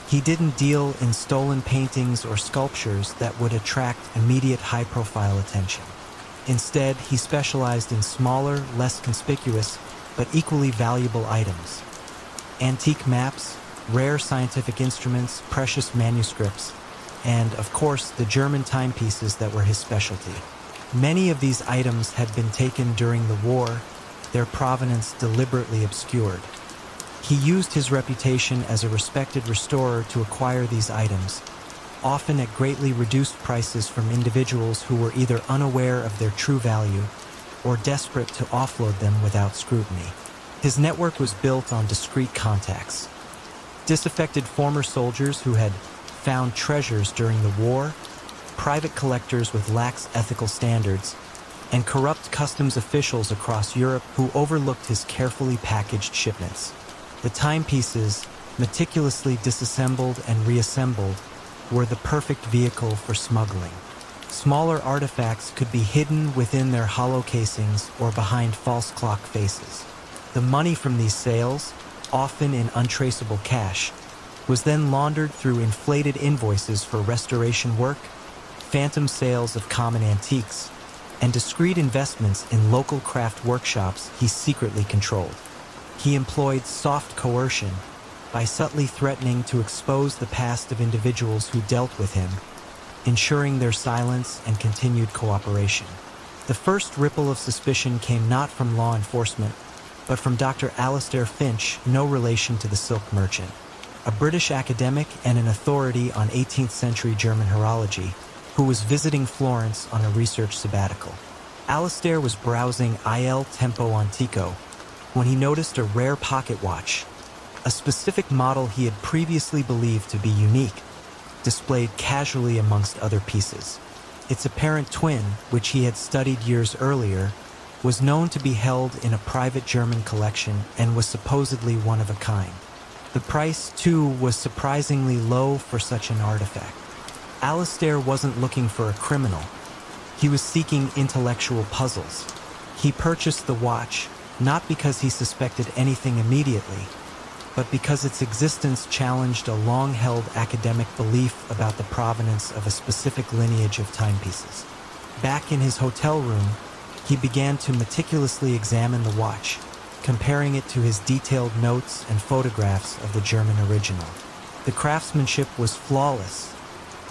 He didn't deal in stolen paintings or sculptures that would attract immediate high-profile attention. Instead, he specialized in smaller, less conspicuous, but equally valuable items. Antique maps, rare scientific instruments, precious manuscripts, and, of course, the German timepieces that were his specialty. Many of these items had been taken during the war, their provenance deliberately obscured. He used his reputation as a respected restorer to acquire these items, often at greatly reduced prices from individuals who were either unaware of their true value or desperate to offload them without scrutiny. His network was built on discreet contacts. Disaffected former soldiers who had found treasures during the war, private collectors with lax ethical standards, and corrupt customs officials across Europe who overlooked his carefully packaged shipments. The timepieces, meticulously disassembled and reassembled, were the perfect vehicle for smuggling. Smaller artifacts could be hidden within their hollow casings or behind false clock faces. The money from these sales, often in untraceable cash, was then laundered through inflated invoices for restoration work, phantom sales of common antiques, and discreet investments in local craft workshops he secretly controlled. He employed soft coercion by subtly threatening to expose the past of individuals who dealt with him, ensuring their silence and continued cooperation. The first ripple of suspicion came not from law enforcement, but from Dr. Alistair Finch, no relation to the silk merchant, a British academic and an authority on 18th century German horology, who was visiting Florence on a research sabbatical. Alistair was browsing Il Tempo Antico when he noticed a rare pocket watch, a specific model he had previously believed to be unique, displayed casually amongst other pieces. Its apparent twin, which he had studied years earlier, was known to be held in a private German collection and was supposedly one of a kind. The price, too, was surprisingly low for such an artifact. Alistair wasn't looking for a criminal. He was seeking intellectual puzzles. He purchased the watch, not because he suspected anything immediately, but because its existence challenged a long-held academic belief about the provenance of a specific lineage of timepieces. Back in his hotel room, he began to meticulously examine the watch, comparing it to his detailed notes and photographs of the German original. The craftsmanship was flawless,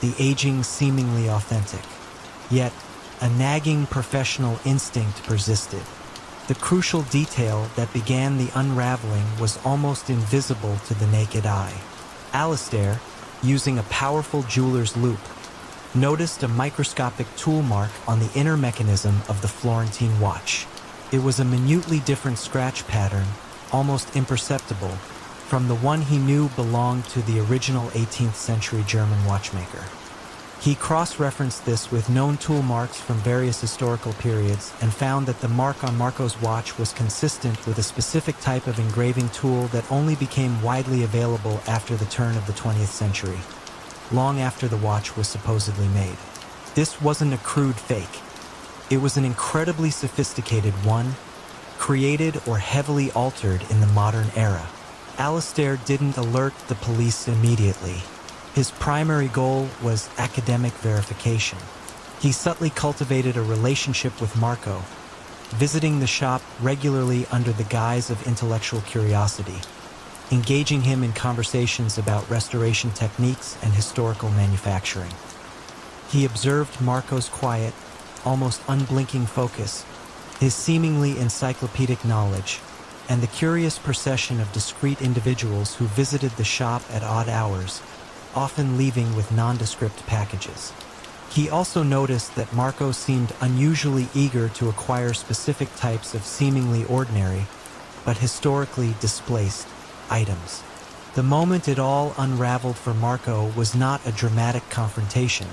the aging seemingly authentic. Yet, a nagging professional instinct persisted. The crucial detail that began the unraveling was almost invisible to the naked eye. Alistair, using a powerful jeweler's loupe, noticed a microscopic tool mark on the inner mechanism of the Florentine watch. It was a minutely different scratch pattern, almost imperceptible, from the one he knew belonged to the original 18th century German watchmaker. He cross-referenced this with known tool marks from various historical periods and found that the mark on Marco's watch was consistent with a specific type of engraving tool that only became widely available after the turn of the 20th century, long after the watch was supposedly made. This wasn't a crude fake. It was an incredibly sophisticated one, created or heavily altered in the modern era. Alistair didn't alert the police immediately. His primary goal was academic verification. He subtly cultivated a relationship with Marco, visiting the shop regularly under the guise of intellectual curiosity, engaging him in conversations about restoration techniques and historical manufacturing. He observed Marco's quiet, almost unblinking focus, his seemingly encyclopedic knowledge, and the curious procession of discreet individuals who visited the shop at odd hours, often leaving with nondescript packages. He also noticed that Marco seemed unusually eager to acquire specific types of seemingly ordinary, but historically displaced, items. The moment it all unraveled for Marco was not a dramatic confrontation,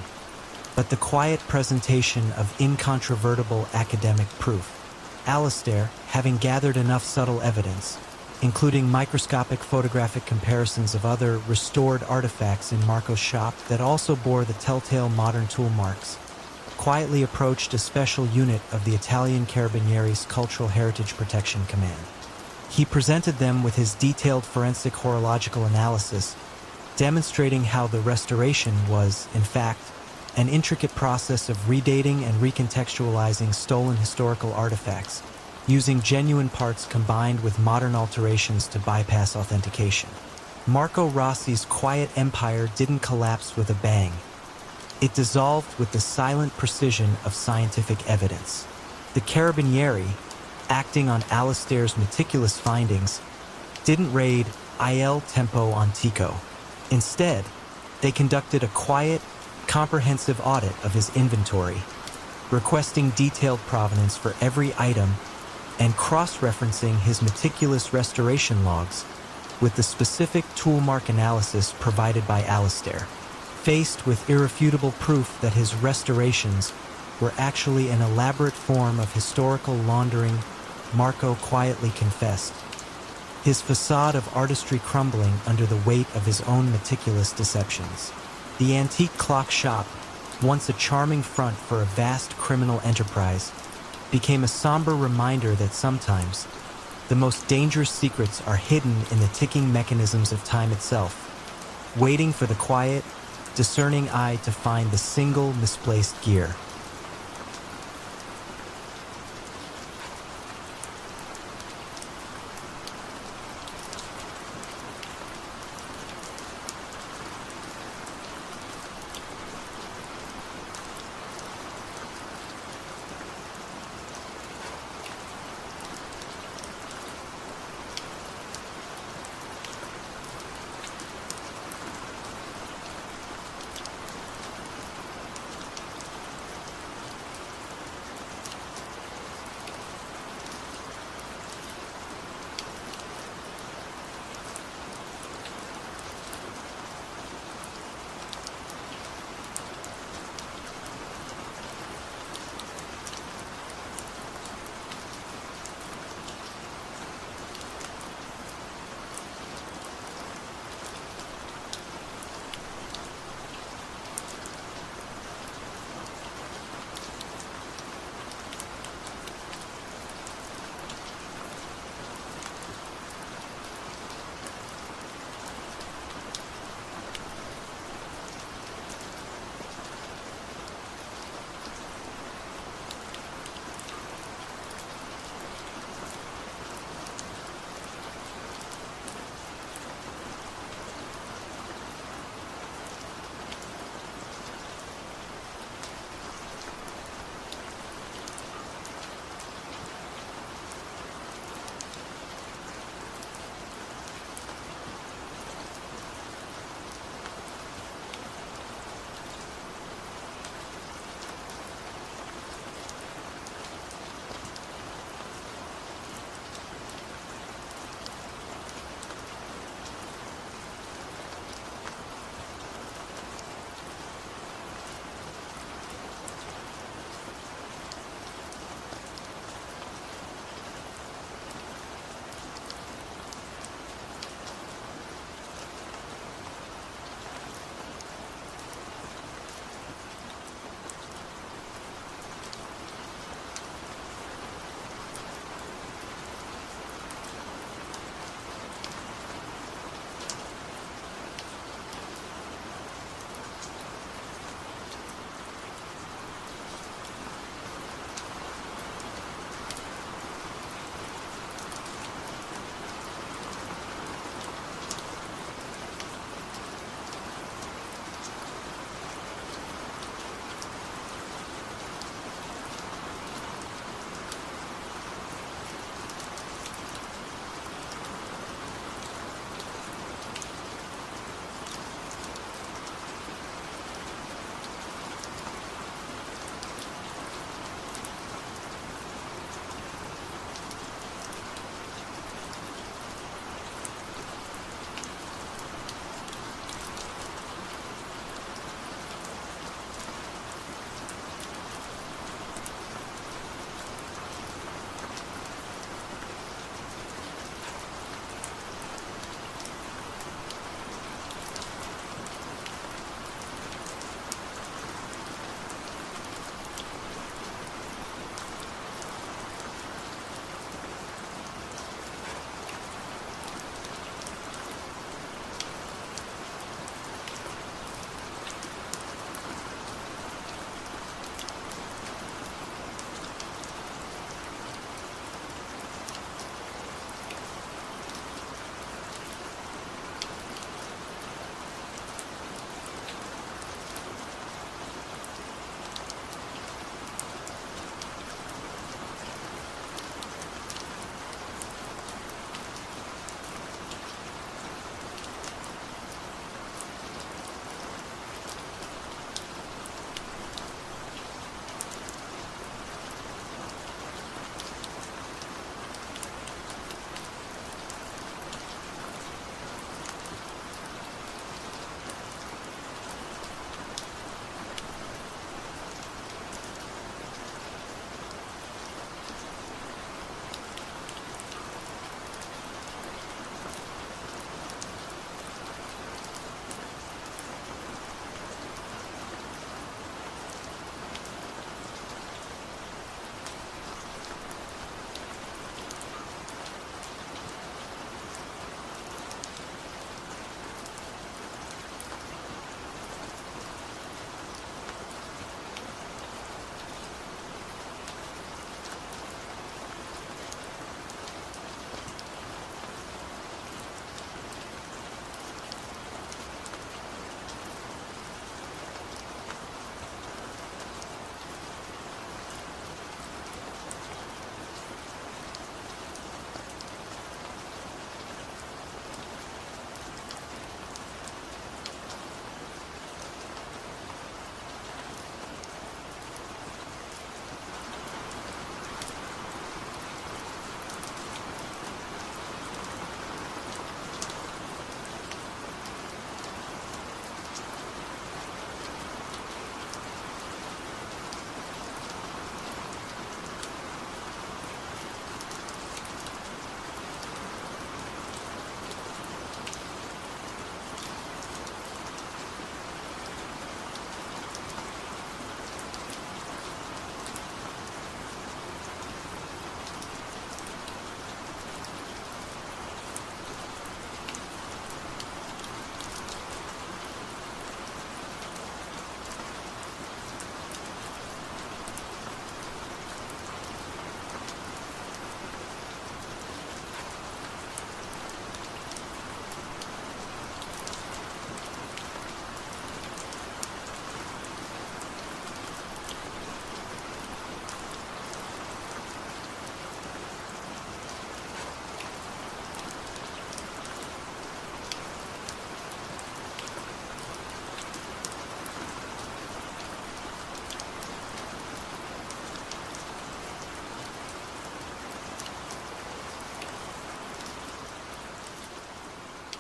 but the quiet presentation of incontrovertible academic proof. Alistair, having gathered enough subtle evidence, including microscopic photographic comparisons of other restored artifacts in Marco's shop that also bore the telltale modern tool marks, quietly approached a special unit of the Italian Carabinieri's Cultural Heritage Protection Command. He presented them with his detailed forensic horological analysis, demonstrating how the restoration was, in fact, an intricate process of redating and recontextualizing stolen historical artifacts, using genuine parts combined with modern alterations to bypass authentication. Marco Rossi's quiet empire didn't collapse with a bang. It dissolved with the silent precision of scientific evidence. The Carabinieri, acting on Alistair's meticulous findings, didn't raid il tempo antico. Instead, they conducted a quiet, comprehensive audit of his inventory, requesting detailed provenance for every item and cross-referencing his meticulous restoration logs with the specific tool mark analysis provided by Alistair. Faced with irrefutable proof that his restorations were actually an elaborate form of historical laundering, Marco quietly confessed, his facade of artistry crumbling under the weight of his own meticulous deceptions. The antique clock shop, once a charming front for a vast criminal enterprise, became a somber reminder that sometimes the most dangerous secrets are hidden in the ticking mechanisms of time itself, waiting for the quiet, discerning eye to find the single misplaced gear.